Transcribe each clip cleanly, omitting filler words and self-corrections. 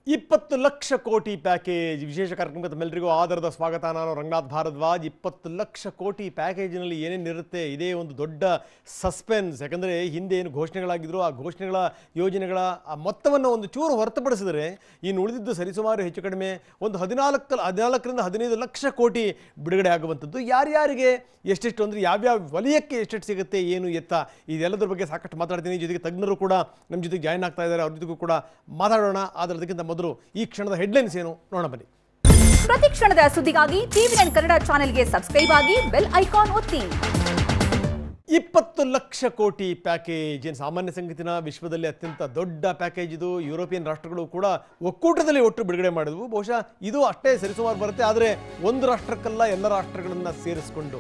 20 ಲಕ್ಷ ಕೋಟಿ ಪ್ಯಾಕೇಜ್ ವಿಶೇಷ ಕಾರ್ಯಕ್ರಮಕ್ಕೆ ತಮ್ಮೆಲ್ಲರಿಗೂ ಆದರದ ಸ್ವಾಗತ. ನಾನು ರಂಗನಾಥ್ ಭಾರದ್ವಾಜ್. 20 ಲಕ್ಷ ಕೋಟಿ ಪ್ಯಾಕೇಜಿನಲ್ಲಿ ಏನೇನಿರುತ್ತೆ ಇದೇ ಒಂದು ದೊಡ್ಡ ಸಸ್ಪೆನ್ಸ್. ಯಾಕಂದರೆ ಹಿಂದೆ ಏನು ಘೋಷಣೆಗಳಾಗಿದ್ರು ಆ ಘೋಷಣೆಗಳ ಯೋಜನೆಗಳ ಆ ಮೊತ್ತವನ್ನು ಒಂದು ಚೂರು ಹೊರತುಪಡಿಸಿದರೆ ಇನ್ನು ಉಳಿದಿದ್ದು ಸರಿಸುಮಾರು ಹೆಚ್ಚು ಕಡಿಮೆ ಒಂದು 14ರಿಂದ 15 ಲಕ್ಷ ಕೋಟಿ ಬಿಡುಗಡೆ ಆಗುವಂಥದ್ದು. ಯಾರ್ಯಾರಿಗೆ ಎಷ್ಟೆಷ್ಟು ಅಂದರೆ ಯಾವ್ಯಾವ ವಲಯಕ್ಕೆ ಎಷ್ಟೆಷ್ಟು ಸಿಗುತ್ತೆ ಏನು ಎತ್ತ ಇದೆಲ್ಲದರ ಬಗ್ಗೆ ಸಾಕಷ್ಟು ಮಾತಾಡ್ತೀನಿ. ಜೊತೆಗೆ ತಜ್ಞರು ಕೂಡ ನಮ್ಮ ಜೊತೆಗೆ ಜಾಯ್ನ್ ಆಗ್ತಾ ಇದ್ದಾರೆ, ಅವ್ರ ಜೊತೆಗೂ ಕೂಡ ಮಾತಾಡೋಣ. ಆದರೆ ಅದಕ್ಕಿಂತ ಮೊದಲು ಈ ಕ್ಷಣದ ಹೆಡ್ಲೈನ್ಸ್ ಏನು ನೋಡೋಣ ಬನ್ನಿ. ಪ್ರತಿ ಕ್ಷಣದ ಸುದ್ದಿಗಾಗಿ ಟಿವಿ9 ಕನ್ನಡ ಚಾನೆಲ್ಗೆ ಸಬ್ಸ್ಕ್ರೈಬ್ ಆಗಿ ಬೆಲ್ ಐಕಾನ್ ಒತ್ತಿ. 20 ಲಕ್ಷ ಕೋಟಿ ಪ್ಯಾಕೇಜ್ ಏನು ಸಾಮಾನ್ಯ ಸಂಗತಿನ? ವಿಶ್ವದಲ್ಲಿ ಅತ್ಯಂತ ದೊಡ್ಡ ಪ್ಯಾಕೇಜ್ ಇದು. ಯುರೋಪಿಯನ್ ರಾಷ್ಟ್ರಗಳು ಕೂಡ ಒಕ್ಕೂಟದಲ್ಲಿ ಒಟ್ಟು ಬಿಡುಗಡೆ ಮಾಡಿದ್ವು. ಬಹುಶಃ ಇದು ಅಷ್ಟೇ ಸರಿಸುಮಾರು ಬರುತ್ತೆ. ಆದರೆ ಒಂದು ರಾಷ್ಟ್ರಕ್ಕಲ್ಲ, ಎಲ್ಲ ರಾಷ್ಟ್ರಗಳನ್ನು ಸೇರಿಸಿಕೊಂಡು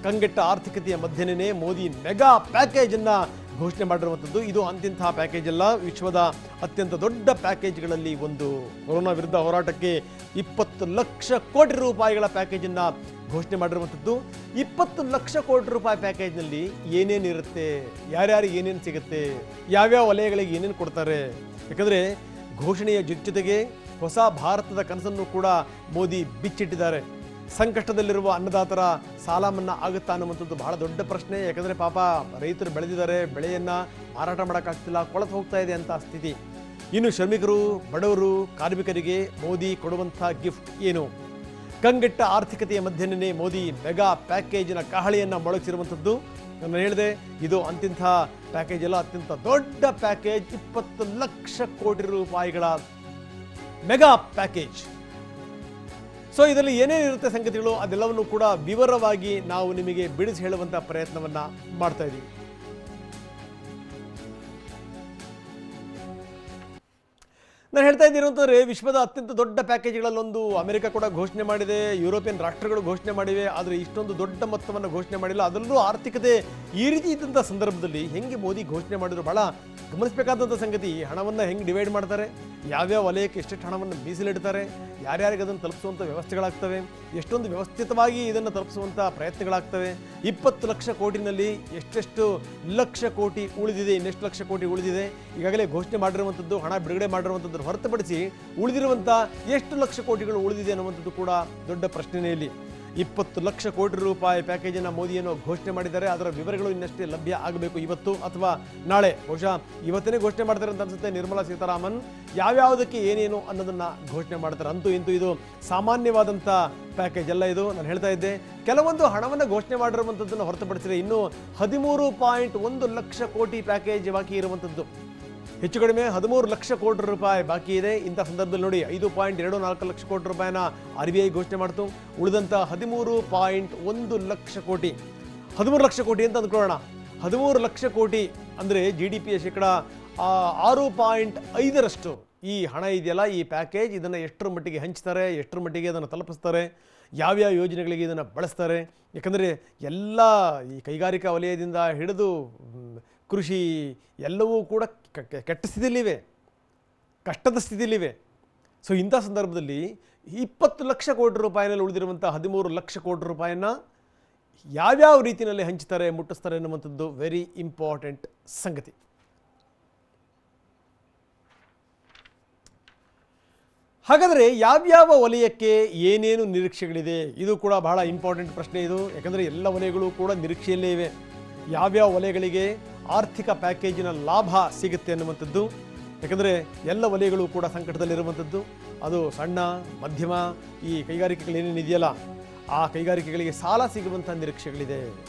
ಕಂಗೆಟ್ಟ ಆರ್ಥಿಕತೆಯ ಮಧ್ಯನೇ ಮೋದಿ ಮೆಗಾ ಪ್ಯಾಕೇಜನ್ನು ಘೋಷಣೆ ಮಾಡಿರುವಂಥದ್ದು. ಇದು ಅಂತಿಂತಹ ಪ್ಯಾಕೇಜ್ ಅಲ್ಲ, ವಿಶ್ವದ ಅತ್ಯಂತ ದೊಡ್ಡ ಪ್ಯಾಕೇಜ್ಗಳಲ್ಲಿ ಒಂದು. ಕೊರೋನಾ ವಿರುದ್ಧ ಹೋರಾಟಕ್ಕೆ 20 ಲಕ್ಷ ಕೋಟಿ ರೂಪಾಯಿಗಳ ಪ್ಯಾಕೇಜನ್ನು ಘೋಷಣೆ ಮಾಡಿರುವಂಥದ್ದು. 20 ಲಕ್ಷ ಕೋಟಿ ರೂಪಾಯಿ ಪ್ಯಾಕೇಜ್ನಲ್ಲಿ ಏನೇನಿರುತ್ತೆ, ಯಾರ್ಯಾರಿಗೆ ಏನೇನು ಸಿಗುತ್ತೆ, ಯಾವ್ಯಾವ ವಲಯಗಳಿಗೆ ಏನೇನು ಕೊಡ್ತಾರೆ. ಯಾಕಂದರೆ ಘೋಷಣೆಯ ಜೊತೆಗೆ ಹೊಸ ಭಾರತದ ಕನಸನ್ನು ಕೂಡ ಮೋದಿ ಬಿಚ್ಚಿಟ್ಟಿದ್ದಾರೆ. ಸಂಕಷ್ಟದಲ್ಲಿರುವ ಅನ್ನದಾತರ ಸಾಲ ಮನ್ನಾ ಆಗುತ್ತಾ ಅನ್ನುವಂಥದ್ದು ಬಹಳ ದೊಡ್ಡ ಪ್ರಶ್ನೆ. ಯಾಕಂದರೆ ಪಾಪ ರೈತರು ಬೆಳೆದಿದ್ದಾರೆ, ಬೆಳೆಯನ್ನು ಮಾರಾಟ ಮಾಡೋಕ್ಕಾಗ್ತಿಲ್ಲ, ಕೊಳತು ಹೋಗ್ತಾ ಇದೆ ಅಂತ ಸ್ಥಿತಿ. ಇನ್ನು ಶ್ರಮಿಕರು, ಬಡವರು, ಕಾರ್ಮಿಕರಿಗೆ ಮೋದಿ ಕೊಡುವಂಥ ಗಿಫ್ಟ್ ಏನು? ಕಂಗೆಟ್ಟ ಆರ್ಥಿಕತೆಯ ಮಧ್ಯನೇ ಮೋದಿ ಮೆಗಾ ಪ್ಯಾಕೇಜಿನ ಕಹಳೆಯನ್ನು ಮೊಳಗಿಸಿರುವಂಥದ್ದು. ನಾನು ಹೇಳಿದೆ, ಇದು ಅಂತಿಂಥ ಪ್ಯಾಕೇಜ್ ಅಲ್ಲ, ಅತ್ಯಂತ ದೊಡ್ಡ ಪ್ಯಾಕೇಜ್. 20 ಲಕ್ಷ ಕೋಟಿ ರೂಪಾಯಿಗಳ ಮೆಗಾ ಪ್ಯಾಕೇಜ್. ಸೊ ಇದರಲ್ಲಿ ಏನೇನಿರುತ್ತೆ ಸಂಗತಿಗಳು ಅದೆಲ್ಲವನ್ನು ಕೂಡ ವಿವರವಾಗಿ ನಾವು ನಿಮಗೆ ಬಿಡಿಸಿ ಹೇಳುವಂಥ ಪ್ರಯತ್ನವನ್ನು ಮಾಡ್ತಾ ಇದ್ದೀವಿ. ನಾನು ಹೇಳ್ತಾ ಇದ್ದೀನಿ ಅಂತಂದರೆ ವಿಶ್ವದ ಅತ್ಯಂತ ದೊಡ್ಡ ಪ್ಯಾಕೇಜ್ಗಳಲ್ಲೊಂದು. ಅಮೆರಿಕ ಕೂಡ ಘೋಷಣೆ ಮಾಡಿದೆ, ಯುರೋಪಿಯನ್ ರಾಷ್ಟ್ರಗಳು ಘೋಷಣೆ ಮಾಡಿವೆ. ಆದರೆ ಇಷ್ಟೊಂದು ದೊಡ್ಡ ಮೊತ್ತವನ್ನು ಘೋಷಣೆ ಮಾಡಿಲ್ಲ. ಅದರಲ್ಲೂ ಆರ್ಥಿಕತೆ ಈ ರೀತಿ ಇದ್ದಂಥ ಸಂದರ್ಭದಲ್ಲಿ ಹೆಂಗೆ ಮೋದಿ ಘೋಷಣೆ ಮಾಡಿದ್ರು ಬಹಳ ಗಮನಿಸಬೇಕಾದಂಥ ಸಂಗತಿ. ಹಣವನ್ನು ಹೆಂಗೆ ಡಿವೈಡ್ ಮಾಡ್ತಾರೆ, ಯಾವ್ಯಾವ ವಲಯಕ್ಕೆ ಎಷ್ಟೆಷ್ಟು ಹಣವನ್ನು ಮೀಸಲಿಡ್ತಾರೆ, ಯಾರ್ಯಾರಿಗೆ ಅದನ್ನು ತಲುಪಿಸುವಂಥ ವ್ಯವಸ್ಥೆಗಳಾಗ್ತವೆ, ಎಷ್ಟೊಂದು ವ್ಯವಸ್ಥಿತವಾಗಿ ಇದನ್ನು ತಲುಪಿಸುವಂಥ ಪ್ರಯತ್ನಗಳಾಗ್ತವೆ. 20 ಲಕ್ಷ ಕೋಟಿನಲ್ಲಿ ಎಷ್ಟೆಷ್ಟು ಲಕ್ಷ ಕೋಟಿ ಉಳಿದಿದೆ, ಇನ್ನೆಷ್ಟು ಲಕ್ಷ ಕೋಟಿ ಉಳಿದಿದೆ, ಈಗಾಗಲೇ ಘೋಷಣೆ ಮಾಡಿರುವಂಥದ್ದು, ಹಣ ಬಿಡುಗಡೆ ಮಾಡಿರುವಂಥದ್ದು ಹೊರತುಪಡಿಸಿ ಉಳಿದಿರುವಂಥ ಎಷ್ಟು ಲಕ್ಷ ಕೋಟಿಗಳು ಉಳಿದಿದೆ ಅನ್ನುವಂಥದ್ದು ಕೂಡ ದೊಡ್ಡ ಪ್ರಶ್ನೆನೇ ಇಲ್ಲಿ. 20 ಲಕ್ಷ ಕೋಟಿ ರೂಪಾಯಿ ಪ್ಯಾಕೇಜನ್ನು ಮೋದಿಯನ್ನು ಘೋಷಣೆ ಮಾಡಿದ್ದಾರೆ. ಅದರ ವಿವರಗಳು ಇನ್ನಷ್ಟೇ ಲಭ್ಯ ಆಗಬೇಕು, ಇವತ್ತು ಅಥವಾ ನಾಳೆ. ಬಹುಶಃ ಇವತ್ತೇ ಘೋಷಣೆ ಮಾಡ್ತಾರೆ ಅಂತ ಅನ್ಸುತ್ತೆ. ನಿರ್ಮಲಾ ಸೀತಾರಾಮನ್ ಯಾವ್ಯಾವುದಕ್ಕೆ ಏನೇನು ಅನ್ನೋದನ್ನು ಘೋಷಣೆ ಮಾಡ್ತಾರೆ. ಅಂತೂ ಇಂತೂ ಇದು ಸಾಮಾನ್ಯವಾದಂಥ ಪ್ಯಾಕೇಜ್ ಅಲ್ಲ. ಇದು ನಾನು ಹೇಳ್ತಾ ಇದ್ದೆ, ಕೆಲವೊಂದು ಹಣವನ್ನು ಘೋಷಣೆ ಮಾಡಿರುವಂಥದ್ದನ್ನು ಹೊರತುಪಡಿಸಿದರೆ ಇನ್ನೂ 13.1 ಲಕ್ಷ ಕೋಟಿ ಪ್ಯಾಕೇಜ್ ಬಾಕಿ ಇರುವಂಥದ್ದು. ಹೆಚ್ಚು ಕಡಿಮೆ 13 ಲಕ್ಷ ಕೋಟಿ ರೂಪಾಯಿ ಬಾಕಿ ಇದೆ. ಇಂಥ ಸಂದರ್ಭದಲ್ಲಿ ನೋಡಿ, 5.24 ಲಕ್ಷ ಕೋಟಿ ರೂಪಾಯಿನ RBI ಘೋಷಣೆ ಮಾಡ್ತು. ಉಳಿದಂಥ 13.1 ಲಕ್ಷ ಕೋಟಿ, 13 ಲಕ್ಷ ಕೋಟಿ ಅಂತ ಅಂದ್ಕೊಳ್ಳೋಣ. 13 ಲಕ್ಷ ಕೋಟಿ ಅಂದರೆ GDPಯ ಶೇಕಡ 6.5ರಷ್ಟು ಈ ಹಣ ಇದೆಯಲ್ಲ, ಈ ಪ್ಯಾಕೇಜ್. ಇದನ್ನು ಎಷ್ಟರ ಮಟ್ಟಿಗೆ ಹಂಚ್ತಾರೆ, ಎಷ್ಟರ ಮಟ್ಟಿಗೆ ಅದನ್ನು ತಲುಪಿಸ್ತಾರೆ, ಯಾವ್ಯಾವ ಯೋಜನೆಗಳಿಗೆ ಇದನ್ನು ಬಳಸ್ತಾರೆ. ಯಾಕಂದರೆ ಎಲ್ಲ ಈ ಕೈಗಾರಿಕಾ ವಲಯದಿಂದ ಹಿಡಿದು ಕೃಷಿ ಎಲ್ಲವೂ ಕೂಡ ಕೆಟ್ಟ ಸ್ಥಿತಿಯಲ್ಲಿವೆ, ಕಷ್ಟದ ಸ್ಥಿತಿಯಲ್ಲಿವೆ. ಸೊ ಇಂಥ ಸಂದರ್ಭದಲ್ಲಿ 20 ಲಕ್ಷ ಕೋಟಿ ರೂಪಾಯಿನಲ್ಲಿ ಉಳಿದಿರುವಂಥ 13 ಲಕ್ಷ ಕೋಟಿ ರೂಪಾಯಿನ ಯಾವ್ಯಾವ ರೀತಿಯಲ್ಲಿ ಹಂಚ್ತಾರೆ, ಮುಟ್ಟಿಸ್ತಾರೆ ಅನ್ನುವಂಥದ್ದು ವೆರಿ ಇಂಪಾರ್ಟೆಂಟ್ ಸಂಗತಿ. ಹಾಗಾದರೆ ಯಾವ್ಯಾವ ವಲಯಕ್ಕೆ ಏನೇನು ನಿರೀಕ್ಷೆಗಳಿದೆ, ಇದು ಕೂಡ ಬಹಳ ಇಂಪಾರ್ಟೆಂಟ್ ಪ್ರಶ್ನೆ ಇದು. ಯಾಕಂದರೆ ಎಲ್ಲ ವಲಯಗಳು ಕೂಡ ನಿರೀಕ್ಷೆಯಲ್ಲೇ ಇವೆ. ಯಾವ್ಯಾವ ವಲಯಗಳಿಗೆ ಆರ್ಥಿಕ ಪ್ಯಾಕೇಜಿನ ಲಾಭ ಸಿಗುತ್ತೆ ಅನ್ನುವಂಥದ್ದು. ಯಾಕಂದರೆ ಎಲ್ಲ ವಲಯಗಳು ಕೂಡ ಸಂಕಟದಲ್ಲಿರುವಂಥದ್ದು. ಅದು ಸಣ್ಣ ಮಧ್ಯಮ ಈ ಕೈಗಾರಿಕೆಗಳು ಏನೇನಿದೆಯಲ್ಲ, ಆ ಕೈಗಾರಿಕೆಗಳಿಗೆ ಸಾಲ ಸಿಗುವಂಥ ನಿರೀಕ್ಷೆಗಳಿದೆ.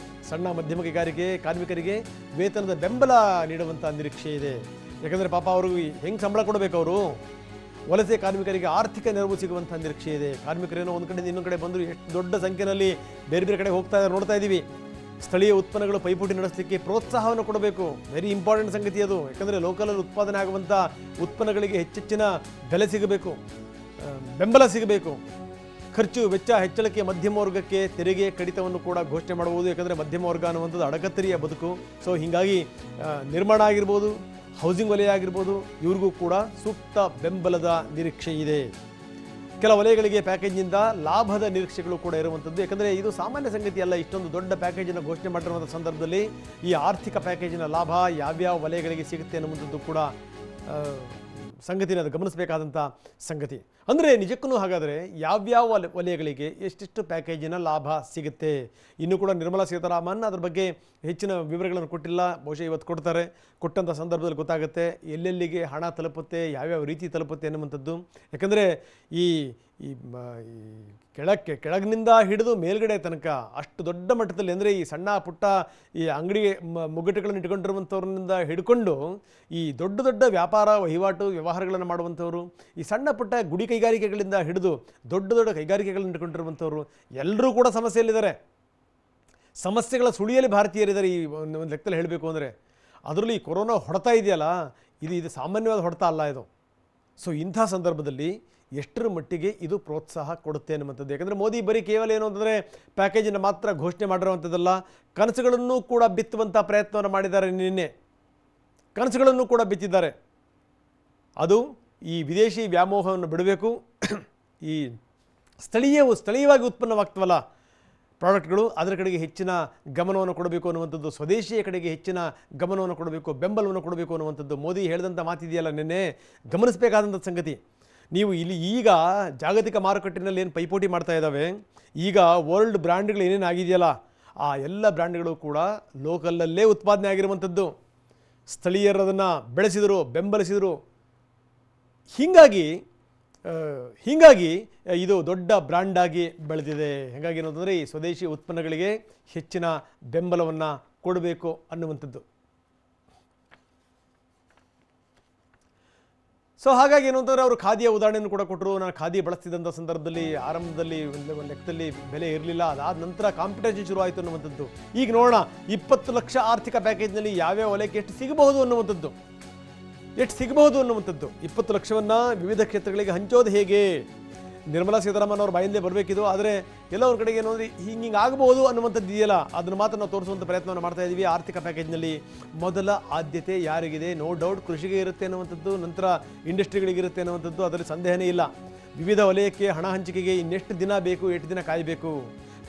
ಸಣ್ಣ ಮಧ್ಯಮ ಕೈಗಾರಿಕೆ ಕಾರ್ಮಿಕರಿಗೆ ವೇತನದ ಬೆಂಬಲ ನೀಡುವಂಥ ನಿರೀಕ್ಷೆ ಇದೆ. ಯಾಕಂದರೆ ಪಾಪ ಅವ್ರಿಗೆ ಹೆಂಗೆ ಸಂಬಳ ಕೊಡಬೇಕು, ಅವರು ವಲಸೆ ಕಾರ್ಮಿಕರಿಗೆ ಆರ್ಥಿಕ ನೆರವು ಸಿಗುವಂಥ ನಿರೀಕ್ಷೆ ಇದೆ. ಕಾರ್ಮಿಕರೇನೋ ಒಂದು ಕಡೆಯಿಂದ ಇನ್ನೊಂದು ಕಡೆ ಬಂದರೂ ಎಷ್ಟು ದೊಡ್ಡ ಸಂಖ್ಯೆಯಲ್ಲಿ ಬೇರೆ ಬೇರೆ ಕಡೆ ಹೋಗ್ತಾ ಇದ್ದಾರೆ, ನೋಡ್ತಾ ಇದ್ದೀವಿ. ಸ್ಥಳೀಯ ಉತ್ಪನ್ನಗಳು ಪೈಪೋಟಿ ನಡೆಸಲಿಕ್ಕೆ ಪ್ರೋತ್ಸಾಹವನ್ನು ಕೊಡಬೇಕು, ವೆರಿ ಇಂಪಾರ್ಟೆಂಟ್ ಸಂಗತಿ ಅದು. ಯಾಕಂದರೆ ಲೋಕಲಲ್ಲಿ ಉತ್ಪಾದನೆ ಆಗುವಂಥ ಉತ್ಪನ್ನಗಳಿಗೆ ಹೆಚ್ಚೆಚ್ಚಿನ ಬೆಲೆ ಸಿಗಬೇಕು, ಬೆಂಬಲ ಸಿಗಬೇಕು. ಖರ್ಚು ವೆಚ್ಚ ಹೆಚ್ಚಳಕ್ಕೆ ಮಧ್ಯಮ ವರ್ಗಕ್ಕೆ ತೆರಿಗೆ ಕಡಿತವನ್ನು ಕೂಡ ಘೋಷಣೆ ಮಾಡಬಹುದು. ಯಾಕಂದರೆ ಮಧ್ಯಮ ವರ್ಗ ಅನ್ನುವಂಥದ್ದು ಅಡಕತ್ತರಿಯ ಬದುಕು. ಸೊ ಹೀಗಾಗಿ ನಿರ್ಮಾಣ ಆಗಿರ್ಬೋದು, ಹೌಸಿಂಗ್ ವಲಯ ಆಗಿರ್ಬೋದು, ಇವ್ರಿಗೂ ಕೂಡ ಸೂಕ್ತ ಬೆಂಬಲದ ನಿರೀಕ್ಷೆ ಇದೆ. ಕೆಲ ವಲಯಗಳಿಗೆ ಪ್ಯಾಕೇಜ್ನಿಂದ ಲಾಭದ ನಿರೀಕ್ಷೆಗಳು ಕೂಡ ಇರುವಂಥದ್ದು. ಯಾಕಂದರೆ ಇದು ಸಾಮಾನ್ಯ ಸಂಗತಿ ಅಲ್ಲ. ಇಷ್ಟೊಂದು ದೊಡ್ಡ ಪ್ಯಾಕೇಜನ್ನು ಘೋಷಣೆ ಮಾಡಿರುವಂಥ ಸಂದರ್ಭದಲ್ಲಿ ಈ ಆರ್ಥಿಕ ಪ್ಯಾಕೇಜಿನ ಲಾಭ ಯಾವ್ಯಾವ ವಲಯಗಳಿಗೆ ಸಿಗುತ್ತೆ ಅನ್ನುವಂಥದ್ದು ಕೂಡ ಸಂಗತಿನ ಅದು ಗಮನಿಸಬೇಕಾದಂಥ ಸಂಗತಿ. ಅಂದರೆ ನಿಜಕ್ಕೂ ಹಾಗಾದರೆ ಯಾವ್ಯಾವ ವಲಯಗಳಿಗೆ ಎಷ್ಟೆಷ್ಟು ಪ್ಯಾಕೇಜಿನ ಲಾಭ ಸಿಗುತ್ತೆ, ಇನ್ನೂ ಕೂಡ ನಿರ್ಮಲಾ ಸೀತಾರಾಮನ್ ಅದ್ರ ಬಗ್ಗೆ ಹೆಚ್ಚಿನ ವಿವರಗಳನ್ನು ಕೊಟ್ಟಿಲ್ಲ. ಬಹುಶಃ ಇವತ್ತು ಕೊಡ್ತಾರೆ. ಕೊಟ್ಟಂಥ ಸಂದರ್ಭದಲ್ಲಿ ಗೊತ್ತಾಗುತ್ತೆ ಎಲ್ಲೆಲ್ಲಿಗೆ ಹಣ ತಲುಪುತ್ತೆ, ಯಾವ್ಯಾವ ರೀತಿ ತಲುಪುತ್ತೆ ಅನ್ನುವಂಥದ್ದು. ಯಾಕಂದರೆ ಈ ಕೆಳಗಿನಿಂದ ಹಿಡಿದು ಮೇಲ್ಗಡೆ ತನಕ ಅಷ್ಟು ದೊಡ್ಡ ಮಟ್ಟದಲ್ಲಿ, ಅಂದರೆ ಈ ಸಣ್ಣ ಪುಟ್ಟ ಈ ಅಂಗಡಿ ಮುಗ್ಗಟ್ಟುಗಳನ್ನು ಇಟ್ಕೊಂಡಿರುವಂಥವ್ರನ್ನಿಂದ ಹಿಡ್ಕೊಂಡು ಈ ದೊಡ್ಡ ದೊಡ್ಡ ವ್ಯಾಪಾರ ವಹಿವಾಟು ವ್ಯವಹಾರಗಳನ್ನು ಮಾಡುವಂಥವ್ರು, ಈ ಸಣ್ಣ ಪುಟ್ಟ ಗುಡಿ ಕೈಗಾರಿಕೆಗಳಿಂದ ಹಿಡಿದು ದೊಡ್ಡ ದೊಡ್ಡ ಕೈಗಾರಿಕೆಗಳನ್ನು ಇಟ್ಕೊಂಡಿರುವಂಥವ್ರು ಎಲ್ಲರೂ ಕೂಡ ಸಮಸ್ಯೆಯಲ್ಲಿದ್ದಾರೆ. ಸಮಸ್ಯೆಗಳ ಸುಳಿಯಲ್ಲಿ ಭಾರತೀಯರಿದ್ದಾರೆ. ಈ ಒಂದು ಲೆಕ್ಕದಲ್ಲಿ ಹೇಳಬೇಕು ಅಂದರೆ ಅದರಲ್ಲೂ ಈ ಕೊರೋನಾ ಹೊಡೆತ ಇದೆಯಲ್ಲ, ಇದು ಸಾಮಾನ್ಯವಾದ ಹೊಡೆತ ಅಲ್ಲ ಇದು. ಸೊ ಇಂಥ ಸಂದರ್ಭದಲ್ಲಿ ಎಷ್ಟರ ಮಟ್ಟಿಗೆ ಇದು ಪ್ರೋತ್ಸಾಹ ಕೊಡುತ್ತೆ ಅನ್ನುವಂಥದ್ದು. ಯಾಕಂದರೆ ಮೋದಿ ಬರೀ ಕೇವಲ ಏನು ಅಂತಂದರೆ ಪ್ಯಾಕೇಜನ್ನು ಮಾತ್ರ ಘೋಷಣೆ ಮಾಡಿರುವಂಥದ್ದಲ್ಲ, ಕನಸುಗಳನ್ನು ಕೂಡ ಬಿತ್ತುವಂಥ ಪ್ರಯತ್ನವನ್ನು ಮಾಡಿದ್ದಾರೆ. ನಿನ್ನೆ ಕನಸುಗಳನ್ನು ಕೂಡ ಬಿತ್ತಿದ್ದಾರೆ. ಅದು ಈ ವಿದೇಶಿ ವ್ಯಾಮೋಹವನ್ನು ಬಿಡಬೇಕು, ಈ ಸ್ಥಳೀಯವಾಗಿ ಉತ್ಪನ್ನವಾಗ್ತವಲ್ಲ ಪ್ರಾಡಕ್ಟ್ಗಳು, ಅದರ ಕಡೆಗೆ ಹೆಚ್ಚಿನ ಗಮನವನ್ನು ಕೊಡಬೇಕು ಅನ್ನುವಂಥದ್ದು, ಸ್ವದೇಶಿಯ ಕಡೆಗೆ ಹೆಚ್ಚಿನ ಗಮನವನ್ನು ಕೊಡಬೇಕು, ಬೆಂಬಲವನ್ನು ಕೊಡಬೇಕು ಅನ್ನುವಂಥದ್ದು ಮೋದಿ ಹೇಳಿದಂಥ ಮಾತಿದೆಯಲ್ಲ ನಿನ್ನೆ, ಗಮನಿಸಬೇಕಾದಂಥ ಸಂಗತಿ. ನೀವು ಇಲ್ಲಿ ಈಗ ಜಾಗತಿಕ ಮಾರುಕಟ್ಟೆಯಲ್ಲಿ ಏನು ಪೈಪೋಟಿ ಮಾಡ್ತಾ ಇದ್ದಾವೆ, ಈಗ ವರ್ಲ್ಡ್ ಬ್ರ್ಯಾಂಡ್ಗಳು ಏನೇನು ಆಗಿದೆಯಲ್ಲ ಆ ಎಲ್ಲ ಬ್ರ್ಯಾಂಡ್ಗಳು ಕೂಡ ಲೋಕಲಲ್ಲೇ ಉತ್ಪಾದನೆ ಆಗಿರುವಂಥದ್ದು. ಸ್ಥಳೀಯರದನ್ನು ಬೆಳೆಸಿದರು, ಬೆಂಬಲಿಸಿದರು. ಹೀಗಾಗಿ ಇದು ದೊಡ್ಡ ಬ್ರ್ಯಾಂಡಾಗಿ ಬೆಳೆದಿದೆ. ಹಾಗಾಗಿ ಏನಂತಂದರೆ ಈ ಸ್ವದೇಶಿ ಉತ್ಪನ್ನಗಳಿಗೆ ಹೆಚ್ಚಿನ ಬೆಂಬಲವನ್ನು ಕೊಡಬೇಕು ಅನ್ನುವಂಥದ್ದು. ಸೊ ಹಾಗಾಗಿ ಏನು ಅಂತಂದರೆ ಅವರು ಖಾದಿಯ ಉದಾಹರಣೆಯನ್ನು ಕೂಡ ಕೊಟ್ಟರು. ನಾನು ಖಾದಿ ಬಳಸ್ತಿದ್ದಂಥ ಸಂದರ್ಭದಲ್ಲಿ ಆರಂಭದಲ್ಲಿ ಒಂದು ಲೆಕ್ಕದಲ್ಲಿ ಬೆಲೆ ಇರಲಿಲ್ಲ, ಅದಾದ ನಂತರ ಕಾಂಪಿಟೇಷನ್ ಶುರು ಆಯಿತು ಅನ್ನುವಂಥದ್ದು. ಈಗ ನೋಡೋಣ 20 ಲಕ್ಷ ಆರ್ಥಿಕ ಪ್ಯಾಕೇಜ್ನಲ್ಲಿ ಯಾವ್ಯಾವ ವಲಯಕ್ಕೆ ಎಷ್ಟು ಸಿಗಬಹುದು ಅನ್ನುವಂಥದ್ದು. 20 ಲಕ್ಷವನ್ನು ವಿವಿಧ ಕ್ಷೇತ್ರಗಳಿಗೆ ಹಂಚೋದು ಹೇಗೆ? ನಿರ್ಮಲಾ ಸೀತಾರಾಮನ್ ಅವ್ರ ಬಾಯಿಂದಲೇ ಬರಬೇಕಿದು. ಆದರೆ ಎಲ್ಲ ಒಂದು ಕಡೆಗೆ ಏನು ಅಂದರೆ ಹಿಂಗೆ ಆಗಬಹುದು ಅನ್ನುವಂಥದ್ದು ಇದೆಯಲ್ಲ, ಅದನ್ನು ಮಾತ್ರ ನಾವು ತೋರಿಸುವಂಥ ಪ್ರಯತ್ನವನ್ನು ಮಾಡ್ತಾ ಇದ್ದೀವಿ. ಆರ್ಥಿಕ ಪ್ಯಾಕೇಜ್ನಲ್ಲಿ ಮೊದಲ ಆದ್ಯತೆ ಯಾರಿಗಿದೆ? ನೋ ಡೌಟ್ ಕೃಷಿಗೆ ಇರುತ್ತೆ ಅನ್ನುವಂಥದ್ದು, ನಂತರ ಇಂಡಸ್ಟ್ರಿಗಳಿಗೆ ಇರುತ್ತೆ ಅನ್ನುವಂಥದ್ದು, ಅದರಲ್ಲಿ ಸಂದೇಹನೇ ಇಲ್ಲ. ವಿವಿಧ ವಲಯಕ್ಕೆ ಹಣ ಹಂಚಿಕೆಗೆ ಇನ್ನೆಷ್ಟು ದಿನ ಬೇಕು, ಎಷ್ಟು ದಿನ ಕಾಯಬೇಕು?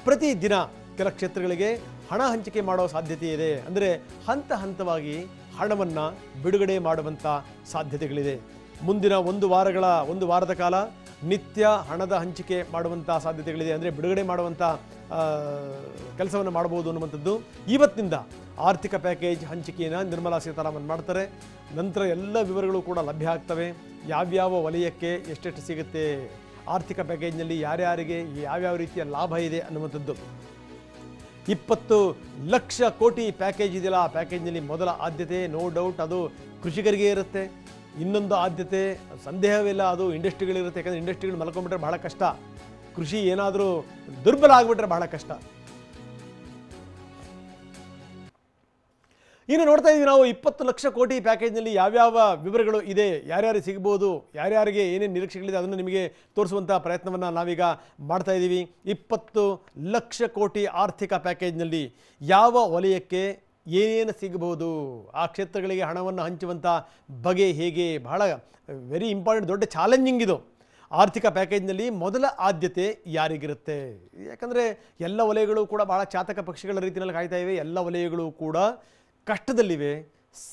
ಪ್ರತಿ ದಿನ ಕೆಲ ಕ್ಷೇತ್ರಗಳಿಗೆ ಹಣ ಹಂಚಿಕೆ ಮಾಡೋ ಸಾಧ್ಯತೆ ಇದೆ. ಅಂದರೆ ಹಂತ ಹಂತವಾಗಿ ಹಣವನ್ನು ಬಿಡುಗಡೆ ಮಾಡುವಂಥ ಸಾಧ್ಯತೆಗಳಿದೆ. ಮುಂದಿನ ಒಂದು ವಾರದ ಕಾಲ ನಿತ್ಯ ಹಣದ ಹಂಚಿಕೆ ಮಾಡುವಂಥ ಸಾಧ್ಯತೆಗಳಿದೆ. ಅಂದರೆ ಬಿಡುಗಡೆ ಮಾಡುವಂಥ ಕೆಲಸವನ್ನು ಮಾಡಬಹುದು ಅನ್ನುವಂಥದ್ದು. ಇವತ್ತಿನಿಂದ ಆರ್ಥಿಕ ಪ್ಯಾಕೇಜ್ ಹಂಚಿಕೆಯನ್ನು ನಿರ್ಮಲಾ ಸೀತಾರಾಮನ್ ಮಾಡ್ತಾರೆ. ನಂತರ ಎಲ್ಲ ವಿವರಗಳು ಕೂಡ ಲಭ್ಯ ಆಗ್ತವೆ. ಯಾವ್ಯಾವ ವಲಯಕ್ಕೆ ಎಷ್ಟೆಷ್ಟು ಸಿಗುತ್ತೆ, ಆರ್ಥಿಕ ಪ್ಯಾಕೇಜ್ನಲ್ಲಿ ಯಾರ್ಯಾರಿಗೆ ಯಾವ್ಯಾವ ರೀತಿಯ ಲಾಭ ಇದೆ ಅನ್ನುವಂಥದ್ದು. 20 ಲಕ್ಷ ಕೋಟಿ ಪ್ಯಾಕೇಜ್ ಇದೆಯಲ್ಲ, ಆ ಪ್ಯಾಕೇಜ್ನಲ್ಲಿ ಮೊದಲ ಆದ್ಯತೆ ನೋ ಡೌಟ್ ಅದು ಕೃಷಿಕರಿಗೆ ಇರುತ್ತೆ. ಇನ್ನೊಂದು ಆದ್ಯತೆ ಸಂದೇಹವಿಲ್ಲ ಅದು ಇಂಡಸ್ಟ್ರಿಗಳಿರುತ್ತೆ. ಯಾಕಂದರೆ ಇಂಡಸ್ಟ್ರಿಗಳು ಮಲ್ಕೊಂಡ್ಬಿಟ್ರೆ ಬಹಳ ಕಷ್ಟ, ಕೃಷಿ ಏನಾದರೂ ದುರ್ಬಲ ಆಗಿಬಿಟ್ರೆ ಬಹಳ ಕಷ್ಟ. ಇನ್ನು ನೋಡ್ತಾ ಇದ್ದೀವಿ ನಾವು 20 ಲಕ್ಷ ಕೋಟಿ ಪ್ಯಾಕೇಜ್ನಲ್ಲಿ ಯಾವ್ಯಾವ ವಿವರಗಳು ಇದೆ, ಯಾರ್ಯಾರಿಗೆ ಸಿಗ್ಬೋದು, ಯಾರ್ಯಾರಿಗೆ ಏನೇನು ನಿರೀಕ್ಷೆಗಳಿದೆ ಅದನ್ನು ನಿಮಗೆ ತೋರಿಸುವಂಥ ಪ್ರಯತ್ನವನ್ನು ನಾವೀಗ ಮಾಡ್ತಾ ಇದ್ದೀವಿ. 20 ಲಕ್ಷ ಕೋಟಿ ಆರ್ಥಿಕ ಪ್ಯಾಕೇಜ್ನಲ್ಲಿ ಯಾವ ವಲಯಕ್ಕೆ ಏನೇನು ಸಿಗಬಹುದು, ಆ ಕ್ಷೇತ್ರಗಳಿಗೆ ಹಣವನ್ನು ಹಂಚುವಂಥ ಬಗೆ ಹೇಗೆ, ಬಹಳ ವೆರಿ ಇಂಪಾರ್ಟೆಂಟ್ ದೊಡ್ಡ ಚಾಲೆಂಜಿಂಗ್ ಇದು. ಆರ್ಥಿಕ ಪ್ಯಾಕೇಜ್ನಲ್ಲಿ ಮೊದಲ ಆದ್ಯತೆ ಯಾರಿಗಿರುತ್ತೆ? ಯಾಕಂದರೆ ಎಲ್ಲ ವಲಯಗಳು ಕೂಡ ಬಹಳ ಚಾತಕ ಪಕ್ಷಿಗಳ ರೀತಿಯಲ್ಲಿ ಕಾಯ್ತಾ ಇವೆ. ಎಲ್ಲ ವಲಯಗಳು ಕೂಡ ಕಷ್ಟದಲ್ಲಿವೆ,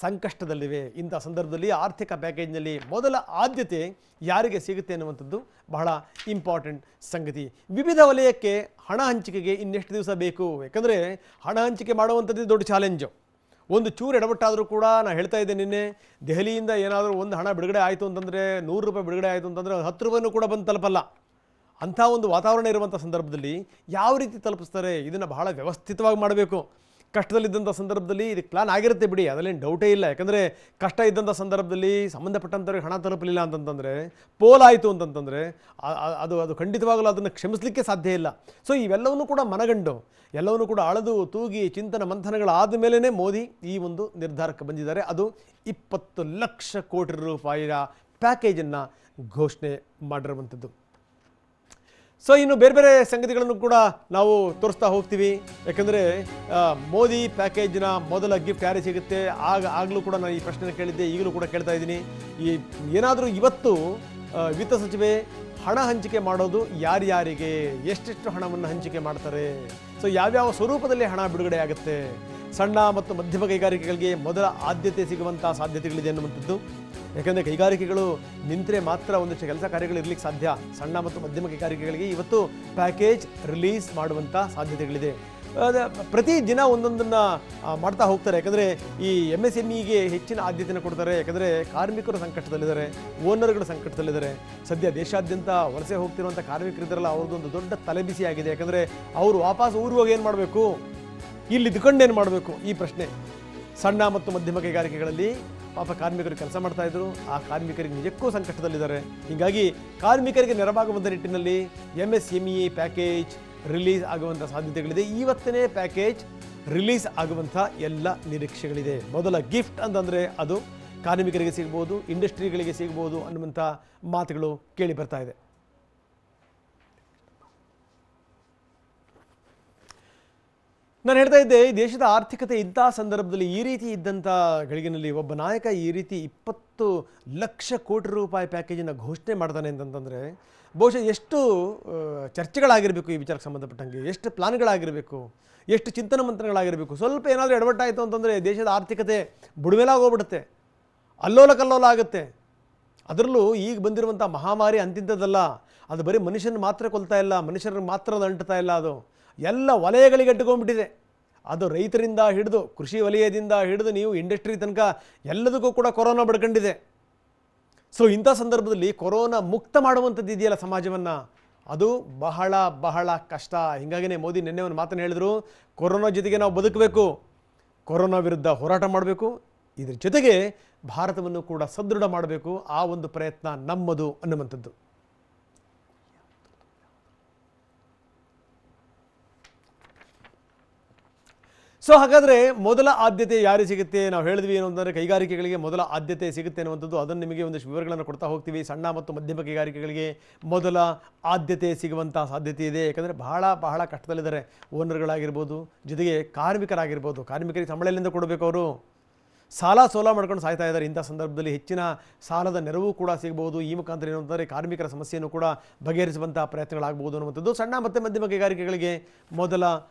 ಸಂಕಷ್ಟದಲ್ಲಿವೆ. ಇಂಥ ಸಂದರ್ಭದಲ್ಲಿ ಆರ್ಥಿಕ ಪ್ಯಾಕೇಜ್ನಲ್ಲಿ ಮೊದಲ ಆದ್ಯತೆ ಯಾರಿಗೆ ಸಿಗುತ್ತೆ ಅನ್ನುವಂಥದ್ದು ಬಹಳ ಇಂಪಾರ್ಟೆಂಟ್ ಸಂಗತಿ. ವಿವಿಧ ವಲಯಕ್ಕೆ ಹಣ ಹಂಚಿಕೆಗೆ ಇನ್ನೆಷ್ಟು ದಿವಸ ಬೇಕು? ಯಾಕಂದರೆ ಹಣ ಹಂಚಿಕೆ ಮಾಡುವಂಥದ್ದು ದೊಡ್ಡ ಚಾಲೆಂಜು. ಒಂದು ಚೂರು ಎಡವಟ್ಟಾದರೂ ಕೂಡ ನಾನು ಹೇಳ್ತಾ ಇದ್ದೆ ನಿನ್ನೆ, ದೆಹಲಿಯಿಂದ ಏನಾದರೂ ಒಂದು ಹಣ ಬಿಡುಗಡೆ ಆಯಿತು ಅಂತಂದರೆ, 100 ರೂಪಾಯಿ ಬಿಡುಗಡೆ ಆಯಿತು ಅಂತಂದರೆ 10 ರೂಪಾಯಿನೂ ಕೂಡ ಬಂದು ತಲುಪಲ್ಲ. ಅಂಥ ಒಂದು ವಾತಾವರಣ ಇರುವಂಥ ಸಂದರ್ಭದಲ್ಲಿ ಯಾವ ರೀತಿ ತಲುಪಿಸ್ತಾರೆ? ಇದನ್ನು ಬಹಳ ವ್ಯವಸ್ಥಿತವಾಗಿ ಮಾಡಬೇಕು. ಕಷ್ಟದಲ್ಲಿದ್ದಂಥ ಸಂದರ್ಭದಲ್ಲಿ ಇದಕ್ಕೆ ಪ್ಲಾನ್ ಆಗಿರುತ್ತೆ ಬಿಡಿ, ಅದರಲ್ಲೇನು ಡೌಟೇ ಇಲ್ಲ. ಯಾಕಂದರೆ ಕಷ್ಟ ಇದ್ದಂಥ ಸಂದರ್ಭದಲ್ಲಿ ಸಂಬಂಧಪಟ್ಟಂಥವ್ರಿಗೆ ಹಣ ತಲುಪಲಿಲ್ಲ ಅಂತಂತಂದರೆ, ಪೋಲಾಯಿತು ಅಂತಂತಂದರೆ ಅದು ಖಂಡಿತವಾಗಲೂ ಅದನ್ನು ಕ್ಷಮಿಸಲಿಕ್ಕೆ ಸಾಧ್ಯ ಇಲ್ಲ. ಸೊ ಇವೆಲ್ಲವನ್ನೂ ಕೂಡ ಮನಗಂಡು ಎಲ್ಲವನ್ನೂ ಕೂಡ ಅಳೆದು ತೂಗಿ ಚಿಂತನ ಮಂಥನಗಳಾದ ಮೇಲೇ ಮೋದಿ ಈ ಒಂದು ನಿರ್ಧಾರಕ್ಕೆ ಬಂದಿದ್ದಾರೆ. ಅದು 20 ಲಕ್ಷ ಕೋಟಿ ರೂಪಾಯಿಯ ಪ್ಯಾಕೇಜನ್ನು ಘೋಷಣೆ ಮಾಡಿರುವಂಥದ್ದು. ಸೊ ಇನ್ನು ಬೇರೆ ಬೇರೆ ಸಂಗತಿಗಳನ್ನು ಕೂಡ ನಾವು ತೋರಿಸ್ತಾ ಹೋಗ್ತೀವಿ. ಯಾಕಂದರೆ ಮೋದಿ ಪ್ಯಾಕೇಜಿನ ಮೊದಲ ಗಿಫ್ಟ್ ಯಾರಿಗೆ ಸಿಗುತ್ತೆ? ಆಗಲೂ ಕೂಡ ನಾನು ಈ ಪ್ರಶ್ನೆ ಕೇಳಿದ್ದೆ, ಈಗಲೂ ಕೂಡ ಕೇಳ್ತಾ ಇದ್ದೀನಿ. ಈ ಏನಾದರೂ ಇವತ್ತು ವಿತ್ತ ಸಚಿವೆ ಹಣ ಹಂಚಿಕೆ ಮಾಡೋದು ಯಾರ್ಯಾರಿಗೆ, ಎಷ್ಟೆಷ್ಟು ಹಣವನ್ನು ಹಂಚಿಕೆ ಮಾಡ್ತಾರೆ, ಸೊ ಯಾವ್ಯಾವ ಸ್ವರೂಪದಲ್ಲಿ ಹಣ ಬಿಡುಗಡೆ ಆಗುತ್ತೆ, ಸಣ್ಣ ಮತ್ತು ಮಧ್ಯಮ ಕೈಗಾರಿಕೆಗಳಿಗೆ ಮೊದಲ ಆದ್ಯತೆ ಸಿಗುವಂಥ ಸಾಧ್ಯತೆಗಳಿದೆ ಅನ್ನುವಂಥದ್ದು. ಯಾಕಂದರೆ ಕೈಗಾರಿಕೆಗಳು ನಿಂತರೆ ಮಾತ್ರ ಒಂದಷ್ಟು ಕೆಲಸ ಕಾರ್ಯಗಳು ಇರಲಿಕ್ಕೆ ಸಾಧ್ಯ. ಸಣ್ಣ ಮತ್ತು ಮಧ್ಯಮ ಕೈಗಾರಿಕೆಗಳಿಗೆ ಇವತ್ತು ಪ್ಯಾಕೇಜ್ ರಿಲೀಸ್ ಮಾಡುವಂಥ ಸಾಧ್ಯತೆಗಳಿದೆ. ಪ್ರತಿ ದಿನ ಒಂದೊಂದನ್ನು ಮಾಡ್ತಾ ಹೋಗ್ತಾರೆ. ಯಾಕಂದರೆ ಈ MSMEಗೆ ಹೆಚ್ಚಿನ ಆದ್ಯತೆಯನ್ನು ಕೊಡ್ತಾರೆ. ಯಾಕಂದರೆ ಕಾರ್ಮಿಕರು ಸಂಕಷ್ಟದಲ್ಲಿದ್ದಾರೆ, ಓನರ್ಗಳು ಸಂಕಷ್ಟದಲ್ಲಿದ್ದಾರೆ. ಸದ್ಯ ದೇಶಾದ್ಯಂತ ವಲಸೆ ಹೋಗ್ತಿರುವಂಥ ಕಾರ್ಮಿಕರಿದ್ದಾರಲ್ಲ, ಅವ್ರದ್ದೊಂದು ದೊಡ್ಡ ತಲೆಬಿಸಿ ಆಗಿದೆ. ಯಾಕಂದರೆ ಅವರು ವಾಪಸ್ ಊರಿಗೆ ಹೋಗಿ ಏನು ಮಾಡಬೇಕು, ಇಲ್ಲಿ ಇದ್ಕೊಂಡು ಏನು ಮಾಡಬೇಕು, ಈ ಪ್ರಶ್ನೆ. ಸಣ್ಣ ಮತ್ತು ಮಧ್ಯಮ ಕೈಗಾರಿಕೆಗಳಲ್ಲಿ ಪಾಪ ಕಾರ್ಮಿಕರು ಕೆಲಸ ಮಾಡ್ತಾ ಇದ್ರು. ಆ ಕಾರ್ಮಿಕರಿಗೆ ನಿಜಕ್ಕೂ ಸಂಕಷ್ಟದಲ್ಲಿದ್ದಾರೆ. ಹೀಗಾಗಿ ಕಾರ್ಮಿಕರಿಗೆ ನೆರವಾಗುವಂಥ ನಿಟ್ಟಿನಲ್ಲಿ MSME ಪ್ಯಾಕೇಜ್ ರಿಲೀಸ್ ಆಗುವಂಥ ಸಾಧ್ಯತೆಗಳಿದೆ. ಇವತ್ತನೇ ಪ್ಯಾಕೇಜ್ ರಿಲೀಸ್ ಆಗುವಂಥ ಎಲ್ಲ ನಿರೀಕ್ಷೆಗಳಿದೆ. ಮೊದಲ ಗಿಫ್ಟ್ ಅಂತಂದರೆ ಅದು ಕಾರ್ಮಿಕರಿಗೆ ಸಿಗ್ಬೋದು, ಇಂಡಸ್ಟ್ರಿಗಳಿಗೆ ಸಿಗ್ಬೋದು ಅನ್ನುವಂಥ ಮಾತುಗಳು ಕೇಳಿ ಬರ್ತಾ ಇದೆ. ನಾನು ಹೇಳ್ತಾ ಇದ್ದೆ, ದೇಶದ ಆರ್ಥಿಕತೆ ಇಂಥ ಸಂದರ್ಭದಲ್ಲಿ ಈ ರೀತಿ ಇದ್ದಂಥ ಗಳಿಗೆನಲ್ಲಿ ಒಬ್ಬ ನಾಯಕ ಈ ರೀತಿ 20 ಲಕ್ಷ ಕೋಟಿ ರೂಪಾಯಿ ಪ್ಯಾಕೇಜನ್ನು ಘೋಷಣೆ ಮಾಡ್ತಾನೆ ಅಂತಂತಂದರೆ ಬಹುಶಃ ಎಷ್ಟು ಚರ್ಚೆಗಳಾಗಿರಬೇಕು ಈ ವಿಚಾರಕ್ಕೆ ಸಂಬಂಧಪಟ್ಟಂಗೆ, ಎಷ್ಟು ಪ್ಲಾನ್ಗಳಾಗಿರಬೇಕು, ಎಷ್ಟು ಚಿಂತನ ಮಂಥನಗಳಾಗಿರಬೇಕು. ಸ್ವಲ್ಪ ಏನಾದರೂ ಎಡವಟ್ಟಾಯಿತು ಅಂತಂದರೆ ದೇಶದ ಆರ್ಥಿಕತೆ ಬುಡಮೇಲಾಗೋಗ್ಬಿಡುತ್ತೆ, ಅಲ್ಲೋಲ ಕಲ್ಲೋಲ ಆಗುತ್ತೆ. ಅದರಲ್ಲೂ ಈಗ ಬಂದಿರುವಂಥ ಮಹಾಮಾರಿ ಅಂತಿಂಥದ್ದಲ್ಲ. ಅದು ಬರೀ ಮನುಷ್ಯನ ಮಾತ್ರ ಕೊಲ್ತಾ ಇಲ್ಲ, ಮನುಷ್ಯರಿಗೆ ಮಾತ್ರ ಅದು ಅಂಟ್ತಾ ಇಲ್ಲ, ಅದು ಎಲ್ಲ ವಲಯಗಳಿಗೆ ಅಡ್ಡುಕೊಂಡ್ಬಿಟ್ಟಿದೆ. ಅದು ರೈತರಿಂದ ಹಿಡಿದು ಕೃಷಿ ವಲಯದಿಂದ ಹಿಡಿದು ನೀವು ಇಂಡಸ್ಟ್ರಿ ತನಕ ಎಲ್ಲದಕ್ಕೂ ಕೂಡ ಕೊರೋನಾ ಬಡ್ಕೊಂಡಿದೆ. ಸೊ ಇಂಥ ಸಂದರ್ಭದಲ್ಲಿ ಕೊರೋನಾ ಮುಕ್ತ ಮಾಡುವಂಥದ್ದು ಇದೆಯಲ್ಲ ಸಮಾಜವನ್ನು, ಅದು ಬಹಳ ಬಹಳ ಕಷ್ಟ. ಹೀಗಾಗಿಯೇ ಮೋದಿ ನಿನ್ನೆ ಒಂದು ಮಾತನ್ನು ಹೇಳಿದರು, ಕೊರೋನಾ ಜೊತೆಗೆ ನಾವು ಬದುಕಬೇಕು, ಕೊರೋನಾ ವಿರುದ್ಧ ಹೋರಾಟ ಮಾಡಬೇಕು, ಇದ್ರ ಜೊತೆಗೆ ಭಾರತವನ್ನು ಕೂಡ ಸದೃಢ ಮಾಡಬೇಕು, ಆ ಒಂದು ಪ್ರಯತ್ನ ನಮ್ಮದು ಅನ್ನುವಂಥದ್ದು. ಸೊ ಹಾಗಾದರೆ ಮೊದಲ ಆದ್ಯತೆ ಯಾರಿಗೆ ಸಿಗುತ್ತೆ? ನಾವು ಹೇಳಿದ್ವಿ ಏನು ಅಂತಂದರೆ ಕೈಗಾರಿಕೆಗಳಿಗೆ ಮೊದಲ ಆದ್ಯತೆ ಸಿಗುತ್ತೆ ಅನ್ನುವಂಥದ್ದು. ಅದನ್ನು ನಿಮಗೆ ಒಂದಷ್ಟು ವಿವರಗಳನ್ನು ಕೊಡ್ತಾ ಹೋಗ್ತೀವಿ. ಸಣ್ಣ ಮತ್ತು ಮಧ್ಯಮ ಕೈಗಾರಿಕೆಗಳಿಗೆ ಮೊದಲ ಆದ್ಯತೆ ಸಿಗುವಂಥ ಸಾಧ್ಯತೆ ಇದೆ. ಯಾಕಂದರೆ ಬಹಳ ಬಹಳ ಕಷ್ಟದಲ್ಲಿದ್ದಾರೆ ಓನರ್ಗಳಾಗಿರ್ಬೋದು, ಜೊತೆಗೆ ಕಾರ್ಮಿಕರಾಗಿರ್ಬೋದು. ಕಾರ್ಮಿಕರಿಗೆ ಸಂಬಳ ಎಲ್ಲಿಂದ ಕೊಡಬೇಕು? ಅವರು ಸಾಲ ಸೋಲ ಮಾಡ್ಕೊಂಡು ಸಾಯ್ತಾ ಇದ್ದಾರೆ. ಇಂಥ ಸಂದರ್ಭದಲ್ಲಿ ಹೆಚ್ಚಿನ ಸಾಲದ ನೆರವು ಕೂಡ ಸಿಗಬಹುದು. ಈ ಮುಖಾಂತರ ಏನು ಅಂತಂದರೆ ಕಾರ್ಮಿಕರ ಸಮಸ್ಯೆಯನ್ನು ಕೂಡ ಬಗೆಹರಿಸುವಂಥ ಪ್ರಯತ್ನಗಳಾಗಬಹುದು ಅನ್ನುವಂಥದ್ದು. ಸಣ್ಣ ಮತ್ತು ಮಧ್ಯಮ ಕೈಗಾರಿಕೆಗಳಿಗೆ ಮೊದಲ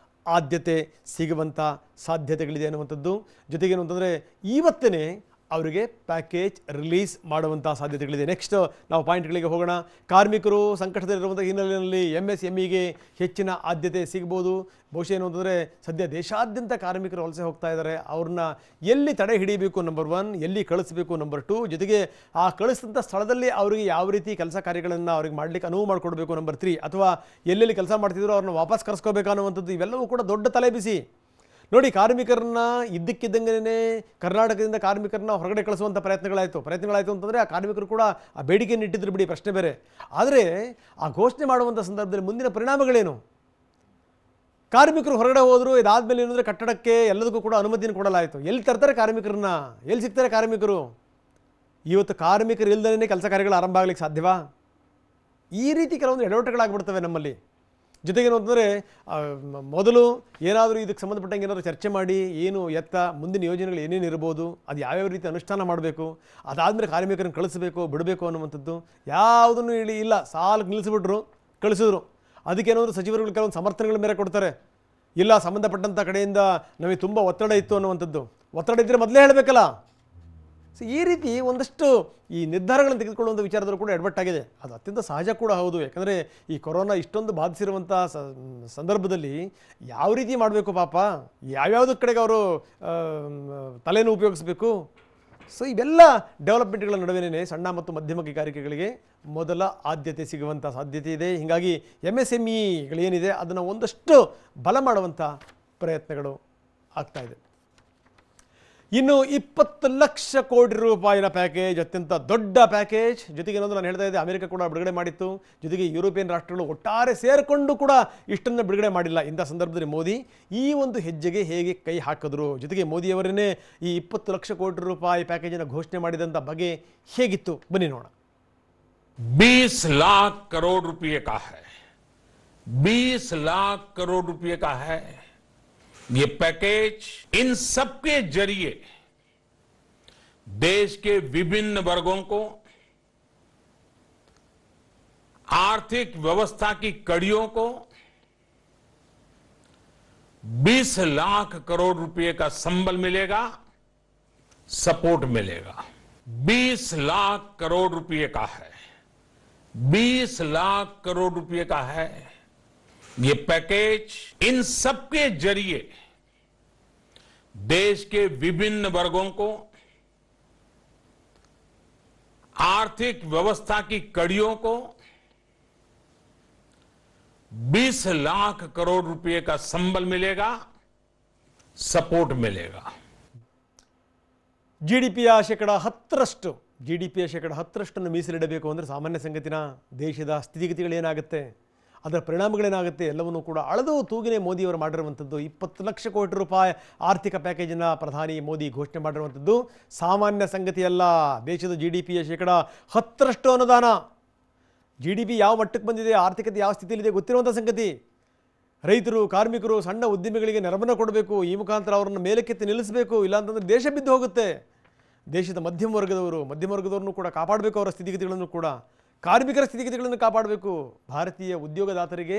ಆದ್ಯತೆ ಸಿಗುವಂಥ ಸಾಧ್ಯತೆಗಳಿದೆ ಅನ್ನುವಂಥದ್ದು. ಜೊತೆಗೇನು ಅಂತಂದರೆ ಇವತ್ತೇ ಅವರಿಗೆ ಪ್ಯಾಕೇಜ್ ರಿಲೀಸ್ ಮಾಡುವಂಥ ಸಾಧ್ಯತೆಗಳಿದೆ. ನೆಕ್ಸ್ಟ್ ನಾವು ಪಾಯಿಂಟ್ಗಳಿಗೆ ಹೋಗೋಣ. ಕಾರ್ಮಿಕರು ಸಂಕಟದಲ್ಲಿರುವಂಥ ಹಿನ್ನೆಲೆಯಲ್ಲಿ MSMEಗೆ ಹೆಚ್ಚಿನ ಆದ್ಯತೆ ಸಿಗ್ಬೋದು. ಬಹುಶಃ ಏನು ಅಂತಂದರೆ ಸದ್ಯ ದೇಶಾದ್ಯಂತ ಕಾರ್ಮಿಕರು ವಲಸೆ ಹೋಗ್ತಾ ಇದ್ದಾರೆ. ಅವ್ರನ್ನ ಎಲ್ಲಿ ತಡೆ ಹಿಡಿಯಬೇಕು ನಂಬರ್ 1, ಎಲ್ಲಿ ಕಳಿಸಬೇಕು ನಂಬರ್ 2, ಜೊತೆಗೆ ಆ ಕಳಿಸಿದಂಥ ಸ್ಥಳದಲ್ಲಿ ಅವರಿಗೆ ಯಾವ ರೀತಿ ಕೆಲಸ ಕಾರ್ಯಗಳನ್ನು ಅವ್ರಿಗೆ ಮಾಡಲಿಕ್ಕೆ ಅನುವು ಮಾಡಿಕೊಡ್ಬೇಕು ನಂಬರ್ 3, ಅಥವಾ ಎಲ್ಲೆಲ್ಲಿ ಕೆಲಸ ಮಾಡ್ತಿದ್ರು ಅವ್ರನ್ನ ವಾಪಸ್ ಕರೆಸ್ಕೋಬೇಕು ಅನ್ನುವಂಥದ್ದು. ಇವೆಲ್ಲವೂ ಕೂಡ ದೊಡ್ಡ ತಲೆಬಿಸಿ. ನೋಡಿ, ಕಾರ್ಮಿಕರನ್ನ ಇದ್ದಕ್ಕಿದ್ದಂಗೆ ಕರ್ನಾಟಕದಿಂದ ಕಾರ್ಮಿಕರನ್ನ ಹೊರಗಡೆ ಕಳಿಸುವಂಥ ಪ್ರಯತ್ನಗಳಾಯಿತು ಅಂತಂದರೆ ಆ ಕಾರ್ಮಿಕರು ಕೂಡ ಆ ಬೇಡಿಕೆಯನ್ನು ಇಟ್ಟಿದ್ರು ಬಿಡಿ, ಪ್ರಶ್ನೆ ಬೇರೆ. ಆದರೆ ಆ ಘೋಷಣೆ ಮಾಡುವಂಥ ಸಂದರ್ಭದಲ್ಲಿ ಮುಂದಿನ ಪರಿಣಾಮಗಳೇನು? ಕಾರ್ಮಿಕರು ಹೊರಗಡೆ ಹೋದರು, ಇದಾದಮೇಲೆ ಏನಂದರೆ ಕಟ್ಟಡಕ್ಕೆ ಎಲ್ಲದಕ್ಕೂ ಕೂಡ ಅನುಮತಿಯನ್ನು ಕೊಡಲಾಯಿತು. ಎಲ್ಲಿ ತರ್ತಾರೆ ಕಾರ್ಮಿಕರನ್ನ? ಎಲ್ಲಿ ಸಿಗ್ತಾರೆ ಕಾರ್ಮಿಕರು? ಇವತ್ತು ಕಾರ್ಮಿಕರು ಇಲ್ಲದೇ ಕೆಲಸ ಕಾರ್ಯಗಳು ಆರಂಭ ಆಗಲಿಕ್ಕೆ ಸಾಧ್ಯವಾ? ಈ ರೀತಿ ಕೆಲವೊಂದು ಎಡವಟ್ಟುಗಳಾಗ್ಬಿಡ್ತವೆ ನಮ್ಮಲ್ಲಿ. ಜೊತೆಗೇನು ಅಂತಂದರೆ ಮೊದಲು ಏನಾದರೂ ಇದಕ್ಕೆ ಸಂಬಂಧಪಟ್ಟಂಗೆ ಏನಾದರೂ ಚರ್ಚೆ ಮಾಡಿ ಏನು ಎತ್ತ ಮುಂದಿನ ಯೋಜನೆಗಳು ಏನೇನು ಇರ್ಬೋದು, ಅದು ಯಾವ್ಯಾವ ರೀತಿ ಅನುಷ್ಠಾನ ಮಾಡಬೇಕು, ಅದಾದಮೇಲೆ ಕಾರ್ಮಿಕರನ್ನು ಕಳಿಸಬೇಕು ಬಿಡಬೇಕು ಅನ್ನುವಂಥದ್ದು ಯಾವುದನ್ನು ಇಲ್ಲ. ಸಾಲು ನಿಲ್ಲಿಸಿಬಿಟ್ರು, ಕಳಿಸಿದ್ರು. ಅದಕ್ಕೇನಾದರೂ ಸಚಿವರುಗಳು ಕೆಲವೊಂದು ಸಮರ್ಥನೆಗಳ ಮೇರೆ ಕೊಡ್ತಾರೆ. ಇಲ್ಲ, ಸಂಬಂಧಪಟ್ಟಂಥ ಕಡೆಯಿಂದ ನಮಗೆ ತುಂಬ ಒತ್ತಡ ಇತ್ತು ಅನ್ನುವಂಥದ್ದು. ಒತ್ತಡ ಇದ್ದರೆ ಮೊದಲೇ ಹೇಳಬೇಕಲ್ಲ. ಸೊ ಈ ರೀತಿ ಒಂದಷ್ಟು ಈ ನಿರ್ಧಾರಗಳನ್ನು ತೆಗೆದುಕೊಳ್ಳುವಂಥ ವಿಚಾರದಲ್ಲೂ ಕೂಡ ಎಡವಟ್ಟಾಗಿದೆ. ಅದು ಅತ್ಯಂತ ಸಹಜ ಕೂಡ ಹೌದು. ಯಾಕಂದರೆ ಈ ಕೊರೋನಾ ಇಷ್ಟೊಂದು ಬಾಧಿಸಿರುವಂಥ ಸಂದರ್ಭದಲ್ಲಿ ಯಾವ ರೀತಿ ಮಾಡಬೇಕು ಪಾಪ, ಯಾವ್ಯಾವುದ್ರ ಕಡೆಗೆ ಅವರು ತಲೆಯನ್ನು ಉಪಯೋಗಿಸಬೇಕು. ಸೊ ಇವೆಲ್ಲ ಡೆವಲಪ್ಮೆಂಟ್ಗಳ ನಡುವೆನೇ ಸಣ್ಣ ಮತ್ತು ಮಧ್ಯಮ ಕೈಗಾರಿಕೆಗಳಿಗೆ ಮೊದಲ ಆದ್ಯತೆ ಸಿಗುವಂಥ ಸಾಧ್ಯತೆ ಇದೆ. ಹೀಗಾಗಿ MSMEಗಳೇನಿದೆ ಅದನ್ನು ಒಂದಷ್ಟು ಬಲ ಮಾಡುವಂಥ ಪ್ರಯತ್ನಗಳು ಆಗ್ತಾಯಿದೆ. ಇನ್ನು 20 ಲಕ್ಷ ಕೋಟಿ ರೂಪಾಯಿನ ಪ್ಯಾಕೇಜ್, ಅತ್ಯಂತ ದೊಡ್ಡ ಪ್ಯಾಕೇಜ್. ಜೊತೆಗೆ ಏನಂದ್ರೆ ನಾನು ಹೇಳ್ತಾ ಇದ್ದೆ, ಅಮೆರಿಕ ಕೂಡ ಬಿಡುಗಡೆ ಮಾಡಿತ್ತು. ಜೊತೆಗೆ ಯುರೋಪಿಯನ್ ರಾಷ್ಟ್ರಗಳು ಒಟ್ಟಾರೆ ಸೇರಿಕೊಂಡು ಕೂಡ ಇಷ್ಟನ್ನು ಬಿಡುಗಡೆ ಮಾಡಿಲ್ಲ. ಇಂಥ ಸಂದರ್ಭದಲ್ಲಿ ಮೋದಿ ಈ ಒಂದು ಹೆಜ್ಜೆಗೆ ಹೇಗೆ ಕೈ ಹಾಕಿದ್ರು, ಜೊತೆಗೆ ಮೋದಿಯವರನ್ನೇ ಈ 20 ಲಕ್ಷ ಕೋಟಿ ರೂಪಾಯಿ ಪ್ಯಾಕೇಜನ್ನು ಘೋಷಣೆ ಮಾಡಿದಂಥ ಬಗೆ ಹೇಗಿತ್ತು, ಬನ್ನಿ ನೋಡೋಣ. 20 लाख करोड़ रुपए का है, 20 लाख करोड़ रुपए का है ये पैकेज। इन सबके जरिए देश के विभिन्न वर्गों को आर्थिक व्यवस्था की कड़ियों को 20 लाख करोड़ रुपए का संबल मिलेगा, सपोर्ट मिलेगा। 20 लाख करोड़ रुपए का है। 20 लाख करोड़ रुपए का है ये पैकेज। इन सबके जरिए देश के विभिन्न वर्गों को आर्थिक व्यवस्था की कड़ियों को 20 लाख करोड़ रुपए का संबल मिलेगा, सपोर्ट मिलेगा। GDPಯ ಶೇಕಡ 10ರಷ್ಟು GDPಯ ಶೇಕಡ 10ರಷ್ಟನ್ನು ಮೀಸಲಿಡಬೇಕು ಅಂದರೆ ಸಾಮಾನ್ಯ ಸಂಗತಿನ ದೇಶದ ಸ್ಥಿತಿಗತಿಗಳೇನಾಗುತ್ತೆ, ಅದರ ಪರಿಣಾಮಗಳೇನಾಗುತ್ತೆ ಎಲ್ಲವನ್ನೂ ಕೂಡ ಅಳೆದು ತೂಗಿನೇ ಮೋದಿಯವರು ಮಾಡಿರುವಂಥದ್ದು 20 ಲಕ್ಷ ಕೋಟಿ ರೂಪಾಯಿ ಆರ್ಥಿಕ ಪ್ಯಾಕೇಜನ್ನು ಪ್ರಧಾನಿ ಮೋದಿ ಘೋಷಣೆ ಮಾಡಿರುವಂಥದ್ದು ಸಾಮಾನ್ಯ ಸಂಗತಿಯಲ್ಲ. ದೇಶದ GDPಯ ಶೇಕಡ 10ರಷ್ಟು ಅನುದಾನ. GDP ಯಾವ ಮಟ್ಟಕ್ಕೆ ಬಂದಿದೆ, ಆರ್ಥಿಕತೆ ಯಾವ ಸ್ಥಿತಿಯಲ್ಲಿದೆ ಗೊತ್ತಿರುವಂಥ ಸಂಗತಿ. ರೈತರು, ಕಾರ್ಮಿಕರು, ಸಣ್ಣ ಉದ್ಯಮಿಗಳಿಗೆ ನೆರವನ್ನು ಕೊಡಬೇಕು, ಈ ಮುಖಾಂತರ ಅವರನ್ನು ಮೇಲಕ್ಕೆತ್ತಿ ನಿಲ್ಲಿಸಬೇಕು, ಇಲ್ಲಾಂತಂದರೆ ದೇಶ ಬಿದ್ದು ಹೋಗುತ್ತೆ. ದೇಶದ ಮಧ್ಯಮ ವರ್ಗದವ್ರನ್ನೂ ಕೂಡ ಕಾಪಾಡಬೇಕು, ಅವರ ಸ್ಥಿತಿಗತಿಗಳನ್ನು ಕೂಡ, ಕಾರ್ಮಿಕರ ಸ್ಥಿತಿಗತಿಗಳನ್ನು ಕಾಪಾಡಬೇಕು. ಭಾರತೀಯ ಉದ್ಯೋಗದಾತರಿಗೆ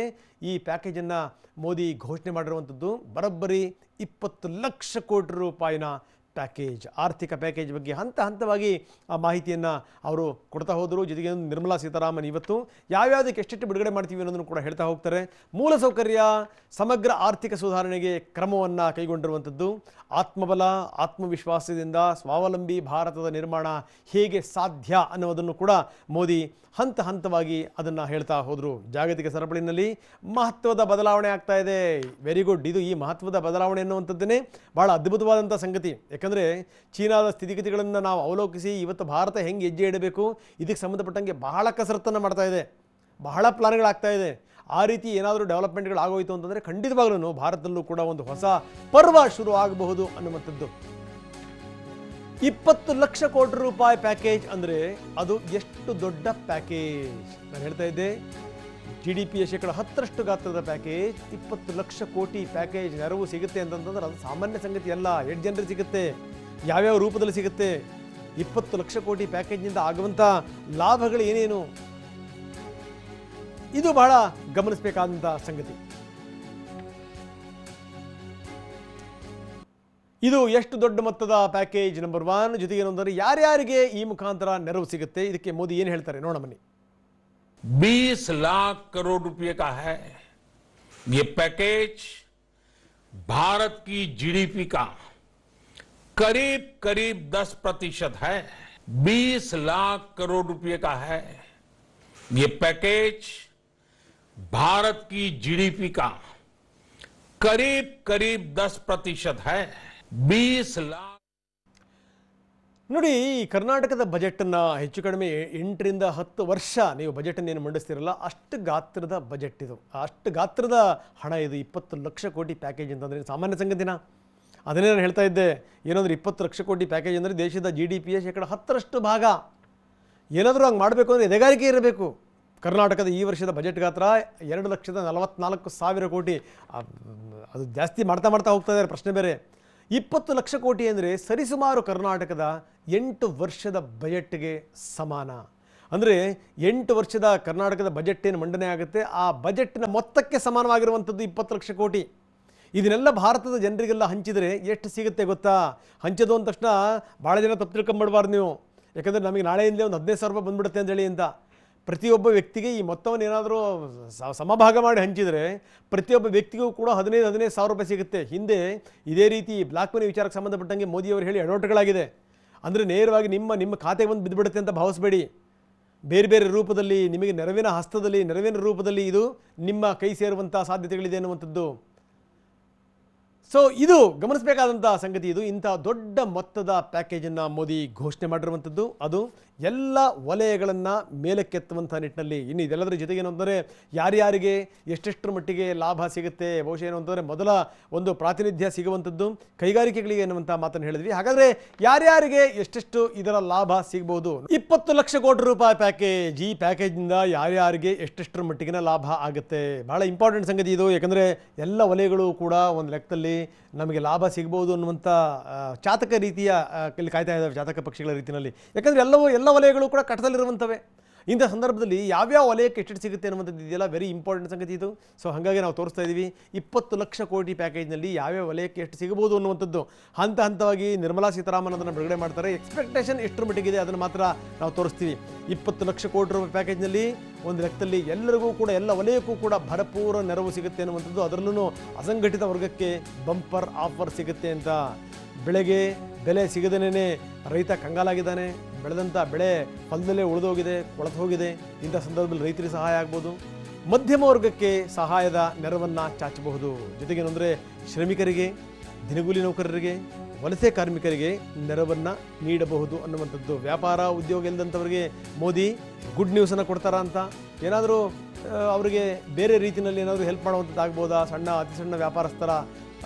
ಈ ಪ್ಯಾಕೇಜನ್ನು ಮೋದಿ ಘೋಷಣೆ ಮಾಡಿರುವಂಥದ್ದು ಬರೋಬ್ಬರಿ 20 ಲಕ್ಷ ಕೋಟಿ ರೂಪಾಯಿನ ಪ್ಯಾಕೇಜ್, ಆರ್ಥಿಕ ಪ್ಯಾಕೇಜ್ ಬಗ್ಗೆ ಹಂತ ಹಂತವಾಗಿ ಆ ಮಾಹಿತಿಯನ್ನು ಅವರು ಕೊಡ್ತಾ ಹೋದರು. ಜೊತೆಗೆ ನಿರ್ಮಲಾ ಸೀತಾರಾಮನ್ ಇವತ್ತು ಯಾವ್ಯಾವುದಕ್ಕೆ ಎಷ್ಟೆಷ್ಟು ಬಿಡುಗಡೆ ಮಾಡ್ತೀವಿ ಅನ್ನೋದನ್ನು ಕೂಡ ಹೇಳ್ತಾ ಹೋಗ್ತಾರೆ. ಮೂಲಸೌಕರ್ಯ, ಸಮಗ್ರ ಆರ್ಥಿಕ ಸುಧಾರಣೆಗೆ ಕ್ರಮವನ್ನು ಕೈಗೊಂಡಿರುವಂಥದ್ದು, ಆತ್ಮಬಲ, ಆತ್ಮವಿಶ್ವಾಸದಿಂದ ಸ್ವಾವಲಂಬಿ ಭಾರತದ ನಿರ್ಮಾಣ ಹೇಗೆ ಸಾಧ್ಯ ಅನ್ನೋದನ್ನು ಕೂಡ ಮೋದಿ ಹಂತ ಹಂತವಾಗಿ ಅದನ್ನು ಹೇಳ್ತಾ ಹೋದರು. ಜಾಗತಿಕ ಸರಪಳಿನಲ್ಲಿ ಮಹತ್ವದ ಬದಲಾವಣೆ ಆಗ್ತಾ ಇದೆ. Very good. ಇದು ಈ ಮಹತ್ವದ ಬದಲಾವಣೆ ಅನ್ನುವಂಥದ್ದನ್ನೇ ಭಾಳ ಅದ್ಭುತವಾದಂಥ ಸಂಗತಿ. ಯಾಕಂದರೆ ಚೀನಾದ ಸ್ಥಿತಿಗತಿಗಳನ್ನು ನಾವು ಅವಲೋಕಿಸಿ ಇವತ್ತು ಭಾರತ ಹೆಂಗೆ ಹೆಜ್ಜೆ ಇಡಬೇಕು ಇದಕ್ಕೆ ಸಂಬಂಧಪಟ್ಟಂಗೆ ಬಹಳ ಕಸರತ್ತನ್ನು ಮಾಡ್ತಾ ಇದೆ, ಬಹಳ ಪ್ಲಾನ್ಗಳಾಗ್ತಾ ಇದೆ. ಆ ರೀತಿ ಏನಾದರೂ ಡೆವಲಪ್ಮೆಂಟ್ಗಳಾಗೋಯಿತು ಅಂತಂದರೆ ಖಂಡಿತವಾಗ್ಲೂ ಭಾರತದಲ್ಲೂ ಕೂಡ ಒಂದು ಹೊಸ ಪರ್ವ ಶುರು ಆಗಬಹುದು ಅನ್ನುವಂಥದ್ದು. 20 ಲಕ್ಷ ಕೋಟಿ ರೂಪಾಯಿ ಪ್ಯಾಕೇಜ್ ಅಂದರೆ ಅದು ಎಷ್ಟು ದೊಡ್ಡ ಪ್ಯಾಕೇಜ್. ನಾನು ಹೇಳ್ತಾ ಇದ್ದೆ, GDPಯ ಶೇಕಡ 10ರಷ್ಟು ಗಾತ್ರದ ಪ್ಯಾಕೇಜ್, 20 ಲಕ್ಷ ಕೋಟಿ ಪ್ಯಾಕೇಜ್ ನೆರವು ಸಿಗುತ್ತೆ ಅಂತಂತಂದ್ರೆ ಅದು ಸಾಮಾನ್ಯ ಸಂಗತಿ ಅಲ್ಲ. ಎಷ್ಟು ಜನರಿಗೆ ಸಿಗುತ್ತೆ, ಯಾವ್ಯಾವ ರೂಪದಲ್ಲಿ ಸಿಗುತ್ತೆ, 20 ಲಕ್ಷ ಕೋಟಿ ಪ್ಯಾಕೇಜ್ನಿಂದ ಆಗುವಂಥ ಲಾಭಗಳು ಏನೇನು, ಇದು ಬಹಳ ಗಮನಿಸಬೇಕಾದಂಥ ಸಂಗತಿ. ಇದು ಎಷ್ಟು ದೊಡ್ಡ ಮೊತ್ತದ ಪ್ಯಾಕೇಜ್ ನಂಬರ್ 1. ಜೊತೆಗೆ ಏನಂದರೆ ಯಾರ್ಯಾರಿಗೆ ಈ ಮುಖಾಂತರ ನೆರವು ಸಿಗುತ್ತೆ, ಇದಕ್ಕೆ ಮೋದಿ ಏನು ಹೇಳ್ತಾರೆ ನೋಡೋಣ ಬನ್ನಿ. 20 लाख करोड़ रुपए का है ये पैकेज। भारत की GDP का करीब करीब 10% है। 20 लाख करोड़ रुपए का है ये पैकेज। भारत की GDP का करीब करीब 10% है। 20 लाख ನೋಡಿ, ಕರ್ನಾಟಕದ ಬಜೆಟನ್ನು ಹೆಚ್ಚು ಕಡಿಮೆ 8 ರಿಂದ 10 ವರ್ಷ ನೀವು ಬಜೆಟನ್ನು ಏನು ಮಂಡಿಸ್ತಿರಲ್ಲ ಅಷ್ಟು ಗಾತ್ರದ ಬಜೆಟ್ ಇದು, ಅಷ್ಟು ಗಾತ್ರದ ಹಣ ಇದು. 20 ಲಕ್ಷ ಕೋಟಿ ಪ್ಯಾಕೇಜ್ ಅಂತಂದರೆ ಸಾಮಾನ್ಯ ಸಂಗತಿನ. ಅದನ್ನೇ ನಾನು ಹೇಳ್ತಾ ಇದ್ದೆ, ಏನಂದ್ರೆ 20 ಲಕ್ಷ ಕೋಟಿ ಪ್ಯಾಕೇಜ್ ಅಂದರೆ ದೇಶದ GDPಯ ಶೇಕಡ 10ರಷ್ಟು ಭಾಗ. ಏನಾದರೂ ಹಂಗೆ ಮಾಡಬೇಕು ಅಂದರೆ ಎದೆಗಾರಿಕೆ ಇರಬೇಕು. ಕರ್ನಾಟಕದ ಈ ವರ್ಷದ ಬಜೆಟ್ ಗಾತ್ರ 2,44,000 ಕೋಟಿ. ಅದು ಜಾಸ್ತಿ ಮಾಡ್ತಾ ಹೋಗ್ತಾ ಇದ್ದಾರೆ, ಪ್ರಶ್ನೆ ಬೇರೆ. 20 ಲಕ್ಷ ಕೋಟಿ ಅಂದರೆ ಸರಿಸುಮಾರು ಕರ್ನಾಟಕದ 8 ವರ್ಷದ ಬಜೆಟ್ಗೆ ಸಮಾನ. ಅಂದರೆ 8 ವರ್ಷದ ಕರ್ನಾಟಕದ ಬಜೆಟ್ ಏನು ಮಂಡನೆ ಆಗುತ್ತೆ ಆ ಬಜೆಟ್ನ ಮೊತ್ತಕ್ಕೆ ಸಮಾನವಾಗಿರುವಂಥದ್ದು 20 ಲಕ್ಷ ಕೋಟಿ. ಇದನ್ನೆಲ್ಲ ಭಾರತದ ಜನರಿಗೆಲ್ಲ ಹಂಚಿದರೆ ಎಷ್ಟು ಸಿಗುತ್ತೆ ಗೊತ್ತಾ? ಹಂಚೋದು ಅಂದ ತಕ್ಷಣ ಭಾಳ ಜನ ತಪ್ಪು ತಿಳ್ಕೊಂಬಿಡಬಾರ್ದು ನೀವು. ಯಾಕಂದರೆ ನಮಗೆ ನಾಳೆಯಿಂದಲೇ ಒಂದು 15,000 ರೂಪಾಯಿ ಬಂದ್ಬಿಡುತ್ತೆ ಅಂತೇಳಿ ಅಂತ. ಪ್ರತಿಯೊಬ್ಬ ವ್ಯಕ್ತಿಗೆ ಈ ಮೊತ್ತವನ್ನು ಏನಾದರೂ ಸಮಭಾಗ ಮಾಡಿ ಹಂಚಿದರೆ ಪ್ರತಿಯೊಬ್ಬ ವ್ಯಕ್ತಿಗೂ ಕೂಡ 15,000 ರೂಪಾಯಿ ಸಿಗುತ್ತೆ. ಹಿಂದೆ ಇದೇ ರೀತಿ ಬ್ಲಾಕ್ ಮನಿ ವಿಚಾರಕ್ಕೆ ಸಂಬಂಧಪಟ್ಟಂಗೆ ಮೋದಿಯವರು ಹೇಳಿ ಎಡವಟ್ಟುಗಳಾಗಿದೆ. ಅಂದರೆ ನೇರವಾಗಿ ನಿಮ್ಮ ಖಾತೆಗೆ ಬಂದು ಬಿದ್ದುಬಿಡುತ್ತೆ ಅಂತ ಭಾವಿಸಬೇಡಿ. ಬೇರೆ ಬೇರೆ ರೂಪದಲ್ಲಿ ನಿಮಗೆ ನೆರವಿನ ರೂಪದಲ್ಲಿ ಇದು ನಿಮ್ಮ ಕೈ ಸೇರುವಂಥ ಸಾಧ್ಯತೆಗಳಿದೆ ಅನ್ನುವಂಥದ್ದು. ಸೊ ಇದು ಗಮನಿಸಬೇಕಾದಂಥ ಸಂಗತಿ. ಇದು ಇಂಥ ದೊಡ್ಡ ಮೊತ್ತದ ಪ್ಯಾಕೇಜನ್ನು ಮೋದಿ ಘೋಷಣೆ ಮಾಡಿರುವಂಥದ್ದು, ಅದು ಎಲ್ಲ ವಲಯಗಳನ್ನು ಮೇಲಕ್ಕೆತ್ತುವಂಥ ನಿಟ್ಟಿನಲ್ಲಿ. ಇನ್ನು ಇದೆಲ್ಲದರ ಜೊತೆಗೆ ಏನು ಅಂತಂದರೆ ಯಾರ್ಯಾರಿಗೆ ಎಷ್ಟೆಷ್ಟರ ಮಟ್ಟಿಗೆ ಲಾಭ ಸಿಗುತ್ತೆ, ಬಹುಶಃ ಏನು ಅಂತಂದರೆ ಮೊದಲ ಒಂದು ಪ್ರಾತಿನಿಧ್ಯ ಸಿಗುವಂಥದ್ದು ಕೈಗಾರಿಕೆಗಳಿಗೆ ಎನ್ನುವಂಥ ಮಾತನ್ನು ಹೇಳಿದ್ವಿ. ಹಾಗಾದರೆ ಯಾರ್ಯಾರಿಗೆ ಎಷ್ಟೆಷ್ಟು ಇದರ ಲಾಭ ಸಿಗಬಹುದು? 20 ಲಕ್ಷ ಕೋಟಿ ರೂಪಾಯಿ ಪ್ಯಾಕೇಜ್. ಈ ಪ್ಯಾಕೇಜ್ನಿಂದ ಯಾರ್ಯಾರಿಗೆ ಎಷ್ಟೆಷ್ಟರ ಮಟ್ಟಿಗಿನ ಲಾಭ ಆಗುತ್ತೆ, ಭಾಳ ಇಂಪಾರ್ಟೆಂಟ್ ಸಂಗತಿ ಇದು. ಯಾಕಂದರೆ ಎಲ್ಲ ವಲಯಗಳು ಕೂಡ ಒಂದು ಲೆಕ್ಕದಲ್ಲಿ ನಮಗೆ ಲಾಭ ಸಿಗಬಹುದು ಅನ್ನುವಂಥ ಚಾತಕ ರೀತಿಯ ಕಾಯ್ತಾ ಇದ್ದಾವೆ, ಚಾತಕ ಪಕ್ಷಿಗಳ ರೀತಿಯಲ್ಲಿ. ಯಾಕಂದರೆ ಎಲ್ಲ ವಲಯಗಳು ಕೂಡ ಕಟ್ಟದಲ್ಲಿರುವಂಥವೆ. ಇಂಥ ಸಂದರ್ಭದಲ್ಲಿ ಯಾವ್ಯಾವ ವಲಯಕ್ಕೆ ಎಷ್ಟು ಸಿಗುತ್ತೆ ಅನ್ನುವಂಥದ್ದು ಇದೆಯಲ್ಲ, ವೆರಿ ಇಂಪಾರ್ಟೆಂಟ್ ಸಂಗತಿ ಇದು. ಸೊ ಹಾಗಾಗಿ ನಾವು ತೋರಿಸ್ತಾ ಇದ್ದೀವಿ 20 ಲಕ್ಷ ಕೋಟಿ ಪ್ಯಾಕೇಜ್ನಲ್ಲಿ ಯಾವ್ಯಾವ ವಲಯಕ್ಕೆ ಎಷ್ಟು ಸಿಗಬಹುದು ಅನ್ನುವಂಥದ್ದು ಹಂತ ಹಂತವಾಗಿ ನಿರ್ಮಲಾ ಸೀತಾರಾಮನ್ ಅದನ್ನು ಬಿಡುಗಡೆ ಮಾಡ್ತಾರೆ. ಎಕ್ಸ್ಪೆಕ್ಟೇಷನ್ ಎಷ್ಟರ ಮಟ್ಟಿಗಿದೆ ಅದನ್ನು ಮಾತ್ರ ನಾವು ತೋರಿಸ್ತೀವಿ. 20 ಲಕ್ಷ ಕೋಟಿ ರೂಪಾಯಿ ಪ್ಯಾಕೇಜ್ನಲ್ಲಿ ಒಂದು ಲೆಕ್ಕದಲ್ಲಿ ಎಲ್ಲರಿಗೂ ಕೂಡ, ಎಲ್ಲ ವಲಯಕ್ಕೂ ಕೂಡ ಭರಪೂರ ನೆರವು ಸಿಗುತ್ತೆ ಅನ್ನುವಂಥದ್ದು. ಅದರಲ್ಲೂ ಅಸಂಘಟಿತ ವರ್ಗಕ್ಕೆ ಬಂಪರ್ ಆಫರ್ ಸಿಗುತ್ತೆ ಅಂತ. ಬೆಳೆಗೆ ಬೆಲೆ ಸಿಗದೇನೆ ರೈತ ಕಂಗಾಲಾಗಿದ್ದಾನೆ. ಬೆಳೆದಂಥ ಬೆಳೆ ಹೊಲದಲ್ಲೇ ಉಳಿದೋಗಿದೆ, ಕೊಳೆತು ಹೋಗಿದೆ. ಇಂಥ ಸಂದರ್ಭದಲ್ಲಿ ರೈತರಿಗೆ ಸಹಾಯ ಆಗ್ಬೋದು. ಮಧ್ಯಮ ವರ್ಗಕ್ಕೆ ಸಹಾಯದ ನೆರವನ್ನು ಚಾಚಬಹುದು. ಜೊತೆಗೇನೆಂದರೆ ಶ್ರಮಿಕರಿಗೆ, ದಿನಗೂಲಿ ನೌಕರರಿಗೆ, ವಲಸೆ ಕಾರ್ಮಿಕರಿಗೆ ನೆರವನ್ನು ನೀಡಬಹುದು ಅನ್ನುವಂಥದ್ದು. ವ್ಯಾಪಾರ ಉದ್ಯೋಗ ಇಲ್ಲದಂಥವರಿಗೆ ಮೋದಿ ಗುಡ್ ನ್ಯೂಸನ್ನು ಕೊಡ್ತಾರಾ ಅಂತ, ಏನಾದರೂ ಅವರಿಗೆ ಬೇರೆ ರೀತಿಯಲ್ಲಿ ಏನಾದರೂ ಹೆಲ್ಪ್ ಮಾಡುವಂಥದ್ದು ಆಗ್ಬೋದಾ? ಸಣ್ಣ ಅತಿ ಸಣ್ಣ ವ್ಯಾಪಾರಸ್ಥರ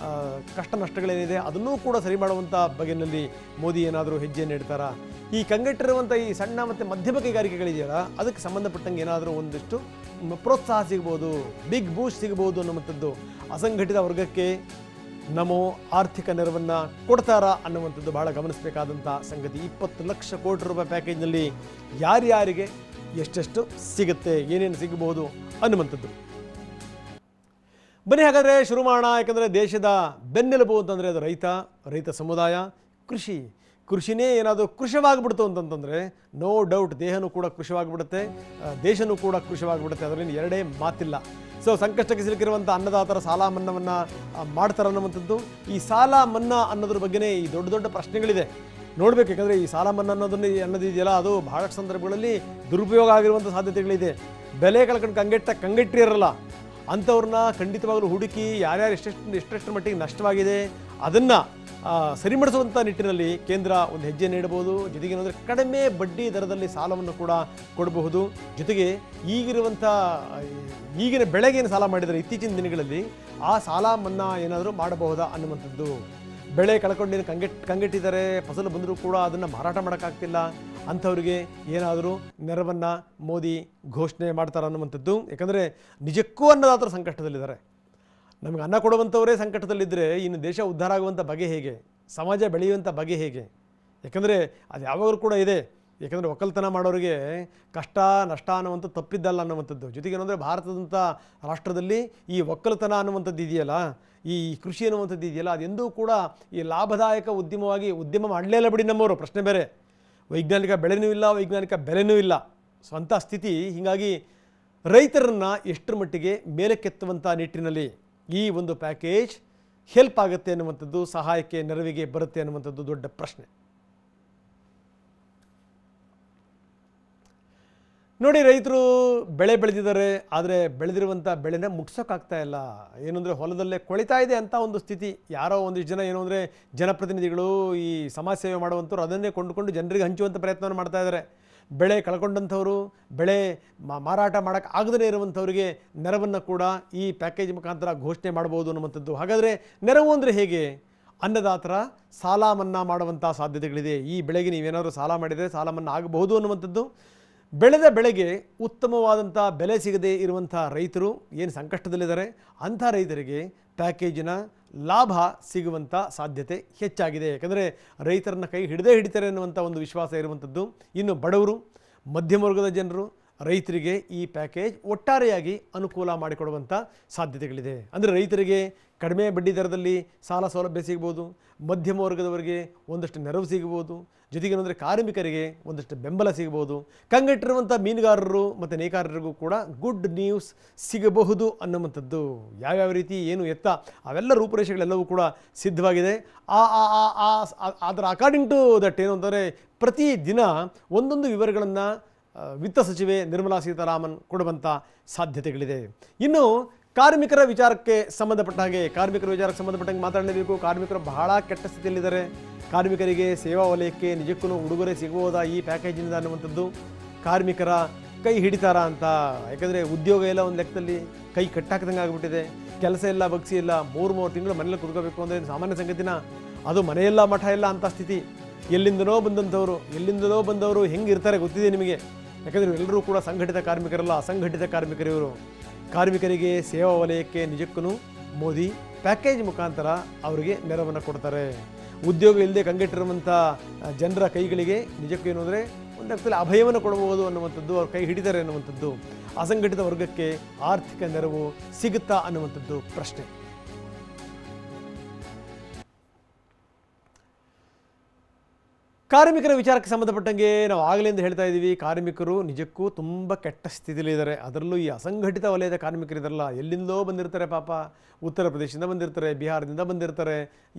ಕಷ್ಟ ನಷ್ಟಗಳೇನಿದೆ ಅದನ್ನೂ ಕೂಡ ಸರಿ ಮಾಡುವಂಥ ಬಗೆಯಲ್ಲಿ ಮೋದಿ ಏನಾದರೂ ಹೆಜ್ಜೆಯನ್ನು ಇಡ್ತಾರಾ? ಈ ಕಂಗೆಟ್ಟಿರುವಂಥ ಈ ಸಣ್ಣ ಮತ್ತು ಮಧ್ಯಮ ಕೈಗಾರಿಕೆಗಳಿದೆಯಲ್ಲ, ಅದಕ್ಕೆ ಸಂಬಂಧಪಟ್ಟಂಗೆ ಏನಾದರೂ ಒಂದಿಷ್ಟು ಪ್ರೋತ್ಸಾಹ ಸಿಗ್ಬೋದು, ಬಿಗ್ ಬೂಸ್ಟ್ ಸಿಗ್ಬೋದು ಅನ್ನುವಂಥದ್ದು. ಅಸಂಘಟಿತ ವರ್ಗಕ್ಕೆ ನಮೋ ಆರ್ಥಿಕ ನೆರವನ್ನು ಕೊಡ್ತಾರಾ ಅನ್ನುವಂಥದ್ದು ಬಹಳ ಗಮನಿಸಬೇಕಾದಂಥ ಸಂಗತಿ. 20 ಲಕ್ಷ ಕೋಟಿ ರೂಪಾಯಿ ಪ್ಯಾಕೇಜ್ನಲ್ಲಿ ಯಾರ್ಯಾರಿಗೆ ಎಷ್ಟೆಷ್ಟು ಸಿಗುತ್ತೆ, ಏನೇನು ಸಿಗಬಹುದು ಅನ್ನುವಂಥದ್ದು. ಬನ್ನಿ ಹಾಗಾದರೆ ಶುರು ಮಾಡೋಣ. ಯಾಕಂದರೆ ದೇಶದ ಬೆನ್ನೆಲುಬು ಅಂತಂದರೆ ಅದು ರೈತ ಸಮುದಾಯ, ಕೃಷಿನೇ ಏನಾದರೂ ಕೃಷಿವಾಗಿಬಿಡ್ತು ಅಂತಂತಂದರೆ ನೋ ಡೌಟ್ ದೇಹನೂ ಕೂಡ ಕೃಷಿವಾಗಿಬಿಡುತ್ತೆ, ದೇಶನೂ ಕೂಡ ಕೃಷಿವಾಗಿಬಿಡುತ್ತೆ. ಅದರಲ್ಲಿ ಎರಡೇ ಮಾತಿಲ್ಲ. ಸೊ ಸಂಕಷ್ಟಕ್ಕೆ ಸಿಲುಕಿರುವಂಥ ಅನ್ನದಾತರ ಸಾಲ ಮನ್ನಾವನ್ನು ಮಾಡ್ತಾರೆ ಅನ್ನುವಂಥದ್ದು. ಈ ಸಾಲ ಮನ್ನಾ ಅನ್ನೋದ್ರ ಬಗ್ಗೆನೇ ಈ ದೊಡ್ಡ ದೊಡ್ಡ ಪ್ರಶ್ನೆಗಳಿದೆ. ನೋಡಬೇಕು, ಯಾಕಂದರೆ ಈ ಸಾಲ ಮನ್ನಾ ಅನ್ನೋದಿದೆಯಲ್ಲ, ಅದು ಬಹಳಷ್ಟು ಸಂದರ್ಭಗಳಲ್ಲಿ ದುರುಪಯೋಗ ಆಗಿರುವಂಥ ಸಾಧ್ಯತೆಗಳಿದೆ. ಬೆಲೆ ಕಳ್ಕೊಂಡು ಕಂಗೆಟ್ಟಿರಲ್ಲ ಅಂಥವ್ರನ್ನ ಖಂಡಿತವಾಗಲೂ ಹುಡುಕಿ ಯಾರ್ಯಾರು ಎಷ್ಟೆಷ್ಟು ಮಟ್ಟಿಗೆ ನಷ್ಟವಾಗಿದೆ ಅದನ್ನು ಸರಿಪಡಿಸುವಂಥ ನಿಟ್ಟಿನಲ್ಲಿ ಕೇಂದ್ರ ಒಂದು ಹೆಜ್ಜೆ ನೀಡಬಹುದು. ಜೊತೆಗೇನೆಂದರೆ ಕಡಿಮೆ ಬಡ್ಡಿ ದರದಲ್ಲಿ ಸಾಲವನ್ನು ಕೂಡ ಕೊಡಬಹುದು. ಜೊತೆಗೆ ಈಗಿನ ಬೆಳೆಗೇನು ಸಾಲ ಮಾಡಿದರೆ ಇತ್ತೀಚಿನ ದಿನಗಳಲ್ಲಿ ಆ ಸಾಲ ಮನ್ನಾ ಏನಾದರೂ ಮಾಡಬಹುದಾ ಅನ್ನುವಂಥದ್ದು. ಬೆಳೆ ಕಳ್ಕೊಂಡೇನು ಕಂಗೆಟ್ಟಿದ್ದಾರೆ, ಫಸಲು ಬಂದರೂ ಕೂಡ ಅದನ್ನು ಮಾರಾಟ ಮಾಡೋಕ್ಕಾಗ್ತಿಲ್ಲ, ಅಂಥವ್ರಿಗೆ ಏನಾದರೂ ನೆರವನ್ನು ಮೋದಿ ಘೋಷಣೆ ಮಾಡ್ತಾರೆ ಅನ್ನುವಂಥದ್ದು. ಯಾಕಂದರೆ ನಿಜಕ್ಕೂ ಅನ್ನದಾತರ ಸಂಕಷ್ಟದಲ್ಲಿದ್ದಾರೆ. ನಮಗೆ ಅನ್ನ ಕೊಡುವಂಥವರೇ ಸಂಕಟದಲ್ಲಿದ್ದರೆ ಇನ್ನು ದೇಶ ಉದ್ಧಾರ ಆಗುವಂಥ ಬಗೆ ಹೇಗೆ, ಸಮಾಜ ಬೆಳೆಯುವಂಥ ಬಗೆ ಹೇಗೆ? ಯಾಕಂದರೆ ಅದು ಯಾವಾಗಲೂ ಕೂಡ ಇದೆ. ಯಾಕಂದರೆ ಒಕ್ಕಲ್ತನ ಮಾಡೋರಿಗೆ ಕಷ್ಟ ನಷ್ಟ ಅನ್ನುವಂಥ ತಪ್ಪಿದ್ದಲ್ಲ ಅನ್ನುವಂಥದ್ದು. ಜೊತೆಗೇನೆಂದರೆ ಭಾರತದಂಥ ರಾಷ್ಟ್ರದಲ್ಲಿ ಈ ಒಕ್ಕಲ್ತನ ಅನ್ನುವಂಥದ್ದು ಇದೆಯಲ್ಲ, ಈ ಕೃಷಿ ಅನ್ನುವಂಥದ್ದು ಇದೆಯಲ್ಲ, ಅದೆಂದೂ ಕೂಡ ಈ ಲಾಭದಾಯಕ ಉದ್ಯಮ ಮಾಡಲೇ ಇಲ್ಲ ಬಿಡಿ ನಮ್ಮವರು. ಪ್ರಶ್ನೆ ಬೇರೆ, ವೈಜ್ಞಾನಿಕ ಬೆಳೆನೂ ಇಲ್ಲ, ವೈಜ್ಞಾನಿಕ ಬೆಲೆನೂ ಇಲ್ಲ. ಸ್ವಂತ ಸ್ಥಿತಿ. ಹೀಗಾಗಿ ರೈತರನ್ನು ಎಷ್ಟರ ಮಟ್ಟಿಗೆ ಮೇಲಕ್ಕೆತ್ತುವಂಥ ನಿಟ್ಟಿನಲ್ಲಿ ಈ ಒಂದು ಪ್ಯಾಕೇಜ್ ಹೆಲ್ಪ್ ಆಗುತ್ತೆ ಅನ್ನುವಂಥದ್ದು, ಸಹಾಯಕ್ಕೆ ನೆರವಿಗೆ ಬರುತ್ತೆ ಅನ್ನುವಂಥದ್ದು ದೊಡ್ಡ ಪ್ರಶ್ನೆ. ನೋಡಿ, ರೈತರು ಬೆಳೆ ಬೆಳೆದಿದ್ದಾರೆ, ಆದರೆ ಬೆಳೆದಿರುವಂಥ ಬೆಳೆನ ಮುಟ್ಸೋಕ್ಕಾಗ್ತಾ ಇಲ್ಲ. ಏನಂದರೆ ಹೊಲದಲ್ಲೇ ಕೊಳಿತಾ ಇದೆ ಅಂತ ಒಂದು ಸ್ಥಿತಿ. ಯಾರೋ ಒಂದಿಷ್ಟು ಜನ ಏನು ಅಂದರೆ ಜನಪ್ರತಿನಿಧಿಗಳು, ಈ ಸಮಾಜ ಸೇವೆ ಮಾಡುವಂಥವ್ರು ಅದನ್ನೇ ಕೊಂಡುಕೊಂಡು ಜನರಿಗೆ ಹಂಚುವಂಥ ಪ್ರಯತ್ನವನ್ನು ಮಾಡ್ತಾ ಇದ್ದಾರೆ. ಬೆಳೆ ಕಳ್ಕೊಂಡಂಥವರು, ಬೆಳೆ ಮಾರಾಟ ಮಾಡೋಕ್ಕೆ ಆಗದೇ ಇರುವಂಥವರಿಗೆ ನೆರವನ್ನು ಕೂಡ ಈ ಪ್ಯಾಕೇಜ್ ಮುಖಾಂತರ ಘೋಷಣೆ ಮಾಡ್ಬೋದು ಅನ್ನುವಂಥದ್ದು. ಹಾಗಾದರೆ ನೆರವು ಅಂದರೆ ಹೇಗೆ? ಅನ್ನದಾತರ ಸಾಲ ಮನ್ನಾ ಮಾಡುವಂಥ ಸಾಧ್ಯತೆಗಳಿದೆ. ಈ ಬೆಳೆಗೆ ನೀವೇನಾದರೂ ಸಾಲ ಮಾಡಿದರೆ ಸಾಲ ಮನ್ನಾ ಆಗಬಹುದು ಅನ್ನುವಂಥದ್ದು. ಬೆಳೆದ ಬೆಳೆಗೆ ಉತ್ತಮವಾದಂಥ ಬೆಲೆ ಸಿಗದೇ ಇರುವಂಥ ರೈತರು ಏನು ಸಂಕಷ್ಟದಲ್ಲಿದ್ದಾರೆ, ಅಂಥ ರೈತರಿಗೆ ಪ್ಯಾಕೇಜಿನ ಲಾಭ ಸಿಗುವಂಥ ಸಾಧ್ಯತೆ ಹೆಚ್ಚಾಗಿದೆ. ಯಾಕಂದರೆ ರೈತರನ್ನ ಕೈ ಹಿಡಿತಾರೆ ಅನ್ನುವಂಥ ಒಂದು ವಿಶ್ವಾಸ ಇರುವಂಥದ್ದು. ಇನ್ನು ಬಡವರು, ಮಧ್ಯಮ ವರ್ಗದ ಜನರು, ರೈತರಿಗೆ ಈ ಪ್ಯಾಕೇಜ್ ಒಟ್ಟಾರೆಯಾಗಿ ಅನುಕೂಲ ಮಾಡಿಕೊಡುವಂಥ ಸಾಧ್ಯತೆಗಳಿದೆ. ಅಂದರೆ ರೈತರಿಗೆ ಕಡಿಮೆ ಬಡ್ಡಿ ದರದಲ್ಲಿ ಸಾಲ ಸೌಲಭ್ಯ ಸಿಗ್ಬೋದು, ಮಧ್ಯಮ ವರ್ಗದವರಿಗೆ ಒಂದಷ್ಟು ನೆರವು ಸಿಗ್ಬೋದು, ಜೊತೆಗೇನೆಂದರೆ ಕಾರ್ಮಿಕರಿಗೆ ಒಂದಷ್ಟು ಬೆಂಬಲ ಸಿಗ್ಬೋದು, ಕಂಗೆಟ್ಟಿರುವಂಥ ಮೀನುಗಾರರು ಮತ್ತು ನೇಕಾರರಿಗೂ ಕೂಡ ಗುಡ್ ನ್ಯೂಸ್ ಸಿಗಬಹುದು ಅನ್ನುವಂಥದ್ದು. ಯಾವ್ಯಾವ ರೀತಿ ಏನು ಎತ್ತ ಅವೆಲ್ಲ ರೂಪುರೇಷೆಗಳೆಲ್ಲವೂ ಕೂಡ ಸಿದ್ಧವಾಗಿದೆ. ಅದರ ಅಕಾರ್ಡಿಂಗ್ ಟು ದಟ್ ಏನು ಅಂತಂದರೆ ಪ್ರತಿ ದಿನ ಒಂದೊಂದು ವಿವರಗಳನ್ನು ವಿತ್ತ ಸಚಿವೆ ನಿರ್ಮಲಾ ಸೀತಾರಾಮನ್ ಕೊಡುವಂಥ ಸಾಧ್ಯತೆಗಳಿದೆ. ಇನ್ನು ಕಾರ್ಮಿಕರ ವಿಚಾರಕ್ಕೆ ಸಂಬಂಧಪಟ್ಟಂಗೆ ಮಾತಾಡಲೇಬೇಕು. ಕಾರ್ಮಿಕರು ಬಹಳ ಕೆಟ್ಟ ಸ್ಥಿತಿಯಲ್ಲಿದ್ದಾರೆ. ಕಾರ್ಮಿಕರಿಗೆ ಸೇವಾ ವಲಯಕ್ಕೆ ನಿಜಕ್ಕೂ ಉಡುಗೊರೆ ಸಿಗಬಹುದಾ ಈ ಪ್ಯಾಕೇಜಿನಿಂದ ಅನ್ನುವಂಥದ್ದು. ಕಾರ್ಮಿಕರ ಕೈ ಹಿಡಿತಾರಾ ಅಂತ. ಯಾಕಂದರೆ ಉದ್ಯೋಗ ಎಲ್ಲ ಒಂದು ಲೆಕ್ಕದಲ್ಲಿ ಕೈ ಕಟ್ಟಾಕ್ದಂಗೆ ಆಗಿಬಿಟ್ಟಿದೆ. ಕೆಲಸ ಇಲ್ಲ, ಬಗ್ಸಿ ಇಲ್ಲ, 3 ತಿಂಗಳು ಮನೇಲಿ ಕುತ್ಕೋಬೇಕು ಅಂದರೆ ಸಾಮಾನ್ಯ ಸಂಗತಿನ. ಅದು ಮನೆಯೆಲ್ಲ ಮಠ ಇಲ್ಲ ಅಂತ ಸ್ಥಿತಿ. ಎಲ್ಲಿಂದನೋ ಬಂದವರು ಹೆಂಗಿರ್ತಾರೆ ಗೊತ್ತಿದೆ ನಿಮಗೆ. ಯಾಕಂದರೆ ಎಲ್ಲರೂ ಕೂಡ ಸಂಘಟಿತ ಕಾರ್ಮಿಕರಲ್ಲ, ಅಸಂಘಟಿತ ಕಾರ್ಮಿಕರು ಇವರು. ಕಾರ್ಮಿಕರಿಗೆ ಸೇವಾ ವಲಯಕ್ಕೆ ನಿಜಕ್ಕೂ ಮೋದಿ ಪ್ಯಾಕೇಜ್ ಮುಖಾಂತರ ಅವರಿಗೆ ನೆರವನ್ನು ಕೊಡ್ತಾರೆ. ಉದ್ಯೋಗ ಇಲ್ಲದೆ ಕಂಗೆಟ್ಟಿರುವಂಥ ಜನರ ಕೈಗಳಿಗೆ ನಿಜಕ್ಕೂ ಏನು ಅಂದರೆ ಒಂದು ಅರ್ಥದಲ್ಲಿ ಅಭಯವನ್ನು ಕೊಡಬಹುದು ಅನ್ನುವಂಥದ್ದು, ಅವ್ರ ಕೈ ಹಿಡಿತಾರೆ ಅನ್ನುವಂಥದ್ದು, ಅಸಂಘಟಿತ ವರ್ಗಕ್ಕೆ ಆರ್ಥಿಕ ನೆರವು ಸಿಗುತ್ತಾ ಅನ್ನುವಂಥದ್ದು ಪ್ರಶ್ನೆ. ಕಾರ್ಮಿಕರ ವಿಚಾರಕ್ಕೆ ಸಂಬಂಧಪಟ್ಟಂಗೆ ನಾವು ಆಗಲಿಂದ ಹೇಳ್ತಾ ಇದ್ದೀವಿ, ಕಾರ್ಮಿಕರು ನಿಜಕ್ಕೂ ತುಂಬ ಕೆಟ್ಟ ಸ್ಥಿತಿಯಲ್ಲಿದ್ದಾರೆ. ಅದರಲ್ಲೂ ಈ ಅಸಂಘಟಿತ ವಲಯದ ಕಾರ್ಮಿಕರಿದಾರಲ್ಲ, ಎಲ್ಲಿಂದೋ ಬಂದಿರ್ತಾರೆ ಪಾಪ, ಉತ್ತರ ಪ್ರದೇಶದಿಂದ ಬಂದಿರ್ತಾರೆ, ಬಿಹಾರದಿಂದ ಬಂದಿರ್ತಾರೆ,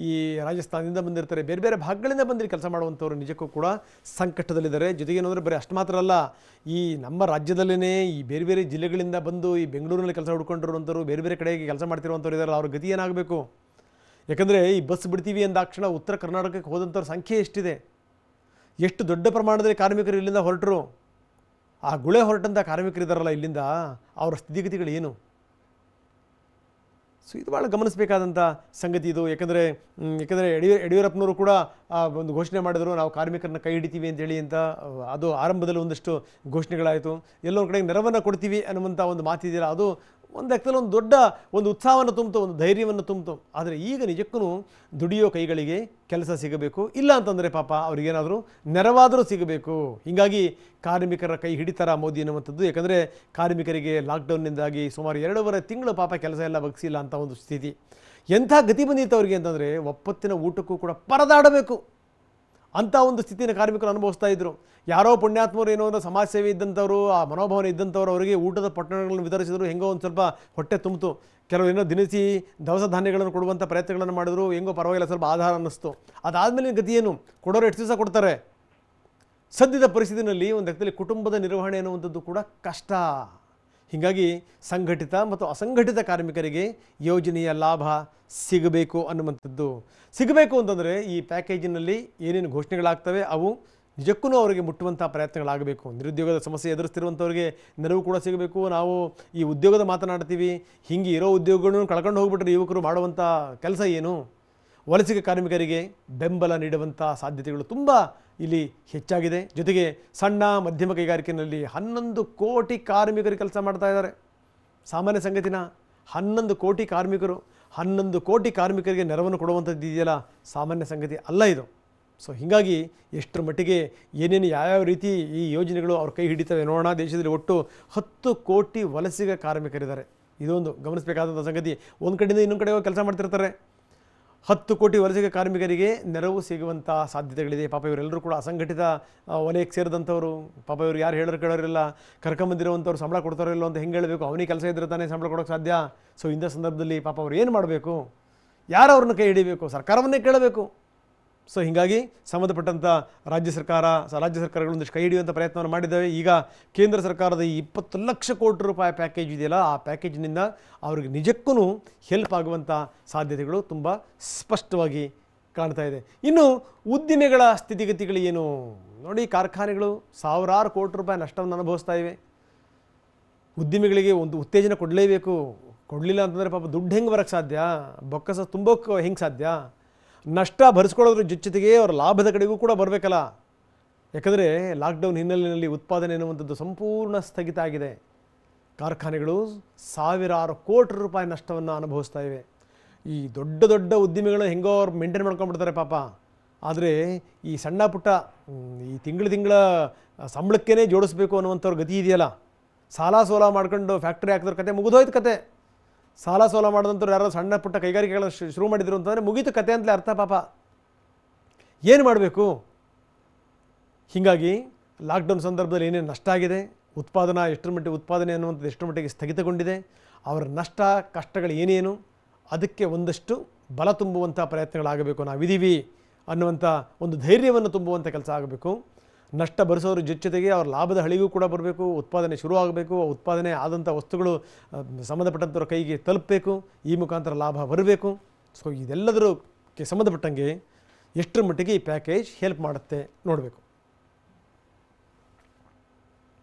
ಈ ರಾಜಸ್ಥಾನದಿಂದ ಬಂದಿರ್ತಾರೆ, ಬೇರೆ ಬೇರೆ ಭಾಗಗಳಿಂದ ಬಂದು ಕೆಲಸ ಮಾಡುವಂಥವ್ರು ನಿಜಕ್ಕೂ ಕೂಡ ಸಂಕಷ್ಟದಲ್ಲಿದ್ದಾರೆ. ಜೊತೆಗೆ ಏನಂದರೆ ಬರೀ ಅಷ್ಟು ಮಾತ್ರ ಅಲ್ಲ, ಈ ನಮ್ಮ ರಾಜ್ಯದಲ್ಲೇ ಈ ಬೇರೆ ಬೇರೆ ಜಿಲ್ಲೆಗಳಿಂದ ಬಂದು ಈ ಬೆಂಗಳೂರಿನಲ್ಲಿ ಕೆಲಸ ಹುಡ್ಕೊಂಡಿರುವಂಥವ್ರು, ಬೇರೆ ಬೇರೆ ಕಡೆಗೆ ಕೆಲಸ ಮಾಡ್ತಿರುವಂಥವ್ರು ಇದ್ದಾರಲ್ಲ, ಅವ್ರ ಗತಿ ಏನಾಗಬೇಕು? ಯಾಕಂದರೆ ಈ ಬಸ್ ಬಿಡ್ತೀವಿ ಅಂದಾಕ್ಷಣ ಉತ್ತರ ಕರ್ನಾಟಕಕ್ಕೆ ಹೋದಂಥವ್ರ ಸಂಖ್ಯೆ ಎಷ್ಟಿದೆ, ಎಷ್ಟು ದೊಡ್ಡ ಪ್ರಮಾಣದಲ್ಲಿ ಕಾರ್ಮಿಕರು ಇಲ್ಲಿಂದ ಹೊರಟರು. ಆ ಗುಳೆ ಹೊರಟಂಥ ಕಾರ್ಮಿಕರಿದ್ದಾರಲ್ಲ ಇಲ್ಲಿಂದ, ಅವರ ಸ್ಥಿತಿಗತಿಗಳು ಏನು? ಸೊ ಇದು ಭಾಳ ಗಮನಿಸಬೇಕಾದಂಥ ಸಂಗತಿ ಇದು. ಯಾಕಂದರೆ ಯಡಿಯೂರಪ್ಪನವರು ಕೂಡ ಒಂದು ಘೋಷಣೆ ಮಾಡಿದರು, ನಾವು ಕಾರ್ಮಿಕರನ್ನ ಕೈ ಹಿಡಿತೀವಿ ಅಂತೇಳಿ ಅಂತ. ಅದು ಆರಂಭದಲ್ಲಿ ಒಂದಷ್ಟು ಘೋಷಣೆಗಳಾಯಿತು, ಎಲ್ಲೋ ಒಂದು ಕಡೆಗೆ ನೆರವನ್ನು ಕೊಡ್ತೀವಿ ಅನ್ನುವಂಥ ಒಂದು ಮಾತಿದೆಯಲ್ಲ, ಅದು ಒಂದು ಲೆಕ್ಕದಲ್ಲಿ ಒಂದು ದೊಡ್ಡ ಒಂದು ಉತ್ಸಾಹವನ್ನು ತುಂಬಿತು, ಒಂದು ಧೈರ್ಯವನ್ನು ತುಂಬಿತು. ಆದರೆ ಈಗ ನಿಜಕ್ಕೂ ದುಡಿಯೋ ಕೈಗಳಿಗೆ ಕೆಲಸ ಸಿಗಬೇಕು, ಇಲ್ಲ ಅಂತಂದರೆ ಪಾಪ ಅವ್ರಿಗೇನಾದರೂ ನೆರವಾದರೂ ಸಿಗಬೇಕು. ಹೀಗಾಗಿ ಕಾರ್ಮಿಕರ ಕೈ ಹಿಡಿತಾರ ಮೋದಿ ಅನ್ನುವಂಥದ್ದು. ಯಾಕಂದರೆ ಕಾರ್ಮಿಕರಿಗೆ ಲಾಕ್ಡೌನ್ನಿಂದಾಗಿ ಸುಮಾರು 2.5 ತಿಂಗಳು ಪಾಪ ಕೆಲಸ ಎಲ್ಲ ಬಗ್ಸಿಲ್ಲ ಅಂತ ಒಂದು ಸ್ಥಿತಿ. ಎಂಥ ಗತಿ ಬಂದಿತ್ತು ಅವರಿಗೆ ಅಂತಂದರೆ, ಒಪ್ಪತ್ತಿನ ಊಟಕ್ಕೂ ಕೂಡ ಪರದಾಡಬೇಕು ಅಂಥ ಒಂದು ಸ್ಥಿತಿನ ಕಾರ್ಮಿಕರು ಅನುಭವಿಸ್ತಾ ಇದ್ದರು. ಯಾರೋ ಪುಣ್ಯಾತ್ಮರು ಏನೋ ಅಂದರೆ ಸಮಾಜ ಸೇವೆ ಇದ್ದಂಥವ್ರು, ಆ ಮನೋಭಾವನೆ ಇದ್ದಂಥವ್ರು ಅವರಿಗೆ ಊಟದ ಪೊಟ್ಟಣಗಳನ್ನು ವಿತರಿಸಿದ್ರು, ಹೆಂಗೋ ಒಂದು ಸ್ವಲ್ಪ ಹೊಟ್ಟೆ ತುಂಬಿತು. ಕೆಲವರು ಏನೋ ದಿನಸಿ ದವಸ ಧಾನ್ಯಗಳನ್ನು ಕೊಡುವಂಥ ಪ್ರಯತ್ನಗಳನ್ನು ಮಾಡಿದ್ರು, ಹೆಂಗೋ ಪರವಾಗಿಲ್ಲ, ಸ್ವಲ್ಪ ಆಧಾರ ಅನ್ನಿಸ್ತು. ಅದಾದಮೇಲೆ ಗತಿ ಏನು? ಕೊಡೋರು ಎಷ್ಟು ದಿವಸ ಕೊಡ್ತಾರೆ? ಸದ್ಯದ ಪರಿಸ್ಥಿತಿನಲ್ಲಿ ಒಂದು ಲೆಕ್ಕದಲ್ಲಿ ಕುಟುಂಬದ ನಿರ್ವಹಣೆ ಅನ್ನುವಂಥದ್ದು ಕೂಡ ಕಷ್ಟ. ಹೀಗಾಗಿ ಸಂಘಟಿತ ಮತ್ತು ಅಸಂಘಟಿತ ಕಾರ್ಮಿಕರಿಗೆ ಯೋಜನೆಯ ಲಾಭ ಸಿಗಬೇಕು ಅನ್ನುವಂಥದ್ದು. ಸಿಗಬೇಕು ಅಂತಂದರೆ ಈ ಪ್ಯಾಕೇಜಿನಲ್ಲಿ ಏನೇನು ಘೋಷಣೆಗಳಾಗ್ತವೆ ಅವು ನಿಜಕ್ಕೂ ಅವರಿಗೆ ಮುಟ್ಟುವಂಥ ಪ್ರಯತ್ನಗಳಾಗಬೇಕು. ನಿರುದ್ಯೋಗದ ಸಮಸ್ಯೆ ಎದುರಿಸ್ತಿರುವಂಥವ್ರಿಗೆ ನೆರವು ಕೂಡ ಸಿಗಬೇಕು. ನಾವು ಈ ಉದ್ಯೋಗದ ಮಾತನಾಡ್ತೀವಿ, ಹಿಂಗೆ ಇರೋ ಉದ್ಯೋಗಗಳನ್ನು ಕಳ್ಕೊಂಡು ಹೋಗ್ಬಿಟ್ರೆ ಯುವಕರು ಮಾಡುವಂಥ ಕೆಲಸ ಏನು? ವಲಸಿಗ ಕಾರ್ಮಿಕರಿಗೆ ಬೆಂಬಲ ನೀಡುವಂಥ ಸಾಧ್ಯತೆಗಳು ತುಂಬ ಇಲ್ಲಿ ಹೆಚ್ಚಾಗಿದೆ. ಜೊತೆಗೆ ಸಣ್ಣ ಮಧ್ಯಮ ಕೈಗಾರಿಕೆಯಲ್ಲಿ 11 ಕೋಟಿ ಕಾರ್ಮಿಕರು ಕೆಲಸ ಮಾಡ್ತಾ ಇದ್ದಾರೆ. ಸಾಮಾನ್ಯ ಸಂಗತಿನ 11 ಕೋಟಿ ಕಾರ್ಮಿಕರು, 11 ಕೋಟಿ ಕಾರ್ಮಿಕರಿಗೆ ನೆರವನ್ನು ಕೊಡುವಂಥದ್ದು ಇದೆಯಲ್ಲ, ಸಾಮಾನ್ಯ ಸಂಗತಿ ಅಲ್ಲ ಇದು. ಸೊ ಹೀಗಾಗಿ ಎಷ್ಟರ ಮಟ್ಟಿಗೆ ಏನೇನು ಯಾವ್ಯಾವ ರೀತಿ ಈ ಯೋಜನೆಗಳು ಅವ್ರ ಕೈ ಹಿಡಿತವೆ ನೋಡೋಣ. ದೇಶದಲ್ಲಿ ಒಟ್ಟು 10 ಕೋಟಿ ವಲಸಿಗ ಕಾರ್ಮಿಕರಿದ್ದಾರೆ. ಇದೊಂದು ಗಮನಿಸಬೇಕಾದಂಥ ಸಂಗತಿ. ಒಂದು ಕಡೆಯಿಂದ ಇನ್ನೊಂದು ಕಡೆ ಕೆಲಸ ಮಾಡ್ತಿರ್ತಾರೆ. 10 ಕೋಟಿ ವಲಸಿಗ ಕಾರ್ಮಿಕರಿಗೆ ನೆರವು ಸಿಗುವಂಥ ಸಾಧ್ಯತೆಗಳಿದೆ. ಪಾಪ ಇವರೆಲ್ಲರೂ ಕೂಡ ಅಸಂಘಟಿತ ವಲಯಕ್ಕೆ ಸೇರಿದಂಥವ್ರು. ಪಾಪ ಇವರು ಯಾರು ಹೇಳೋರು ಕೇಳೋರಿಲ್ಲ, ಕರ್ಕೊಂಬಂದಿರುವಂಥವ್ರು ಸಂಬಳ ಕೊಡ್ತಾರೋ ಇಲ್ಲ ಅಂತ ಹೆಂಗೆ ಹೇಳಬೇಕು? ಅವನಿಗೆ ಕೆಲಸ ಇದ್ರೆ ತಾನೇ ಸಂಬಳ ಕೊಡೋಕ್ಕೆ ಸಾಧ್ಯ. ಸೊ ಇಂಥ ಸಂದರ್ಭದಲ್ಲಿ ಪಾಪ ಅವ್ರು ಏನು ಮಾಡಬೇಕು? ಯಾರು ಅವ್ರನ್ನ ಕೈ ಹಿಡಿಬೇಕು? ಸರ್ಕಾರವನ್ನೇ ಕೇಳಬೇಕು. ಸೊ ಹೀಗಾಗಿ ಸಂಬಂಧಪಟ್ಟಂಥ ರಾಜ್ಯ ಸರ್ಕಾರಗಳು ಒಂದಿಷ್ಟು ಕೈ ಹಿಡಿಯುವಂಥ ಪ್ರಯತ್ನವನ್ನು ಮಾಡಿದ್ದಾವೆ. ಈಗ ಕೇಂದ್ರ ಸರ್ಕಾರದ ಈ 20 ಲಕ್ಷ ಕೋಟಿ ರೂಪಾಯಿ ಪ್ಯಾಕೇಜ್ ಇದೆಯಲ್ಲ, ಆ ಪ್ಯಾಕೇಜಿನಿಂದ ಅವ್ರಿಗೆ ನಿಜಕ್ಕೂ ಹೆಲ್ಪ್ ಆಗುವಂಥ ಸಾಧ್ಯತೆಗಳು ತುಂಬ ಸ್ಪಷ್ಟವಾಗಿ ಕಾಣ್ತಾ ಇದೆ. ಇನ್ನು ಉದ್ದಿಮೆಗಳ ಸ್ಥಿತಿಗತಿಗಳು ಏನು ನೋಡಿ. ಕಾರ್ಖಾನೆಗಳು ಸಾವಿರಾರು ಕೋಟಿ ರೂಪಾಯಿ ನಷ್ಟವನ್ನು ಅನುಭವಿಸ್ತಾ ಇವೆ. ಉದ್ದಿಮೆಗಳಿಗೆ ಒಂದು ಉತ್ತೇಜನ ಕೊಡಲೇಬೇಕು. ಕೊಡಲಿಲ್ಲ ಅಂತಂದರೆ ಪಾಪ ದುಡ್ಡು ಹೆಂಗೆ ಬರೋಕ್ಕೆ ಸಾಧ್ಯ? ಬೊಕ್ಕಸ ತುಂಬೋಕ್ಕೆ ಹೆಂಗೆ ಸಾಧ್ಯ? ನಷ್ಟ ಭರಿಸ್ಕೊಳ್ಳೋದ್ರ ಜೊತೆಗೆ ಅವರ ಲಾಭದ ಕಡೆಗೂ ಕೂಡ ಬರಬೇಕಲ್ಲ. ಯಾಕಂದರೆ ಲಾಕ್ಡೌನ್ ಹಿನ್ನೆಲೆಯಲ್ಲಿ ಉತ್ಪಾದನೆ ಎನ್ನುವಂಥದ್ದು ಸಂಪೂರ್ಣ ಸ್ಥಗಿತ ಆಗಿದೆ. ಕಾರ್ಖಾನೆಗಳು ಸಾವಿರಾರು ಕೋಟಿ ರೂಪಾಯಿ ನಷ್ಟವನ್ನು ಅನುಭವಿಸ್ತಾ ಇವೆ. ಈ ದೊಡ್ಡ ದೊಡ್ಡ ಉದ್ಯಮಿಗಳು ಹೆಂಗೋ ಅವ್ರು ಮೇಂಟೈನ್ ಮಾಡ್ಕೊಂಡ್ಬಿಡ್ತಾರೆ ಪಾಪ. ಆದರೆ ಈ ಸಣ್ಣ ಪುಟ್ಟ ಈ ತಿಂಗಳ ಸಂಬಳಕ್ಕೇ ಜೋಡಿಸ್ಬೇಕು ಅನ್ನುವಂಥವ್ರ ಗತಿ ಇದೆಯಲ್ಲ, ಸಾಲ ಸೋಲ ಮಾಡ್ಕೊಂಡು ಫ್ಯಾಕ್ಟ್ರಿ ಹಾಕಿದ್ರ ಕತೆ ಮುಗಿದೋಯ್ತು ಕತೆ. ಸಾಲ ಸೋಲ ಮಾಡಿದಂಥವ್ರು ಯಾರೋ ಸಣ್ಣ ಪುಟ್ಟ ಕೈಗಾರಿಕೆಗಳನ್ನು ಶುರು ಮಾಡಿದ್ರು ಅಂತಂದರೆ ಮುಗೀತು ಕತೆ ಅಂತಲೇ ಅರ್ಥ ಪಾಪ. ಏನು ಮಾಡಬೇಕು? ಹೀಗಾಗಿ ಲಾಕ್ಡೌನ್ ಸಂದರ್ಭದಲ್ಲಿ ಏನೇನು ನಷ್ಟ ಆಗಿದೆ, ಎಷ್ಟರ ಮಟ್ಟಿಗೆ ಉತ್ಪಾದನೆ ಅನ್ನುವಂಥದ್ದು ಎಷ್ಟರ ಮಟ್ಟಿಗೆ ಸ್ಥಗಿತಗೊಂಡಿದೆ, ಅವರ ನಷ್ಟ ಕಷ್ಟಗಳು ಏನೇನು, ಅದಕ್ಕೆ ಒಂದಷ್ಟು ಬಲ ತುಂಬುವಂಥ ಪ್ರಯತ್ನಗಳಾಗಬೇಕು. ನಾವಿದ್ದೀವಿ ಅನ್ನುವಂಥ ಒಂದು ಧೈರ್ಯವನ್ನು ತುಂಬುವಂಥ ಕೆಲಸ ಆಗಬೇಕು. ನಷ್ಟ ಭರಿಸೋದ್ರ ಜೊತೆಗೆ ಅವರ ಲಾಭದ ಹಳಿಗೂ ಕೂಡ ಬರಬೇಕು. ಉತ್ಪಾದನೆ ಶುರು ಆಗಬೇಕು. ಉತ್ಪಾದನೆ ಆದಂಥ ವಸ್ತುಗಳು ಸಂಬಂಧಪಟ್ಟಂಥವ್ರ ಕೈಗೆ ತಲುಪಬೇಕು. ಈ ಮುಖಾಂತರ ಲಾಭ ಬರಬೇಕು. ಸೊ ಇದೆಲ್ಲದಕ್ಕೆ ಸಂಬಂಧಪಟ್ಟಂಗೆ ಎಷ್ಟರ ಮಟ್ಟಿಗೆ ಈ ಪ್ಯಾಕೇಜ್ ಹೆಲ್ಪ್ ಮಾಡುತ್ತೆ ನೋಡಬೇಕು.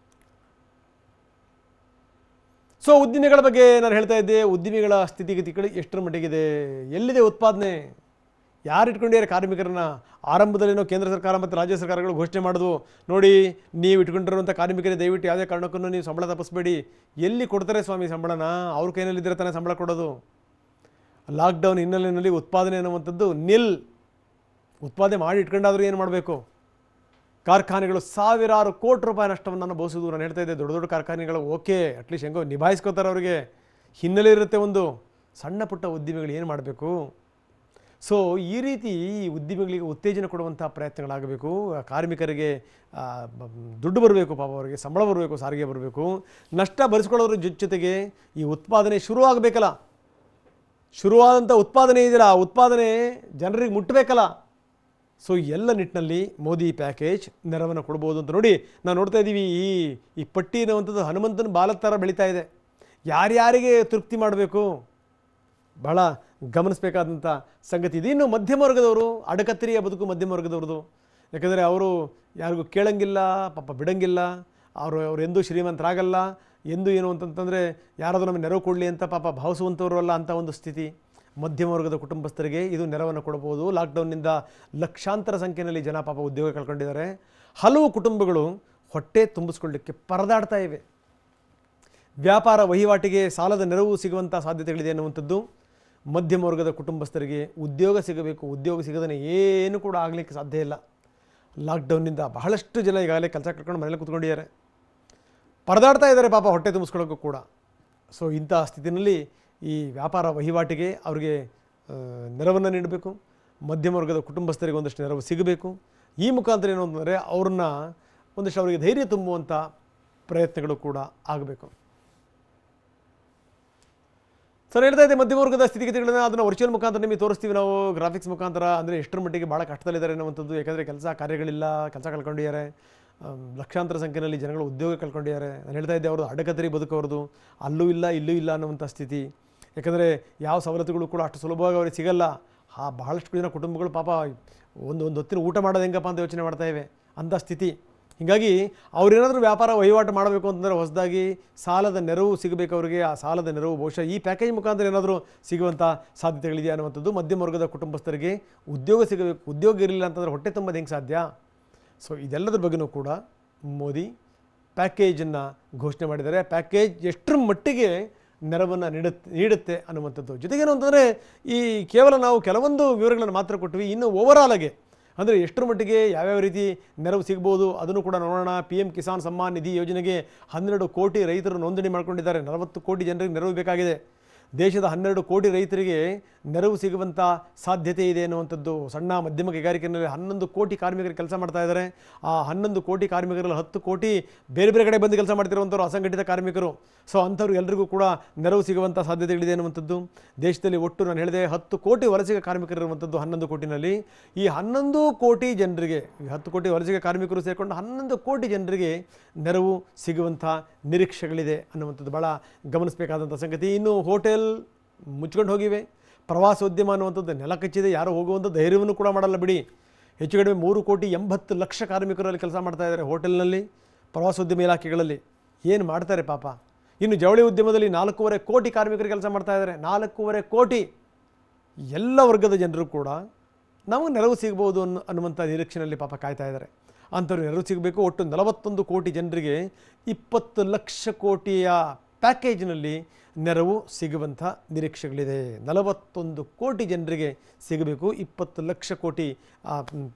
ಸೊ ಉದ್ದಿಮೆಗಳ ಬಗ್ಗೆ ನಾನು ಹೇಳ್ತಾ ಇದ್ದೆ. ಉದ್ದಿಮೆಗಳ ಸ್ಥಿತಿಗತಿಗಳು ಎಷ್ಟರ ಮಟ್ಟಿಗಿದೆ, ಎಲ್ಲಿದೆ ಉತ್ಪಾದನೆ, ಯಾರು ಇಟ್ಕೊಂಡಿದ್ದಾರೆ ಕಾರ್ಮಿಕರನ್ನ? ಆರಂಭದಲ್ಲೇನೋ ಕೇಂದ್ರ ಸರ್ಕಾರ ಮತ್ತು ರಾಜ್ಯ ಸರ್ಕಾರಗಳು ಘೋಷಣೆ ಮಾಡೋದು, ನೋಡಿ ನೀವು ಇಟ್ಕೊಂಡಿರುವಂಥ ಕಾರ್ಮಿಕರಿಗೆ ದಯವಿಟ್ಟು ಯಾವುದೇ ಕಾರಣಕ್ಕೂ ನೀವು ಸಂಬಳ ತಪ್ಪಿಸ್ಬೇಡಿ. ಎಲ್ಲಿ ಕೊಡ್ತಾರೆ ಸ್ವಾಮಿ ಸಂಬಳನ? ಅವ್ರ ಕೈನಲ್ಲಿದ್ದರೆ ತಾನೇ ಸಂಬಳ ಕೊಡೋದು. ಲಾಕ್ಡೌನ್ ಹಿನ್ನೆಲೆಯಲ್ಲಿ ಉತ್ಪಾದನೆ ಅನ್ನುವಂಥದ್ದು ಉತ್ಪಾದನೆ ಮಾಡಿ ಇಟ್ಕೊಂಡಾದರೂ ಏನು ಮಾಡಬೇಕು? ಕಾರ್ಖಾನೆಗಳು ಸಾವಿರಾರು ಕೋಟಿ ರೂಪಾಯಿ ನಷ್ಟವನ್ನು ಅನುಭವಿಸೋದು. ನಾನು ಹೇಳ್ತಾ ಇದ್ದೆ, ದೊಡ್ಡ ದೊಡ್ಡ ಕಾರ್ಖಾನೆಗಳು ಓಕೆ, ಅಟ್ಲೀಸ್ಟ್ ಹೆಂಗೋ ನಿಭಾಯಿಸ್ಕೋತಾರೆ, ಅವರಿಗೆ ಹಿನ್ನೆಲೆ ಇರುತ್ತೆ. ಒಂದು ಸಣ್ಣ ಪುಟ್ಟ ಉದ್ಯಮಿಗಳು ಏನು ಮಾಡಬೇಕು? ಸೊ ಈ ರೀತಿ ಉದ್ಯಮಿಗಳಿಗೆ ಉತ್ತೇಜನ ಕೊಡುವಂಥ ಪ್ರಯತ್ನಗಳಾಗಬೇಕು. ಕಾರ್ಮಿಕರಿಗೆ ದುಡ್ಡು ಬರಬೇಕು, ಪಾಪ ಅವರಿಗೆ ಸಂಬಳ ಬರಬೇಕು, ಸಾರಿಗೆ ಬರಬೇಕು. ನಷ್ಟ ಭರಿಸ್ಕೊಳ್ಳೋದ್ರ ಜೊತೆಗೆ ಈ ಉತ್ಪಾದನೆ ಶುರು ಆಗಬೇಕಲ್ಲ, ಶುರುವಾದಂಥ ಉತ್ಪಾದನೆ ಇದೆಯಲ್ಲ, ಆ ಉತ್ಪಾದನೆ ಜನರಿಗೆ ಮುಟ್ಟಬೇಕಲ್ಲ. ಸೊ ಎಲ್ಲ ನಿಟ್ಟಿನಲ್ಲಿ ಮೋದಿ ಪ್ಯಾಕೇಜ್ ನೆರವನ್ನು ಕೊಡ್ಬೋದು ಅಂತ ನೋಡಿ ನಾವು ನೋಡ್ತಾ ಇದ್ದೀವಿ. ಈ ಪಟ್ಟಿ ಅನ್ನುವಂಥದ್ದು ಹನುಮಂತನ ಬಾಲದ ಥರ ಬೆಳೀತಾ ಇದೆ. ಯಾರ್ಯಾರಿಗೆ ತೃಪ್ತಿ ಮಾಡಬೇಕು, ಬಹಳ ಗಮನಿಸಬೇಕಾದಂಥ ಸಂಗತಿ ಇದು. ಇನ್ನು ಮಧ್ಯಮ ವರ್ಗದವರು, ಅಡಕತ್ತರಿಯ ಬದುಕು ಮಧ್ಯಮ ವರ್ಗದವ್ರದ್ದು. ಯಾಕಂದರೆ ಅವರು ಯಾರಿಗೂ ಕೇಳಂಗಿಲ್ಲ, ಪಾಪ ಬಿಡಂಗಿಲ್ಲ, ಅವರು ಎಂದೂ ಶ್ರೀಮಂತರಾಗಲ್ಲ, ಎಂದು ಏನು ಅಂತಂತಂದರೆ ಯಾರಾದರೂ ನಮಗೆ ನೆರವು ಕೊಡಲಿ ಅಂತ ಪಾಪ ಭಾವಿಸುವಂಥವ್ರು ಅಲ್ಲ ಅಂಥ ಒಂದು ಸ್ಥಿತಿ. ಮಧ್ಯಮ ವರ್ಗದ ಕುಟುಂಬಸ್ಥರಿಗೆ ಇದು ನೆರವನ್ನು ಕೊಡಬಹುದು. ಲಾಕ್ಡೌನ್ನಿಂದ ಲಕ್ಷಾಂತರ ಸಂಖ್ಯೆಯಲ್ಲಿ ಜನ ಪಾಪ ಉದ್ಯೋಗ ಕಳ್ಕೊಂಡಿದ್ದಾರೆ. ಹಲವು ಕುಟುಂಬಗಳು ಹೊಟ್ಟೆ ತುಂಬಿಸ್ಕೊಳ್ಳಿಕ್ಕೆ ಪರದಾಡ್ತಾ ಇವೆ. ವ್ಯಾಪಾರ ವಹಿವಾಟಿಗೆ ಸಾಲದ ನೆರವು ಸಿಗುವಂಥ ಸಾಧ್ಯತೆಗಳಿದೆ ಅನ್ನುವಂಥದ್ದು. ಮಧ್ಯಮ ವರ್ಗದ ಕುಟುಂಬಸ್ಥರಿಗೆ ಉದ್ಯೋಗ ಸಿಗಬೇಕು, ಉದ್ಯೋಗ ಸಿಗದೇ ಏನು ಕೂಡ ಆಗಲಿಕ್ಕೆ ಸಾಧ್ಯ ಇಲ್ಲ. ಲಾಕ್ಡೌನ್ನಿಂದ ಬಹಳಷ್ಟು ಜನ ಈಗಾಗಲೇ ಕೆಲಸ ಕಳ್ಕೊಂಡು ಮನೇಲಿ ಕೂತ್ಕೊಂಡಿದ್ದಾರೆ, ಪರದಾಡ್ತಾ ಇದ್ದಾರೆ ಪಾಪ ಹೊಟ್ಟೆ ತುಂಬಿಸ್ಕೊಳ್ಳೋಕ್ಕೂ ಕೂಡ. ಸೊ ಇಂಥ ಸ್ಥಿತಿನಲ್ಲಿ ಈ ವ್ಯಾಪಾರ ವಹಿವಾಟಿಗೆ ಅವರಿಗೆ ನೆರವನ್ನು ನೀಡಬೇಕು. ಮಧ್ಯಮ ವರ್ಗದ ಕುಟುಂಬಸ್ಥರಿಗೆ ಒಂದಷ್ಟು ನೆರವು ಸಿಗಬೇಕು. ಈ ಮುಖಾಂತರ ಏನು ಅಂತಂದರೆ ಅವ್ರನ್ನ ಒಂದಷ್ಟು ಅವರಿಗೆ ಧೈರ್ಯ ತುಂಬುವಂಥ ಪ್ರಯತ್ನಗಳು ಕೂಡ ಆಗಬೇಕು. ಸರ್ ಹೇಳ್ತಾ ಇದೆ ಮಧ್ಯಮ ವರ್ಗದ ಸ್ಥಿತಿಗತಿಗಳನ್ನ ಅದನ್ನು ವರ್ಚುವಲ್ ಮುಖಾಂತರ ನಿಮಗೆ ತೋರಿಸ್ತೀವಿ ನಾವು, ಗ್ರಾಫಿಕ್ಸ್ ಮುಖಾಂತರ. ಅಂದರೆ ಎಷ್ಟರ ಮಟ್ಟಿಗೆ ಭಾಳ ಕಷ್ಟದಲ್ಲಿದ್ದಾರೆ ಅನ್ನುವಂಥದ್ದು. ಯಾಕಂದರೆ ಕೆಲಸ ಕಾರ್ಯಗಳಿಲ್ಲ, ಕೆಲಸ ಕಳ್ಕೊಂಡಿದ್ದಾರೆ, ಲಕ್ಷಾಂತರ ಸಂಖ್ಯೆಯಲ್ಲಿ ಜನಗಳು ಉದ್ಯೋಗ ಕಳ್ಕೊಂಡಿದ್ದಾರೆ. ನಾನು ಹೇಳ್ತಾ ಇದ್ದೆ ಅವ್ರದ್ದು ಅಡಕತ್ತರಿ ಬದುಕವ್ರದ್ದು, ಅಲ್ಲೂ ಇಲ್ಲ ಇಲ್ಲೂ ಇಲ್ಲ ಅನ್ನುವಂಥ ಸ್ಥಿತಿ. ಯಾಕಂದರೆ ಯಾವ ಸವಲತ್ತುಗಳು ಕೂಡ ಅಷ್ಟು ಸುಲಭವಾಗಿ ಅವ್ರಿಗೆ ಸಿಗಲ್ಲ. ಬಹಳಷ್ಟು ಜನ ಕುಟುಂಬಗಳು ಪಾಪ ಒಂದು ಹೊತ್ತಿನ ಊಟ ಮಾಡೋದು ಹೆಂಗಪ್ಪ ಅಂತ ಯೋಚನೆ ಮಾಡ್ತಾ ಇವೆ ಅಂಥ ಸ್ಥಿತಿ. ಹೀಗಾಗಿ ಅವ್ರೇನಾದರೂ ವ್ಯಾಪಾರ ವಹಿವಾಟು ಮಾಡಬೇಕು ಅಂತಂದರೆ ಹೊಸದಾಗಿ ಸಾಲದ ನೆರವು ಸಿಗಬೇಕು ಅವರಿಗೆ. ಆ ಸಾಲದ ನೆರವು ಬಹುಶಃ ಈ ಪ್ಯಾಕೇಜ್ ಮುಖಾಂತರ ಏನಾದರೂ ಸಿಗುವಂಥ ಸಾಧ್ಯತೆಗಳಿದೆ ಅನ್ನುವಂಥದ್ದು. ಮಧ್ಯಮ ವರ್ಗದ ಕುಟುಂಬಸ್ಥರಿಗೆ ಉದ್ಯೋಗ ಸಿಗಬೇಕು, ಉದ್ಯೋಗ ಇರಲಿಲ್ಲ ಅಂತಂದರೆ ಹೊಟ್ಟೆ ತುಂಬೋದು ಹೆಂಗೆ ಸಾಧ್ಯ? ಸೊ ಇದೆಲ್ಲದರ ಬಗ್ಗೆಯೂ ಕೂಡ ಮೋದಿ ಪ್ಯಾಕೇಜನ್ನು ಘೋಷಣೆ ಮಾಡಿದ್ದಾರೆ. ಪ್ಯಾಕೇಜ್ ಎಷ್ಟರ ಮಟ್ಟಿಗೆ ನೆರವನ್ನು ನೀಡುತ್ತೆ ಅನ್ನುವಂಥದ್ದು. ಜೊತೆಗೇನು ಅಂತಂದರೆ ಈ ಕೇವಲ ನಾವು ಕೆಲವೊಂದು ವಿವರಗಳನ್ನು ಮಾತ್ರ ಕೊಟ್ವಿ. ಇನ್ನು ಓವರಾಲಾಗೆ ಅಂದರೆ ಎಷ್ಟರ ಮಟ್ಟಿಗೆ ಯಾವ್ಯಾವ ರೀತಿ ನೆರವು ಸಿಗ್ಬೋದು ಅದನ್ನು ಕೂಡ ನೋಡೋಣ. PM ಕಿಸಾನ್ ಸಮ್ಮಾನ್ ನಿಧಿ ಯೋಜನೆಗೆ 12 ಕೋಟಿ ರೈತರು ನೋಂದಣಿ ಮಾಡ್ಕೊಂಡಿದ್ದಾರೆ. 40 ಕೋಟಿ ಜನರಿಗೆ ನೆರವು ಬೇಕಾಗಿದೆ. ದೇಶದ 12 ಕೋಟಿ ರೈತರಿಗೆ ನೆರವು ಸಿಗುವಂಥ ಸಾಧ್ಯತೆ ಇದೆ ಅನ್ನುವಂಥದ್ದು. ಸಣ್ಣ ಮಧ್ಯಮ ಕೈಗಾರಿಕೆಯಲ್ಲಿ 11 ಕೋಟಿ ಕಾರ್ಮಿಕರು ಕೆಲಸ ಮಾಡ್ತಾ ಇದ್ದಾರೆ. ಆ 11 ಕೋಟಿ ಕಾರ್ಮಿಕರಲ್ಲಿ 10 ಕೋಟಿ ಬೇರೆ ಬೇರೆ ಕಡೆ ಬಂದು ಕೆಲಸ ಮಾಡ್ತಿರುವಂಥವ್ರು ಅಸಂಘಟಿತ ಕಾರ್ಮಿಕರು. ಸೊ ಅಂಥವ್ರು ಎಲ್ಲರಿಗೂ ಕೂಡ ನೆರವು ಸಿಗುವಂಥ ಸಾಧ್ಯತೆಗಳಿದೆ ಅನ್ನುವಂಥದ್ದು. ದೇಶದಲ್ಲಿ ಒಟ್ಟು ನಾನು ಹೇಳಿದೆ 10 ಕೋಟಿ ವಲಸಿಗ ಕಾರ್ಮಿಕರು ಇರುವಂಥದ್ದು 11 ಕೋಟಿನಲ್ಲಿ. ಈ 11 ಕೋಟಿ ಜನರಿಗೆ, 10 ಕೋಟಿ ವಲಸಿಗ ಕಾರ್ಮಿಕರು ಸೇರಿಕೊಂಡು 11 ಕೋಟಿ ಜನರಿಗೆ ನೆರವು ಸಿಗುವಂಥ ನಿರೀಕ್ಷೆಗಳಿದೆ ಅನ್ನುವಂಥದ್ದು ಭಾಳ ಗಮನಿಸಬೇಕಾದಂಥ ಸಂಗತಿ. ಇನ್ನು ಹೋಟೆಲ್ ಮುಚ್ಕೊಂಡು ಹೋಗಿವೆ, ಪ್ರವಾಸೋದ್ಯಮ ಅನ್ನುವಂಥದ್ದು ನೆಲ ಕಚ್ಚಿದೆ, ಯಾರು ಹೋಗುವಂಥ ಧೈರ್ಯವನ್ನು ಕೂಡ ಮಾಡಲ್ಲ ಬಿಡಿ. ಹೆಚ್ಚು ಕಡಿಮೆ 3,80,00,000 ಕಾರ್ಮಿಕರಲ್ಲಿ ಕೆಲಸ ಮಾಡ್ತಾ ಇದ್ದಾರೆ ಹೋಟೆಲ್ನಲ್ಲಿ, ಪ್ರವಾಸೋದ್ಯಮ ಇಲಾಖೆಗಳಲ್ಲಿ. ಏನು ಮಾಡ್ತಾರೆ ಪಾಪ. ಇನ್ನು ಜವಳಿ ಉದ್ಯಮದಲ್ಲಿ 4.5 ಕೋಟಿ ಕಾರ್ಮಿಕರು ಕೆಲಸ ಮಾಡ್ತಾ ಇದ್ದಾರೆ. 4.5 ಕೋಟಿ ಎಲ್ಲ ವರ್ಗದ ಜನರು ಕೂಡ ನಮಗೆ ನೆರವು ಸಿಗ್ಬೋದು ಅನ್ನುವಂಥ ನಿರೀಕ್ಷೆಯಲ್ಲಿ ಪಾಪ ಕಾಯ್ತಾ ಇದ್ದಾರೆ. ಅಂಥವ್ರು ನೆರವು ಸಿಗಬೇಕು. ಒಟ್ಟು 41 ಕೋಟಿ ಜನರಿಗೆ 20 ಲಕ್ಷ ಕೋಟಿಯ ಪ್ಯಾಕೇಜ್ನಲ್ಲಿ ನೆರವು ಸಿಗುವಂಥ ನಿರೀಕ್ಷೆಗಳಿದೆ. 41 ಕೋಟಿ ಜನರಿಗೆ ಸಿಗಬೇಕು 20 ಲಕ್ಷ ಕೋಟಿ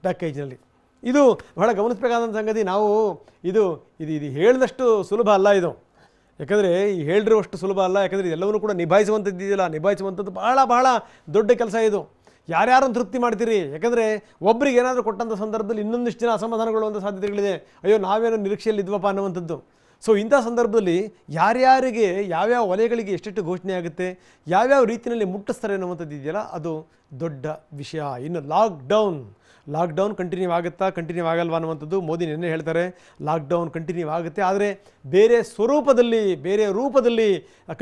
ಪ್ಯಾಕೇಜ್ನಲ್ಲಿ. ಇದು ಬಹಳ ಗಮನಿಸಬೇಕಾದಂಥ ಸಂಗತಿ. ನಾವು ಇದು ಹೇಳಿದಷ್ಟು ಸುಲಭ ಅಲ್ಲ ಇದು. ಯಾಕಂದರೆ ಈ ಹೇಳಿರುವಷ್ಟು ಸುಲಭ ಅಲ್ಲ. ಯಾಕಂದರೆ ಎಲ್ಲವನ್ನೂ ಕೂಡ ನಿಭಾಯಿಸುವಂಥದ್ದಿದೆಯಲ್ಲ, ನಿಭಾಯಿಸುವಂಥದ್ದು ಬಹಳ ದೊಡ್ಡ ಕೆಲಸ ಇದು. ಯಾರ್ಯಾರನ್ನು ತೃಪ್ತಿ ಮಾಡ್ತೀರಿ? ಯಾಕಂದರೆ ಒಬ್ಬರಿಗೆ ಏನಾದರೂ ಕೊಟ್ಟಂಥ ಸಂದರ್ಭದಲ್ಲಿ ಇನ್ನೊಂದಿಷ್ಟು ಜನ ಅಸಮಾಧಾನಗೊಳ್ಳುವಂಥ ಸಾಧ್ಯತೆಗಳಿದೆ. ಅಯ್ಯೋ ನಾವೇನೋ ನಿರೀಕ್ಷೆಯಲ್ಲಿ ಇದ್ವಪ್ಪ ಅನ್ನುವಂಥದ್ದು. ಸೊ ಇಂಥ ಸಂದರ್ಭದಲ್ಲಿ ಯಾರ್ಯಾರಿಗೆ ಯಾವ್ಯಾವ ವಲಯಗಳಿಗೆ ಎಷ್ಟೆಷ್ಟು ಘೋಷಣೆ ಆಗುತ್ತೆ, ಯಾವ್ಯಾವ ರೀತಿಯಲ್ಲಿ ಮುಟ್ಟಿಸ್ತಾರೆ ಅನ್ನುವಂಥದ್ದು ಇದೆಯಲ್ಲ, ಅದು ದೊಡ್ಡ ವಿಷಯ. ಇನ್ನು ಲಾಕ್ಡೌನ್ ಕಂಟಿನ್ಯೂ ಆಗುತ್ತಾ, ಕಂಟಿನ್ಯೂ ಆಗಲ್ವಾ ಅನ್ನುವಂಥದ್ದು ಮೋದಿ ನಿನ್ನೆ ಹೇಳ್ತಾರೆ. ಲಾಕ್ಡೌನ್ ಕಂಟಿನ್ಯೂ ಆಗುತ್ತೆ, ಆದರೆ ಬೇರೆ ರೂಪದಲ್ಲಿ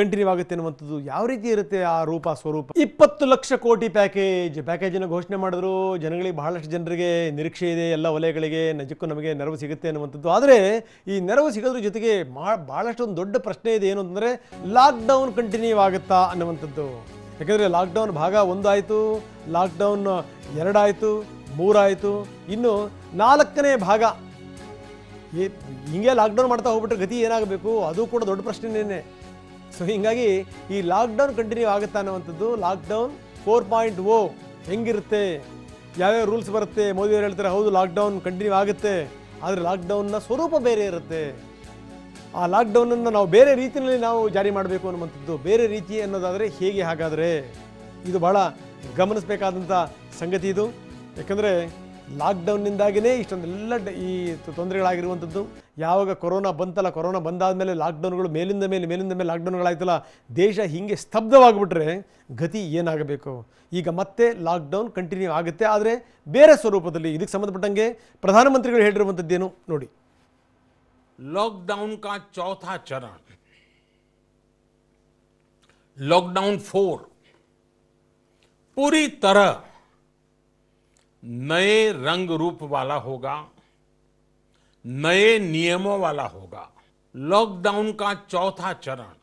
ಕಂಟಿನ್ಯೂ ಆಗುತ್ತೆ ಅನ್ನುವಂಥದ್ದು. ಯಾವ ರೀತಿ ಇರುತ್ತೆ ಆ ಸ್ವರೂಪ? 20 ಲಕ್ಷ ಕೋಟಿ ಪ್ಯಾಕೇಜನ್ನು ಘೋಷಣೆ ಮಾಡಿದ್ರು. ಜನಗಳಿಗೆ, ಬಹಳಷ್ಟು ಜನರಿಗೆ ನಿರೀಕ್ಷೆ ಇದೆ, ಎಲ್ಲ ವಲಯಗಳಿಗೆ ನಿಜಕ್ಕೂ ನಮಗೆ ನೆರವು ಸಿಗುತ್ತೆ ಅನ್ನುವಂಥದ್ದು. ಆದರೆ ಈ ನೆರವು ಸಿಗೋದ್ರ ಜೊತೆಗೆ ಭಾಳಷ್ಟು ಒಂದು ದೊಡ್ಡ ಪ್ರಶ್ನೆ ಇದೆ. ಏನು ಅಂತಂದರೆ ಲಾಕ್ಡೌನ್ ಕಂಟಿನ್ಯೂ ಆಗುತ್ತಾ ಅನ್ನುವಂಥದ್ದು. ಯಾಕಂದರೆ ಲಾಕ್ಡೌನ್ ಭಾಗ 1 ಆಯಿತು, ಲಾಕ್ಡೌನ್ 2 ಆಯಿತು, 3 ಆಯಿತು, ಇನ್ನು 4ನೇ ಭಾಗ. ಹಿಂಗೆ ಲಾಕ್ಡೌನ್ ಮಾಡ್ತಾ ಹೋಗ್ಬಿಟ್ರೆ ಗತಿ ಏನಾಗಬೇಕು? ಅದು ಕೂಡ ದೊಡ್ಡ ಪ್ರಶ್ನೆನೇ. ಸೊ ಹೀಗಾಗಿ ಈ ಲಾಕ್ಡೌನ್ ಕಂಟಿನ್ಯೂ ಆಗುತ್ತಾ ಅನ್ನುವಂಥದ್ದು. ಲಾಕ್ಡೌನ್ 4.0 ಹೆಂಗಿರುತ್ತೆ, ಯಾವ್ಯಾವ ರೂಲ್ಸ್ ಬರುತ್ತೆ? ಮೋದಿಯವರು ಹೇಳ್ತಾರೆ ಹೌದು ಲಾಕ್ಡೌನ್ ಕಂಟಿನ್ಯೂ ಆಗುತ್ತೆ, ಆದರೆ ಲಾಕ್ಡೌನ್ನ ಸ್ವರೂಪ ಬೇರೆ ಇರುತ್ತೆ. ಆ ಲಾಕ್ಡೌನನ್ನು ನಾವು ಬೇರೆ ರೀತಿಯಲ್ಲಿ ನಾವು ಜಾರಿ ಮಾಡಬೇಕು ಅನ್ನುವಂಥದ್ದು, ಬೇರೆ ರೀತಿ ಅನ್ನೋದಾದರೆ ಹೇಗೆ? ಹಾಗಾದರೆ ಇದು ಭಾಳ ಗಮನಿಸಬೇಕಾದಂಥ ಸಂಗತಿ ಇದು. ಯಾಕಂದರೆ ಲಾಕ್ಡೌನ್ನಿಂದಾಗಿಯೇ ಇಷ್ಟೊಂದೆಲ್ಲ ಈ ತೊಂದರೆಗಳಾಗಿರುವಂಥದ್ದು. ಯಾವಾಗ ಕೊರೋನಾ ಬಂತಲ್ಲ, ಕೊರೋನಾ ಬಂದಾದಮೇಲೆ ಲಾಕ್ಡೌನ್ಗಳು ಮೇಲಿಂದ ಮೇಲೆ ಲಾಕ್ಡೌನ್ಗಳಾಯ್ತಲ್ಲ, ದೇಶ ಹೀಗೆ ಸ್ತಬ್ಧವಾಗಿಬಿಟ್ರೆ ಗತಿ ಏನಾಗಬೇಕು? ಈಗ ಮತ್ತೆ ಲಾಕ್ಡೌನ್ ಕಂಟಿನ್ಯೂ ಆಗುತ್ತೆ, ಆದರೆ ಬೇರೆ ಸ್ವರೂಪದಲ್ಲಿ. ಇದಕ್ಕೆ ಸಂಬಂಧಪಟ್ಟಂಗೆ ಪ್ರಧಾನಮಂತ್ರಿಗಳು ಹೇಳಿರುವಂಥದ್ದೇನು ನೋಡಿ. लॉकडाउन का चौथा चरण, लॉकडाउन 4, पूरी तरह नए रंग रूप वाला होगा, नए नियमों वाला होगा। लॉकडाउन का चौथा चरण,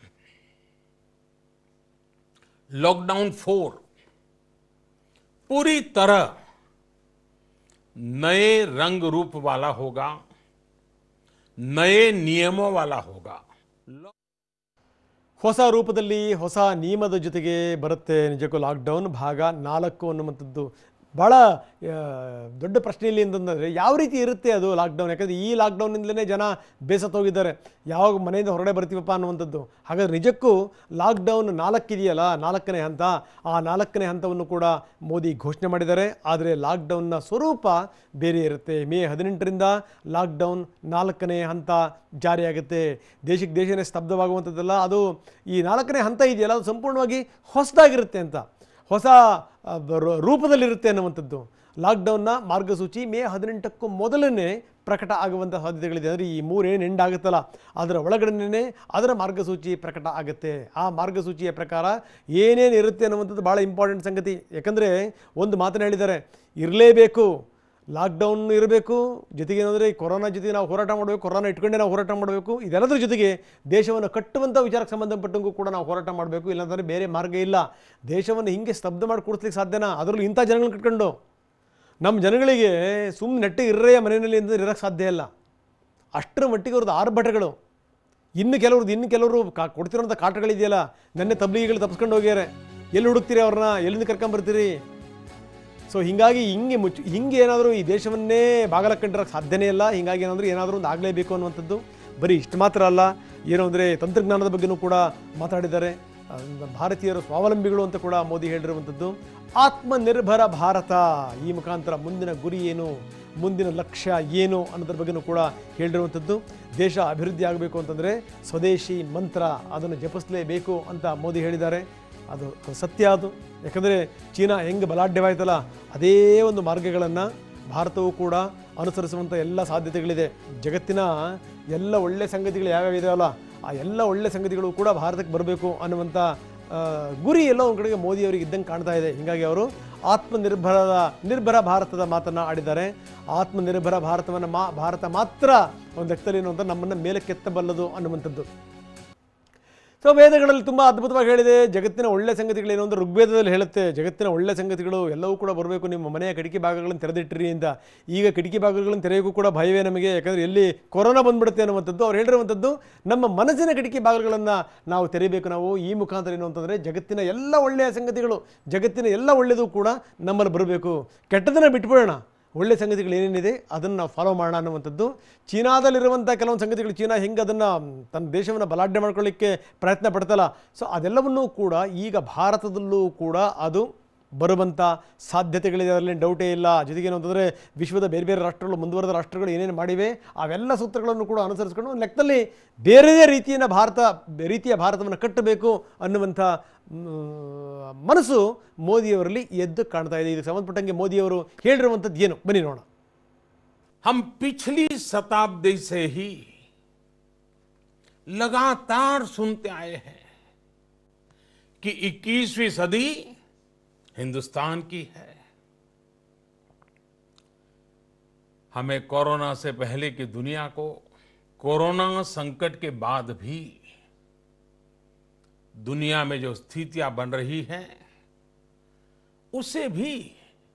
लॉकडाउन 4, पूरी तरह नए रंग रूप वाला होगा, नए नियमों वाला होगा। ಹೊಸ ರೂಪದಲ್ಲಿ ಹೊಸ ನಿಯಮದ ಜೊತೆಗೆ ಬರುತ್ತೆ ನಿಜಕ್ಕೂ ಲಾಕ್ಡೌನ್ ಭಾಗ 4 ಅನ್ನುವಂಥದ್ದು. ಭಾಳ ದೊಡ್ಡ ಪ್ರಶ್ನೆ ಇಲ್ಲಿ ಅಂತಂದರೆ ಯಾವ ರೀತಿ ಇರುತ್ತೆ ಅದು ಲಾಕ್ಡೌನ್. ಯಾಕಂದರೆ ಈ ಲಾಕ್ಡೌನ್ನಿಂದಲೇ ಜನ ಬೇಸತ್ತೋಗಿದ್ದಾರೆ, ಯಾವಾಗ ಮನೆಯಿಂದ ಹೊರಗಡೆ ಬರ್ತೀವಪ್ಪ ಅನ್ನುವಂಥದ್ದು. ಹಾಗಾದರೆ ನಿಜಕ್ಕೂ ಲಾಕ್ಡೌನ್ 4 ಇದೆಯಲ್ಲ, 4ನೇ ಹಂತ, ಆ 4ನೇ ಹಂತವನ್ನು ಕೂಡ ಮೋದಿ ಘೋಷಣೆ ಮಾಡಿದ್ದಾರೆ. ಆದರೆ ಲಾಕ್ಡೌನ್ನ ಸ್ವರೂಪ ಬೇರೆ ಇರುತ್ತೆ. ಮೇ 18ರಿಂದ ಲಾಕ್ಡೌನ್ 4ನೇ ಹಂತ ಜಾರಿಯಾಗುತ್ತೆ. ದೇಶನೇ ಸ್ತಬ್ಧವಾಗುವಂಥದ್ದಲ್ಲ, ಅದು ಈ 4ನೇ ಹಂತ ಇದೆಯಲ್ಲ, ಅದು ಸಂಪೂರ್ಣವಾಗಿ ಹೊಸದಾಗಿರುತ್ತೆ ಅಂತ, ಹೊಸ ರೂಪದಲ್ಲಿರುತ್ತೆ ಅನ್ನುವಂಥದ್ದು. ಲಾಕ್ಡೌನ್ನ ಮಾರ್ಗಸೂಚಿ ಮೇ 18ಕ್ಕೂ ಮೊದಲನೇ ಪ್ರಕಟ ಆಗುವಂಥ ಸಾಧ್ಯತೆಗಳಿದೆ. ಅಂದರೆ ಈ 3 ಏನು ಎಂಡ್ ಆಗುತ್ತಲ್ಲ, ಅದರ ಒಳಗಡೆನೇ ಅದರ ಮಾರ್ಗಸೂಚಿ ಪ್ರಕಟ ಆಗುತ್ತೆ. ಆ ಮಾರ್ಗಸೂಚಿಯ ಪ್ರಕಾರ ಏನೇನು ಇರುತ್ತೆ ಅನ್ನುವಂಥದ್ದು ಭಾಳ ಇಂಪಾರ್ಟೆಂಟ್ ಸಂಗತಿ. ಯಾಕಂದರೆ ಒಂದು ಮಾತನ್ನು ಹೇಳಿದ್ದಾರೆ, ಇರಲೇಬೇಕು ಲಾಕ್ಡೌನ್ ಇರಬೇಕು, ಜೊತೆಗೆ ಏನಂದರೆ ಕೊರೋನಾ ಜೊತೆಗೆ ನಾವು ಹೋರಾಟ ಮಾಡಬೇಕು, ಕೊರೋನಾ ಇಟ್ಕೊಂಡೇ ನಾವು ಹೋರಾಟ ಮಾಡಬೇಕು. ಇದೆಲ್ಲದರ ಜೊತೆಗೆ ದೇಶವನ್ನು ಕಟ್ಟುವಂಥ ವಿಚಾರಕ್ಕೆ ಸಂಬಂಧಪಟ್ಟಂಗೂ ಕೂಡ ನಾವು ಹೋರಾಟ ಮಾಡಬೇಕು. ಇಲ್ಲಾಂದರೆ ಬೇರೆ ಮಾರ್ಗ ಇಲ್ಲ. ದೇಶವನ್ನು ಹಿಂಗೆ ಸ್ತಬ್ಧ ಮಾಡಿ ಕೂಡಿಸ್ಲಿಕ್ಕೆ ಸಾಧ್ಯನಾ? ಅದರಲ್ಲೂ ಇಂಥ ಜನಗಳನ್ನ ಕಟ್ಕೊಂಡು ನಮ್ಮ ಜನಗಳಿಗೆ ಸುಮ್ಮನೆ ನೆಟ್ಟಿಗೆ ಇರ್ರೆಯ ಮನೆಯಲ್ಲಿ ಅಂತ ಇರೋಕ್ಕೆ ಸಾಧ್ಯ ಇಲ್ಲ. ಅಷ್ಟರ ಮಟ್ಟಿಗೆ ಅವ್ರದ್ದು ಆರ್ಭಟಗಳು. ಇನ್ನು ಕೆಲವರು ಕೊಡ್ತಿರೋಂಥ ಕಾಟಗಳಿದೆಯಲ್ಲ, ನೆನ್ನೆ ತಬ್ಲಿಗಿಗಳು ತಪ್ಪಿಸ್ಕೊಂಡು ಹೋಗ್ಯಾರೆ. ಎಲ್ಲಿ ಹುಡುಕ್ತೀರಿ ಅವ್ರನ್ನ? ಎಲ್ಲಿಂದ ಕರ್ಕೊಂಬರ್ತೀರಿ? ಸೊ ಹೀಗಾಗಿ ಹಿಂಗೆ ಏನಾದರೂ ಈ ದೇಶವನ್ನೇ ಬಾಗಲಕ್ಕಂಡಿರೋಕ್ಕೆ ಸಾಧ್ಯನೇ ಇಲ್ಲ. ಹೀಗಾಗಿ ಏನಾದರೂ ಒಂದು ಆಗಲೇಬೇಕು ಅನ್ನುವಂಥದ್ದು. ಬರೀ ಇಷ್ಟು ಮಾತ್ರ ಅಲ್ಲ, ಏನು ಅಂದರೆ ತಂತ್ರಜ್ಞಾನದ ಬಗ್ಗೆನೂ ಕೂಡ ಮಾತಾಡಿದ್ದಾರೆ. ಭಾರತೀಯರು ಸ್ವಾವಲಂಬಿಗಳು ಅಂತ ಕೂಡ ಮೋದಿ ಹೇಳಿರುವಂಥದ್ದು. ಆತ್ಮನಿರ್ಭರ ಭಾರತ, ಈ ಮುಖಾಂತರ ಮುಂದಿನ ಗುರಿ ಏನು, ಮುಂದಿನ ಲಕ್ಷ್ಯ ಏನು ಅನ್ನೋದ್ರ ಬಗ್ಗೆನೂ ಕೂಡ ಹೇಳಿರುವಂಥದ್ದು. ದೇಶ ಅಭಿವೃದ್ಧಿ ಆಗಬೇಕು ಅಂತಂದರೆ ಸ್ವದೇಶಿ ಮಂತ್ರ ಅದನ್ನು ಜಪಿಸಲೇಬೇಕು ಅಂತ ಮೋದಿ ಹೇಳಿದ್ದಾರೆ. ಅದು ಸತ್ಯ. ಅದು ಯಾಕಂದರೆ ಚೀನಾ ಹೆಂಗೆ ಬಲಾಢ್ಯವಾಯ್ತಲ್ಲ, ಅದೇ ಒಂದು ಮಾರ್ಗಗಳನ್ನು ಭಾರತವು ಕೂಡ ಅನುಸರಿಸುವಂಥ ಎಲ್ಲ ಸಾಧ್ಯತೆಗಳಿದೆ. ಜಗತ್ತಿನ ಎಲ್ಲ ಒಳ್ಳೆಯ ಸಂಗತಿಗಳು ಯಾವ್ಯಾವ ಇದೆಯಲ್ಲ, ಆ ಎಲ್ಲ ಒಳ್ಳೆಯ ಸಂಗತಿಗಳು ಕೂಡ ಭಾರತಕ್ಕೆ ಬರಬೇಕು ಅನ್ನುವಂಥ ಗುರಿ ಎಲ್ಲ ಒಂದು ಕಡೆಗೆ ಮೋದಿಯವರಿಗೆ ಇದ್ದಂಗೆ ಕಾಣ್ತಾ ಇದೆ. ಹೀಗಾಗಿ ಅವರು ನಿರ್ಭರ ಭಾರತದ ಮಾತನ್ನು ಆಡಿದ್ದಾರೆ. ಆತ್ಮನಿರ್ಭರ ಭಾರತ ಮಾತ್ರ ಒಂದು ಲೆಕ್ಕದಲ್ಲಿ ಏನು ಅಂತ ನಮ್ಮನ್ನು ಮೇಲೆ ಕೆತ್ತಬಲ್ಲದು ಅನ್ನುವಂಥದ್ದು. ಸೊ ವೇದಗಳಲ್ಲಿ ತುಂಬ ಅದ್ಭುತವಾಗಿ ಹೇಳಿದೆ. ಜಗತ್ತಿನ ಒಳ್ಳೆ ಸಂಗತಿಗಳೇನು ಅಂದರೆ ಋಗ್ವೇದದಲ್ಲಿ ಹೇಳುತ್ತೆ, ಜಗತ್ತಿನ ಒಳ್ಳೆ ಸಂಗತಿಗಳು ಎಲ್ಲವೂ ಕೂಡ ಬರಬೇಕು, ನಿಮ್ಮ ಮನೆಯ ಕಿಟಕಿ ಭಾಗಗಳನ್ನು ತೆರೆದಿಟ್ಟಿರಿ ಅಂತ. ಈಗ ಕಿಟಕಿ ಭಾಗಗಳನ್ನು ತೆರೆಯೋಕ್ಕೂ ಕೂಡ ಭಯವೇ ನಮಗೆ, ಯಾಕಂದರೆ ಎಲ್ಲಿ ಕೊರೋನಾ ಬಂದ್ಬಿಡುತ್ತೆ ಅನ್ನುವಂಥದ್ದು. ಅವ್ರು ಹೇಳಿರುವಂಥದ್ದು ನಮ್ಮ ಮನಸ್ಸಿನ ಕಿಟಕಿ ಭಾಗಗಳನ್ನು ನಾವು ತೆರೀಬೇಕು. ನಾವು ಈ ಮುಖಾಂತರ ಏನು ಅಂತಂದರೆ ಜಗತ್ತಿನ ಎಲ್ಲ ಒಳ್ಳೆಯ ಸಂಗತಿಗಳು, ಜಗತ್ತಿನ ಎಲ್ಲ ಒಳ್ಳೆಯದು ಕೂಡ ನಮ್ಮಲ್ಲಿ ಬರಬೇಕು. ಕೆಟ್ಟದನ್ನು ಬಿಟ್ಬಿಡೋಣ, ಒಳ್ಳೆ ಸಂಗತಿಗಳು ಏನೇನಿದೆ ಅದನ್ನು ನಾವು ಫಾಲೋ ಮಾಡೋಣ ಅನ್ನುವಂಥದ್ದು. ಚೀನಾದಲ್ಲಿರುವಂಥ ಕೆಲವೊಂದು ಸಂಗತಿಗಳು, ಚೀನಾ ಹೆಂಗೆ ಅದನ್ನು ತನ್ನ ದೇಶವನ್ನು ಬಲಾಢ್ಯ ಮಾಡ್ಕೊಳ್ಳಿಕ್ಕೆ ಪ್ರಯತ್ನ ಪಡ್ತಲ್ಲ, ಸೊ ಅದೆಲ್ಲವನ್ನೂ ಕೂಡ ಈಗ ಭಾರತದಲ್ಲೂ ಕೂಡ ಅದು ಬರುವಂಥ ಸಾಧ್ಯತೆಗಳಿದೆ, ಅದರಲ್ಲಿ ಡೌಟೇ ಇಲ್ಲ. ಜೊತೆಗೇನು ಅಂತಂದರೆ ವಿಶ್ವದ ಬೇರೆ ಬೇರೆ ರಾಷ್ಟ್ರಗಳು, ಮುಂದುವರೆದ ರಾಷ್ಟ್ರಗಳು ಏನೇನು ಮಾಡಿವೆ ಅವೆಲ್ಲ ಸೂತ್ರಗಳನ್ನು ಕೂಡ ಅನುಸರಿಸ್ಕೊಂಡು ಒಂದು ಲೆಕ್ಕದಲ್ಲಿ ಬೇರೆ ರೀತಿಯ ಭಾರತವನ್ನು ಕಟ್ಟಬೇಕು ಅನ್ನುವಂಥ ಮನಸ್ಸು ಮೋದಿಯವರಲ್ಲಿ ಎದ್ದು ಕಾಣ್ತಾ ಇದೆ. ಇದಕ್ಕೆ ಸಂಬಂಧಪಟ್ಟಂಗೆ ಮೋದಿಯವರು ಹೇಳಿರುವಂಥದ್ದು ಏನು ಬನ್ನಿ ನೋಡೋಣ. हम पिछली शताब्दी से ही लगातार सुनते आए हैं कि 21वीं सदी हिंदुस्तान की है। हमें कोरोना से पहले की दुनिया को, कोरोना संकट के बाद भी दुनिया में जो स्थितियां बन रही हैं उसे भी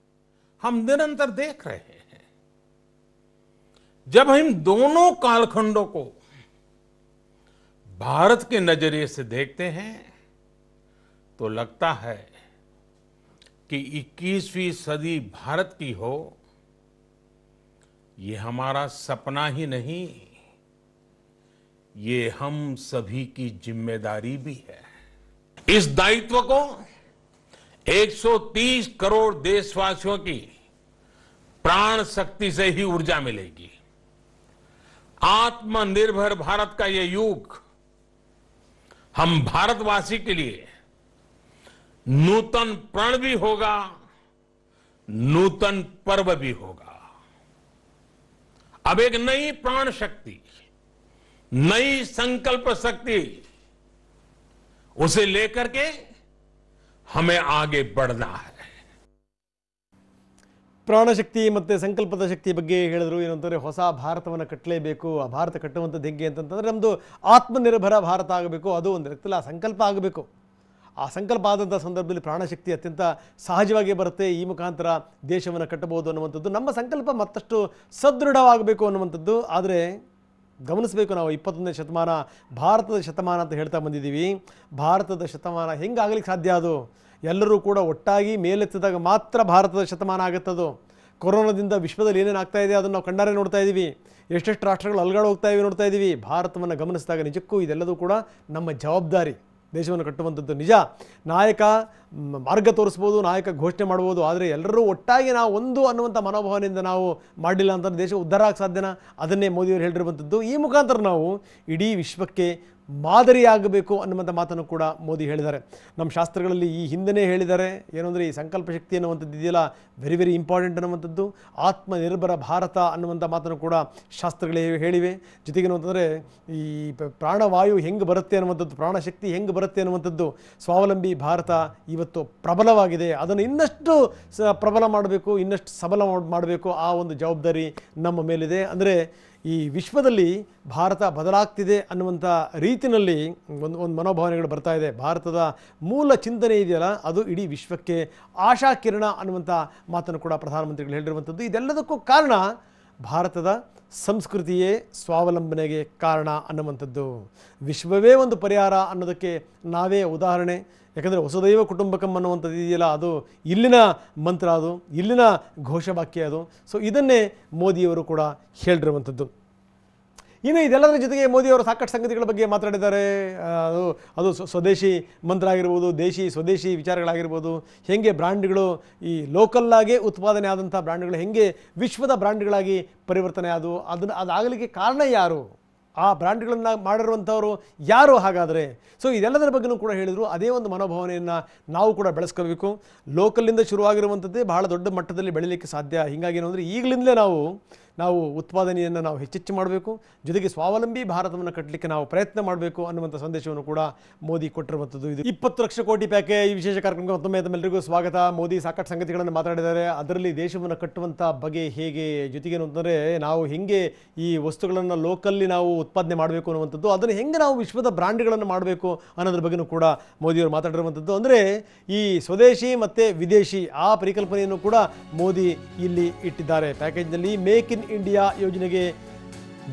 हम निरंतर देख रहे हैं। जब हम दोनों कालखंडों को भारत के नजरिए से देखते हैं तो लगता है कि 21वीं सदी भारत की हो ये हमारा सपना ही नहीं, ये हम सभी की जिम्मेदारी भी है। इस दायित्व को 130 करोड़ देशवासियों की प्राण शक्ति से ही ऊर्जा मिलेगी। आत्मनिर्भर भारत का ये युग हम भारतवासी के लिए नूतन प्रण भी होगा, नूतन पर्व भी होगा। अब एक नई प्राण शक्ति, नई संकल्प शक्ति, उसे लेकर के हमें आगे बढ़ना है। ಪ್ರಾಣಶಕ್ತಿ ಮತ್ತು ಸಂಕಲ್ಪದ ಶಕ್ತಿ ಬಗ್ಗೆ ಹೇಳಿದ್ರು. ಏನಂತಂದರೆ ಹೊಸ ಭಾರತವನ್ನು ಕಟ್ಟಲೇಬೇಕು. ಆ ಭಾರತ ಕಟ್ಟುವಂಥದ್ದು ಹೆಂಗೆ ಅಂತಂತಂದರೆ ನಮ್ಮದು ಆತ್ಮನಿರ್ಭರ ಭಾರತ ಆಗಬೇಕು. ಅದು ಒಂದು ರೀತಿಯಲ್ಲಿ ಆ ಸಂಕಲ್ಪ ಆಗಬೇಕು. ಆ ಸಂಕಲ್ಪ ಆದಂಥ ಸಂದರ್ಭದಲ್ಲಿ ಪ್ರಾಣಶಕ್ತಿ ಅತ್ಯಂತ ಸಹಜವಾಗಿ ಬರುತ್ತೆ. ಈ ಮುಖಾಂತರ ದೇಶವನ್ನು ಕಟ್ಟಬಹುದು ಅನ್ನುವಂಥದ್ದು ನಮ್ಮ ಸಂಕಲ್ಪ ಮತ್ತಷ್ಟು ಸದೃಢವಾಗಬೇಕು ಅನ್ನುವಂಥದ್ದು. ಆದರೆ ಗಮನಿಸಬೇಕು, ನಾವು 21ನೇ ಶತಮಾನ ಭಾರತದ ಶತಮಾನ ಅಂತ ಹೇಳ್ತಾ ಬಂದಿದ್ದೀವಿ. ಭಾರತದ ಶತಮಾನ ಹೆಂಗಾಗಲಿಕ್ಕೆ ಸಾಧ್ಯ? ಅದು ಎಲ್ಲರೂ ಕೂಡ ಒಟ್ಟಾಗಿ ಮೇಲೆತ್ತಿದಾಗ ಮಾತ್ರ ಭಾರತದ ಶತಮಾನ ಆಗುತ್ತದು. ಕೊರೋನಾದಿಂದ ವಿಶ್ವದಲ್ಲಿ ಏನೇನು ಆಗ್ತಾ ಇದೆ ಅದನ್ನು ನಾವು ಕಣ್ಣಾರೆ ನೋಡ್ತಾ ಇದ್ದೀವಿ. ಎಷ್ಟೆಷ್ಟು ರಾಷ್ಟ್ರಗಳು ಅಲ್ಗಾಡು ಹೋಗ್ತಾ ಇವೆ ನೋಡ್ತಾ ಇದ್ದೀವಿ. ಭಾರತವನ್ನು ಗಮನಿಸಿದಾಗ ನಿಜಕ್ಕೂ ಇದೆಲ್ಲದೂ ಕೂಡ ನಮ್ಮ ಜವಾಬ್ದಾರಿ. ದೇಶವನ್ನು ಕಟ್ಟುವಂಥದ್ದು ನಿಜ. ನಾಯಕ ಮಾರ್ಗ ತೋರಿಸ್ಬೋದು, ನಾಯಕ ಘೋಷಣೆ ಮಾಡ್ಬೋದು, ಆದರೆ ಎಲ್ಲರೂ ಒಟ್ಟಾಗಿ ನಾವು ಒಂದು ಅನ್ನುವಂಥ ಮನೋಭಾವನೆಯಿಂದ ನಾವು ಮಾಡಲಿಲ್ಲ ಅಂತಂದರೆ ದೇಶ ಉದ್ಧಾರ ಆಗ ಸಾಧ್ಯನಾ? ಅದನ್ನೇ ಮೋದಿಯವರು ಹೇಳಿರುವಂಥದ್ದು. ಈ ಮುಖಾಂತರ ನಾವು ಇಡೀ ವಿಶ್ವಕ್ಕೆ ಮಾದರಿಯಾಗಬೇಕು ಅನ್ನುವಂಥ ಮಾತನ್ನು ಕೂಡ ಮೋದಿ ಹೇಳಿದ್ದಾರೆ. ನಮ್ಮ ಶಾಸ್ತ್ರಗಳಲ್ಲಿ ಈ ಹಿಂದೆನೇ ಹೇಳಿದ್ದಾರೆ. ಏನಂದರೆ ಈ ಸಂಕಲ್ಪ ಶಕ್ತಿ ಅನ್ನುವಂಥದ್ದು ಇದೆಯಲ್ಲ, ವೆರಿ ವೆರಿ ಇಂಪಾರ್ಟೆಂಟ್ ಅನ್ನುವಂಥದ್ದು. ಆತ್ಮನಿರ್ಭರ ಭಾರತ ಅನ್ನುವಂಥ ಮಾತನ್ನು ಕೂಡ ಶಾಸ್ತ್ರಗಳೇ ಹೇಳಿವೆ. ಜೊತೆಗೇನು ಅಂತಂದರೆ ಈ ಪ್ರಾಣವಾಯು ಹೆಂಗೆ ಬರುತ್ತೆ ಅನ್ನುವಂಥದ್ದು, ಪ್ರಾಣಶಕ್ತಿ ಹೆಂಗೆ ಬರುತ್ತೆ ಅನ್ನುವಂಥದ್ದು, ಸ್ವಾವಲಂಬಿ ಭಾರತ ಇವತ್ತು ಪ್ರಬಲವಾಗಿದೆ. ಅದನ್ನು ಇನ್ನಷ್ಟು ಪ್ರಬಲ ಮಾಡಬೇಕು, ಇನ್ನಷ್ಟು ಸಬಲ ಮಾಡಬೇಕು. ಆ ಒಂದು ಜವಾಬ್ದಾರಿ ನಮ್ಮ ಮೇಲಿದೆ. ಅಂದರೆ ಈ ವಿಶ್ವದಲ್ಲಿ ಭಾರತ ಬದಲಾಗ್ತಿದೆ ಅನ್ನುವಂಥ ರೀತಿಯಲ್ಲಿ ಒಂದು ಮನೋಭಾವನೆಗಳು ಬರ್ತಾ ಇದೆ. ಭಾರತದ ಮೂಲ ಚಿಂತನೆ ಇದೆಯಲ್ಲ, ಅದು ಇಡೀ ವಿಶ್ವಕ್ಕೆ ಆಶಾಕಿರಣ ಅನ್ನುವಂಥ ಮಾತನ್ನು ಕೂಡ ಪ್ರಧಾನಮಂತ್ರಿಗಳು ಹೇಳಿರುವಂಥದ್ದು. ಇದೆಲ್ಲದಕ್ಕೂ ಕಾರಣ ಭಾರತದ ಸಂಸ್ಕೃತಿಯೇ ಸ್ವಾವಲಂಬನೆಗೆ ಕಾರಣ ಅನ್ನುವಂಥದ್ದು. ವಿಶ್ವವೇ ಒಂದು ಪರಿಹಾರ ಅನ್ನೋದಕ್ಕೆ ನಾವೇ ಉದಾಹರಣೆ. ಯಾಕಂದರೆ ವಸುದೈವ ಕುಟುಂಬಕಂ ಅನ್ನುವಂಥದ್ದು ಇದೆಯಲ್ಲ, ಅದು ಇಲ್ಲಿನ ಮಂತ್ರ, ಅದು ಇಲ್ಲಿನ ಘೋಷವಾಕ್ಯ ಅದು. ಸೊ ಇದನ್ನೇ ಮೋದಿಯವರು ಕೂಡ ಹೇಳಿರುವಂಥದ್ದು. ಇನ್ನು ಇದೆಲ್ಲದರ ಜೊತೆಗೆ ಮೋದಿಯವರು ಸಾಕಷ್ಟು ಸಂಗತಿಗಳ ಬಗ್ಗೆ ಮಾತಾಡಿದ್ದಾರೆ. ಅದು ಸ್ವದೇಶಿ ಮಂತ್ರ ಆಗಿರ್ಬೋದು, ಸ್ವದೇಶಿ ವಿಚಾರಗಳಾಗಿರ್ಬೋದು, ಹೇಗೆ ಬ್ರ್ಯಾಂಡ್ಗಳು ಈ ಲೋಕಲ್ಲಾಗೆ ಉತ್ಪಾದನೆ ಆದಂಥ ಬ್ರ್ಯಾಂಡ್ಗಳು ಹೇಗೆ ವಿಶ್ವದ ಬ್ರ್ಯಾಂಡ್ಗಳಾಗಿ ಪರಿವರ್ತನೆ ಆದವು, ಅದಾಗಲಿಕ್ಕೆ ಕಾರಣ ಯಾರು, ಆ ಬ್ರ್ಯಾಂಡ್ಗಳನ್ನು ಮಾಡಿರುವಂಥವರು ಯಾರು ಹಾಗಾದರೆ? ಸೊ ಇದೆಲ್ಲದರ ಬಗ್ಗೆಯೂ ಕೂಡ ಹೇಳಿದರು. ಅದೇ ಒಂದು ಮನೋಭಾವನೆಯನ್ನು ನಾವು ಕೂಡ ಬೆಳೆಸ್ಕೋಬೇಕು. ಲೋಕಲ್ಲಿಂದ ಶುರುವಾಗಿರುವಂಥದ್ದೇ ಬಹಳ ದೊಡ್ಡ ಮಟ್ಟದಲ್ಲಿ ಬೆಳೀಲಿಕ್ಕೆ ಸಾಧ್ಯ. ಹೀಗಾಗಿ ಏನು ಅಂದರೆ ಈಗಲಿಂದಲೇ ನಾವು ಉತ್ಪಾದನೆಯನ್ನು ನಾವು ಹೆಚ್ಚೆಚ್ಚು ಮಾಡಬೇಕು. ಜೊತೆಗೆ ಸ್ವಾವಲಂಬಿ ಭಾರತವನ್ನು ಕಟ್ಟಲಿಕ್ಕೆ ನಾವು ಪ್ರಯತ್ನ ಮಾಡಬೇಕು ಅನ್ನುವಂಥ ಸಂದೇಶವನ್ನು ಕೂಡ ಮೋದಿ ಕೊಟ್ಟಿರುವಂಥದ್ದು. ಇದು 20 ಲಕ್ಷ ಕೋಟಿ ಪ್ಯಾಕೇಜ್ ವಿಶೇಷ ಕಾರ್ಯಕ್ರಮಕ್ಕೆ ಮತ್ತೊಮ್ಮೆ ತಮ್ಮೆಲ್ಲರಿಗೂ ಸ್ವಾಗತ. ಮೋದಿ ಸಾಕಷ್ಟು ಸಂಗತಿಗಳನ್ನು ಮಾತಾಡಿದ್ದಾರೆ. ಅದರಲ್ಲಿ ದೇಶವನ್ನು ಕಟ್ಟುವಂಥ ಬಗೆ ಹೇಗೆ, ಜೊತೆಗೇನು ಅಂತಂದರೆ ನಾವು ಹೇಗೆ ಈ ವಸ್ತುಗಳನ್ನು ಲೋಕಲ್ಲಿ ನಾವು ಉತ್ಪಾದನೆ ಮಾಡಬೇಕು ಅನ್ನುವಂಥದ್ದು, ಅದನ್ನು ಹೆಂಗೆ ನಾವು ವಿಶ್ವದ ಬ್ರ್ಯಾಂಡ್ಗಳನ್ನು ಮಾಡಬೇಕು ಅನ್ನೋದ್ರ ಬಗ್ಗೆಯೂ ಕೂಡ ಮೋದಿಯವರು ಮಾತಾಡಿರುವಂಥದ್ದು. ಅಂದರೆ ಈ ಸ್ವದೇಶಿ ಮತ್ತು ವಿದೇಶಿ ಆ ಪರಿಕಲ್ಪನೆಯನ್ನು ಕೂಡ ಮೋದಿ ಇಲ್ಲಿ ಇಟ್ಟಿದ್ದಾರೆ. ಪ್ಯಾಕೇಜ್ನಲ್ಲಿ ಮೇಕ್ ಇನ್ ಇಂಡಿಯಾ ಯೋಜನೆಗೆ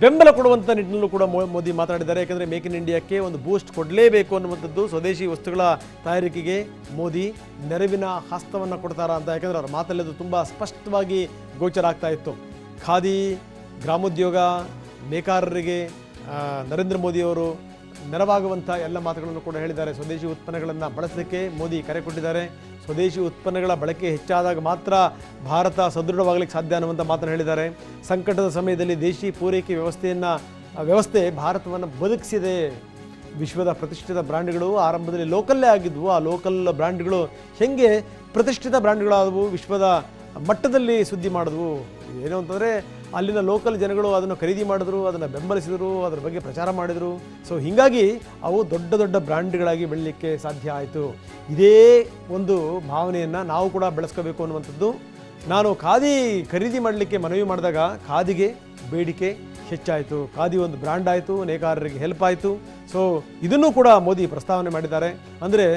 ಬೆಂಬಲ ಕೊಡುವಂಥ ನಿಟ್ಟಿನಲ್ಲೂ ಕೂಡ ಮೋದಿ ಮಾತಾಡಿದ್ದಾರೆ. ಯಾಕಂದರೆ ಮೇಕ್ ಇನ್ ಇಂಡಿಯಾಕ್ಕೆ ಒಂದು ಬೂಸ್ಟ್ ಕೊಡಲೇಬೇಕು ಅನ್ನುವಂಥದ್ದು. ಸ್ವದೇಶಿ ವಸ್ತುಗಳ ತಯಾರಿಕೆಗೆ ಮೋದಿ ನೆರವಿನ ಹಸ್ತವನ್ನು ಕೊಡ್ತಾರಾ ಅಂತ, ಯಾಕಂದರೆ ಅವ್ರ ಮಾತಲ್ಲಿ ಅದು ತುಂಬ ಸ್ಪಷ್ಟವಾಗಿ ಗೋಚರ ಆಗ್ತಾ ಇತ್ತು. ಖಾದಿ, ಗ್ರಾಮೋದ್ಯೋಗ, ನೇಕಾರರಿಗೆ ನರೇಂದ್ರ ಮೋದಿಯವರು ನೆರವಾಗುವಂಥ ಎಲ್ಲ ಮಾತುಗಳನ್ನು ಕೂಡ ಹೇಳಿದ್ದಾರೆ. ಸ್ವದೇಶಿ ಉತ್ಪನ್ನಗಳನ್ನು ಬಳಸಲಿಕ್ಕೆ ಮೋದಿ ಕರೆ ಕೊಟ್ಟಿದ್ದಾರೆ. ಸ್ವದೇಶಿ ಉತ್ಪನ್ನಗಳ ಬಳಕೆ ಹೆಚ್ಚಾದಾಗ ಮಾತ್ರ ಭಾರತ ಸದೃಢವಾಗಲಿಕ್ಕೆ ಸಾಧ್ಯ ಅನ್ನುವಂಥ ಮಾತನ್ನು ಹೇಳಿದ್ದಾರೆ. ಸಂಕಟದ ಸಮಯದಲ್ಲಿ ದೇಶಿ ಪೂರೈಕೆ ವ್ಯವಸ್ಥೆ ಭಾರತವನ್ನು ಬದುಕಿಸಿದೆ. ವಿಶ್ವದ ಪ್ರತಿಷ್ಠಿತ ಬ್ರ್ಯಾಂಡ್ಗಳು ಆರಂಭದಲ್ಲಿ ಲೋಕಲ್ಲೇ ಆಗಿದ್ವು. ಆ ಲೋಕಲ್ ಬ್ರ್ಯಾಂಡ್ಗಳು ಹೇಗೆ ಪ್ರತಿಷ್ಠಿತ ಬ್ರ್ಯಾಂಡ್ಗಳಾದವು, ವಿಶ್ವದ ಮಟ್ಟದಲ್ಲಿ ಸುದ್ದಿ ಮಾಡಿದ್ವು. ಏನು ಅಂತಂದರೆ ಅಲ್ಲಿನ ಲೋಕಲ್ ಜನಗಳು ಅದನ್ನು ಖರೀದಿ ಮಾಡಿದ್ರು, ಅದನ್ನು ಬೆಂಬಲಿಸಿದರು, ಅದರ ಬಗ್ಗೆ ಪ್ರಚಾರ ಮಾಡಿದರು. ಸೊ ಹೀಗಾಗಿ ಅವು ದೊಡ್ಡ ದೊಡ್ಡ ಬ್ರ್ಯಾಂಡ್ಗಳಾಗಿ ಬೆಳೀಲಿಕ್ಕೆ ಸಾಧ್ಯ ಆಯಿತು. ಇದೇ ಒಂದು ಭಾವನೆಯನ್ನು ನಾವು ಕೂಡ ಬೆಳೆಸ್ಕೋಬೇಕು ಅನ್ನುವಂಥದ್ದು. ನಾನು ಖಾದಿ ಖರೀದಿ ಮಾಡಲಿಕ್ಕೆ ಮನವಿ ಮಾಡಿದಾಗ ಖಾದಿಗೆ ಬೇಡಿಕೆ ಹೆಚ್ಚಾಯಿತು. ಖಾದಿ ಒಂದು ಬ್ರ್ಯಾಂಡ್ ಆಯಿತು, ನೇಕಾರರಿಗೆ ಹೆಲ್ಪ್ ಆಯಿತು. ಸೊ ಇದನ್ನು ಕೂಡ ಮೋದಿ ಪ್ರಸ್ತಾವನೆ ಮಾಡಿದ್ದಾರೆ. ಅಂದರೆ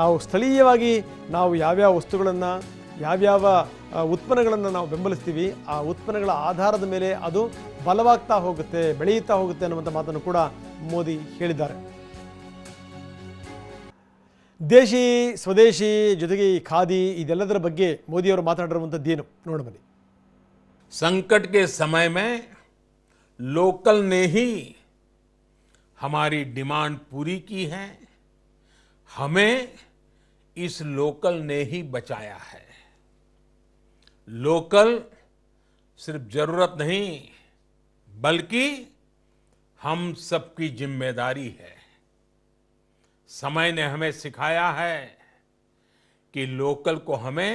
ನಾವು ಸ್ಥಳೀಯವಾಗಿ ನಾವು ಯಾವ್ಯಾವ ವಸ್ತುಗಳನ್ನು, ಯಾವ್ಯಾವ ಉತ್ಪನ್ನಗಳನ್ನು ನಾವು ಬೆಂಬಲಿಸ್ತೀವಿ, ಆ ಉತ್ಪನ್ನಗಳ ಆಧಾರದ ಮೇಲೆ ಅದು ಬಲವಾಗ್ತಾ ಹೋಗುತ್ತೆ, ಬೆಳೆಯುತ್ತಾ ಹೋಗುತ್ತೆ ಅನ್ನುವಂಥ ಮಾತನ್ನು ಕೂಡ ಮೋದಿ ಹೇಳಿದ್ದಾರೆ. ದೇಶಿ, ಸ್ವದೇಶಿ, ಜೊತೆಗೆ ಈ ಖಾದಿ, ಇದೆಲ್ಲದರ ಬಗ್ಗೆ ಮೋದಿಯವರು ಮಾತಾಡಿರುವಂಥದ್ದೇನು ನೋಡಬನ್ನಿ. संकट के समय में लोकल ने ही हमारी डिमांड पूरी की है, हमें इस लोकल ने ही बचाया है। लोकल सिर्फ जरूरत नहीं बल्कि हम सबकी जिम्मेदारी है। समय ने हमें सिखाया है कि लोकल को हमें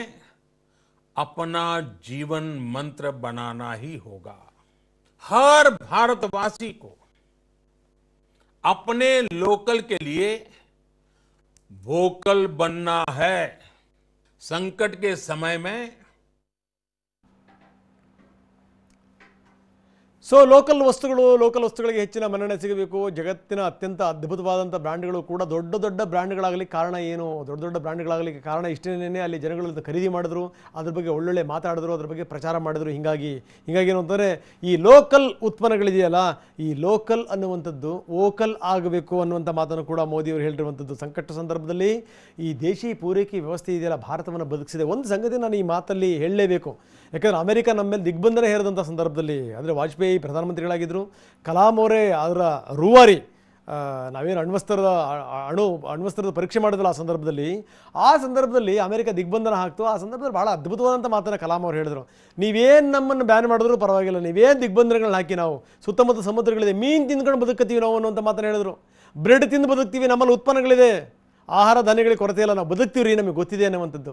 अपना जीवन मंत्र बनाना ही होगा। हर भारतवासी को अपने लोकल के लिए वोकल बनना है। संकट के समय में ಸೊ ಲೋಕಲ್ ವಸ್ತುಗಳಿಗೆ ಹೆಚ್ಚಿನ ಮನ್ನಣೆ ಸಿಗಬೇಕು. ಜಗತ್ತಿನ ಅತ್ಯಂತ ಅದ್ಭುತವಾದಂಥ ಬ್ರ್ಯಾಂಡ್ಗಳು ಕೂಡ ದೊಡ್ಡ ದೊಡ್ಡ ಬ್ರ್ಯಾಂಡ್ಗಳಾಗಲಿಕ್ಕೆ ಕಾರಣ ಏನು? ದೊಡ್ಡ ದೊಡ್ಡ ಬ್ರ್ಯಾಂಡ್ಗಳಾಗಲಿಕ್ಕೆ ಕಾರಣ ಇಷ್ಟೇನೇ ಅಲ್ಲಿ ಜನಗಳು ಖರೀದಿ ಮಾಡಿದ್ರು, ಅದ್ರ ಬಗ್ಗೆ ಒಳ್ಳೊಳ್ಳೆ ಮಾತಾಡಿದ್ರು, ಅದ್ರ ಬಗ್ಗೆ ಪ್ರಚಾರ ಮಾಡಿದ್ರು. ಹೀಗಾಗಿ ಏನು ಅಂತಂದರೆ ಈ ಲೋಕಲ್ ಉತ್ಪನ್ನಗಳಿದೆಯಲ್ಲ, ಈ ಲೋಕಲ್ ಅನ್ನುವಂಥದ್ದು ವೋಕಲ್ ಆಗಬೇಕು ಅನ್ನುವಂಥ ಮಾತನ್ನು ಕೂಡ ಮೋದಿಯವರು ಹೇಳಿರುವಂಥದ್ದು. ಸಂಕಟ ಸಂದರ್ಭದಲ್ಲಿ ಈ ದೇಶಿ ಪೂರೈಕೆ ವ್ಯವಸ್ಥೆ ಇದೆಯಲ್ಲ ಭಾರತವನ್ನು ಬದುಕಿಸಿದೆ. ಒಂದು ಸಂಗತಿ ನಾನು ಈ ಮಾತಲ್ಲಿ ಹೇಳಲೇಬೇಕು, ಯಾಕಂದರೆ ಅಮೆರಿಕ ನಮ್ಮ ಮೇಲೆ ದಿಗ್ಬಂಧನ ಹೇರಿದಂಥ ಸಂದರ್ಭದಲ್ಲಿ, ಅಂದರೆ ವಾಜಪೇಯಿ ಪ್ರಧಾನಮಂತ್ರಿಗಳಾಗಿದ್ದರು, ಕಲಾಂ ಅವರೇ ಅದರ ರೂವಾರಿ, ನಾವೇನು ಅಣ್ವಸ್ತ್ರದ ಪರೀಕ್ಷೆ ಮಾಡಿದ್ರಲ್ಲ ಆ ಸಂದರ್ಭದಲ್ಲಿ ಅಮೆರಿಕ ದಿಗ್ಬಂಧನ ಹಾಕ್ತು. ಆ ಸಂದರ್ಭದಲ್ಲಿ ಭಾಳ ಅದ್ಭುತವಾದಂಥ ಮಾತನ್ನು ಕಲಾಂ ಅವರು ಹೇಳಿದರು. ನೀವೇನು ನಮ್ಮನ್ನು ಬ್ಯಾನ್ ಮಾಡಿದ್ರು ಪರವಾಗಿಲ್ಲ, ನೀವೇನು ದಿಗ್ಬಂಧನಗಳನ್ನ ಹಾಕಿ ನಾವು ಸುತ್ತಮುತ್ತ ಸಮುದ್ರಗಳಿದೆ, ಮೀನು ತಿಂದ್ಕೊಂಡು ಬದುಕತ್ತೀವಿ ನಾವು ಅನ್ನುವಂಥ ಮಾತನ್ನು ಹೇಳಿದರು. ಬ್ರೆಡ್ ತಿಂದು ಬದುಕ್ತೀವಿ, ನಮ್ಮಲ್ಲಿ ಉತ್ಪನ್ನಗಳಿದೆ, ಆಹಾರ ಧಾನ್ಯಗಳಿಗೆ ಕೊರತೆ ಇಲ್ಲ, ನಾವು ಬದುಕ್ತೀವಿ ರೀ, ನಮಗೆ ಗೊತ್ತಿದೆ ಅನ್ನುವಂಥದ್ದು.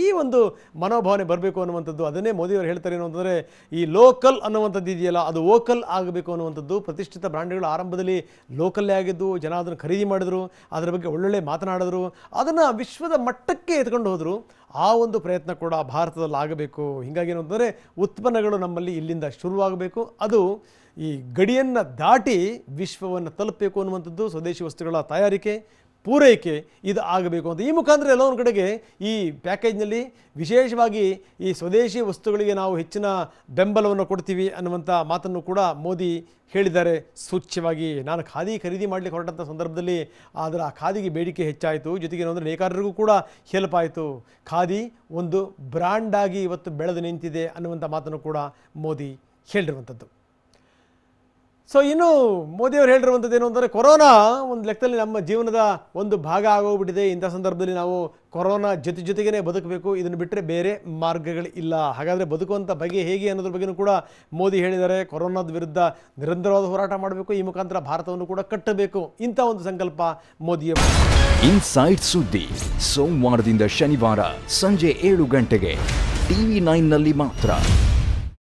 ಈ ಒಂದು ಮನೋಭಾವನೆ ಬರಬೇಕು ಅನ್ನುವಂಥದ್ದು. ಅದನ್ನೇ ಮೋದಿಯವರು ಹೇಳ್ತಾರೆ ಏನು ಅಂತಂದರೆ, ಈ ಲೋಕಲ್ ಅನ್ನುವಂಥದ್ದು ಇದೆಯಲ್ಲ ಅದು ವೋಕಲ್ ಆಗಬೇಕು ಅನ್ನುವಂಥದ್ದು. ಪ್ರತಿಷ್ಠಿತ ಬ್ರ್ಯಾಂಡ್ಗಳು ಆರಂಭದಲ್ಲಿ ಲೋಕಲ್ಲೇ ಆಗಿದ್ದು, ಜನ ಅದನ್ನು ಖರೀದಿ ಮಾಡಿದ್ರು, ಅದರ ಬಗ್ಗೆ ಒಳ್ಳೊಳ್ಳೆ ಮಾತನಾಡಿದ್ರು, ಅದನ್ನು ವಿಶ್ವದ ಮಟ್ಟಕ್ಕೆ ಎತ್ಕೊಂಡು ಹೋದರು. ಆ ಒಂದು ಪ್ರಯತ್ನ ಕೂಡ ಭಾರತದಲ್ಲಿ ಆಗಬೇಕು. ಹೀಗಾಗಿ ಏನು ಅಂತಂದರೆ ಉತ್ಪನ್ನಗಳು ನಮ್ಮಲ್ಲಿ ಇಲ್ಲಿಂದ ಶುರುವಾಗಬೇಕು, ಅದು ಈ ಗಡಿಯನ್ನು ದಾಟಿ ವಿಶ್ವವನ್ನು ತಲುಪಬೇಕು ಅನ್ನುವಂಥದ್ದು. ಸ್ವದೇಶಿ ವಸ್ತುಗಳ ತಯಾರಿಕೆ ಪೂರೈಕೆ ಇದು ಆಗಬೇಕು ಅಂತ ಈ ಮುಖಾಂತರ ಎಲ್ಲ ಒಂದು ಕಡೆಗೆ ಈ ಪ್ಯಾಕೇಜ್ನಲ್ಲಿ ವಿಶೇಷವಾಗಿ ಈ ಸ್ವದೇಶಿ ವಸ್ತುಗಳಿಗೆ ನಾವು ಹೆಚ್ಚಿನ ಬೆಂಬಲವನ್ನು ಕೊಡ್ತೀವಿ ಅನ್ನುವಂಥ ಮಾತನ್ನು ಕೂಡ ಮೋದಿ ಹೇಳಿದ್ದಾರೆ ಸೂಚ್ಯವಾಗಿ. ನಾನು ಖಾದಿ ಖರೀದಿ ಮಾಡಲಿಕ್ಕೆ ಹೊರಟಂಥ ಸಂದರ್ಭದಲ್ಲಿ ಅದರ ಖಾದಿಗೆ ಬೇಡಿಕೆ ಹೆಚ್ಚಾಯಿತು, ಜೊತೆಗೆ ಏನಂದರೆ ನೇಕಾರರಿಗೂ ಕೂಡ ಹೆಲ್ಪ್ ಆಯಿತು. ಖಾದಿ ಒಂದು ಬ್ರ್ಯಾಂಡಾಗಿ ಇವತ್ತು ಬೆಳೆದು ನಿಂತಿದೆ ಅನ್ನುವಂಥ ಮಾತನ್ನು ಕೂಡ ಮೋದಿ ಹೇಳಿರುವಂಥದ್ದು. ಸೊ ಇನ್ನು ಮೋದಿಯವರು ಹೇಳಿರುವಂಥದ್ದು ಏನು ಅಂದರೆ, ಕೊರೋನಾ ಒಂದು ಲೆಕ್ಕದಲ್ಲಿ ನಮ್ಮ ಜೀವನದ ಒಂದು ಭಾಗ ಆಗೋಗ್ಬಿಟ್ಟಿದೆ. ಇಂಥ ಸಂದರ್ಭದಲ್ಲಿ ನಾವು ಕೊರೋನಾ ಜೊತೆಗೇ ಬದುಕಬೇಕು, ಇದನ್ನು ಬಿಟ್ಟರೆ ಬೇರೆ ಮಾರ್ಗಗಳಿಲ್ಲ. ಹಾಗಾದರೆ ಬದುಕುವಂಥ ಬಗೆ ಹೇಗೆ ಅನ್ನೋದ್ರ ಬಗ್ಗೆಯೂ ಕೂಡ ಮೋದಿ ಹೇಳಿದ್ದಾರೆ. ಕೊರೋನಾದ ವಿರುದ್ಧ ನಿರಂತರವಾದ ಹೋರಾಟ ಮಾಡಬೇಕು, ಈ ಮುಖಾಂತರ ಭಾರತವನ್ನು ಕೂಡ ಕಟ್ಟಬೇಕು, ಇಂಥ ಒಂದು ಸಂಕಲ್ಪ ಮೋದಿಯವರು. ಇನ್ಸೈಡ್ ಸುದ್ದಿ ಸೋಮವಾರದಿಂದ ಶನಿವಾರ ಸಂಜೆ 7 ಗಂಟೆಗೆ TV9 ನಲ್ಲಿ ಮಾತ್ರ.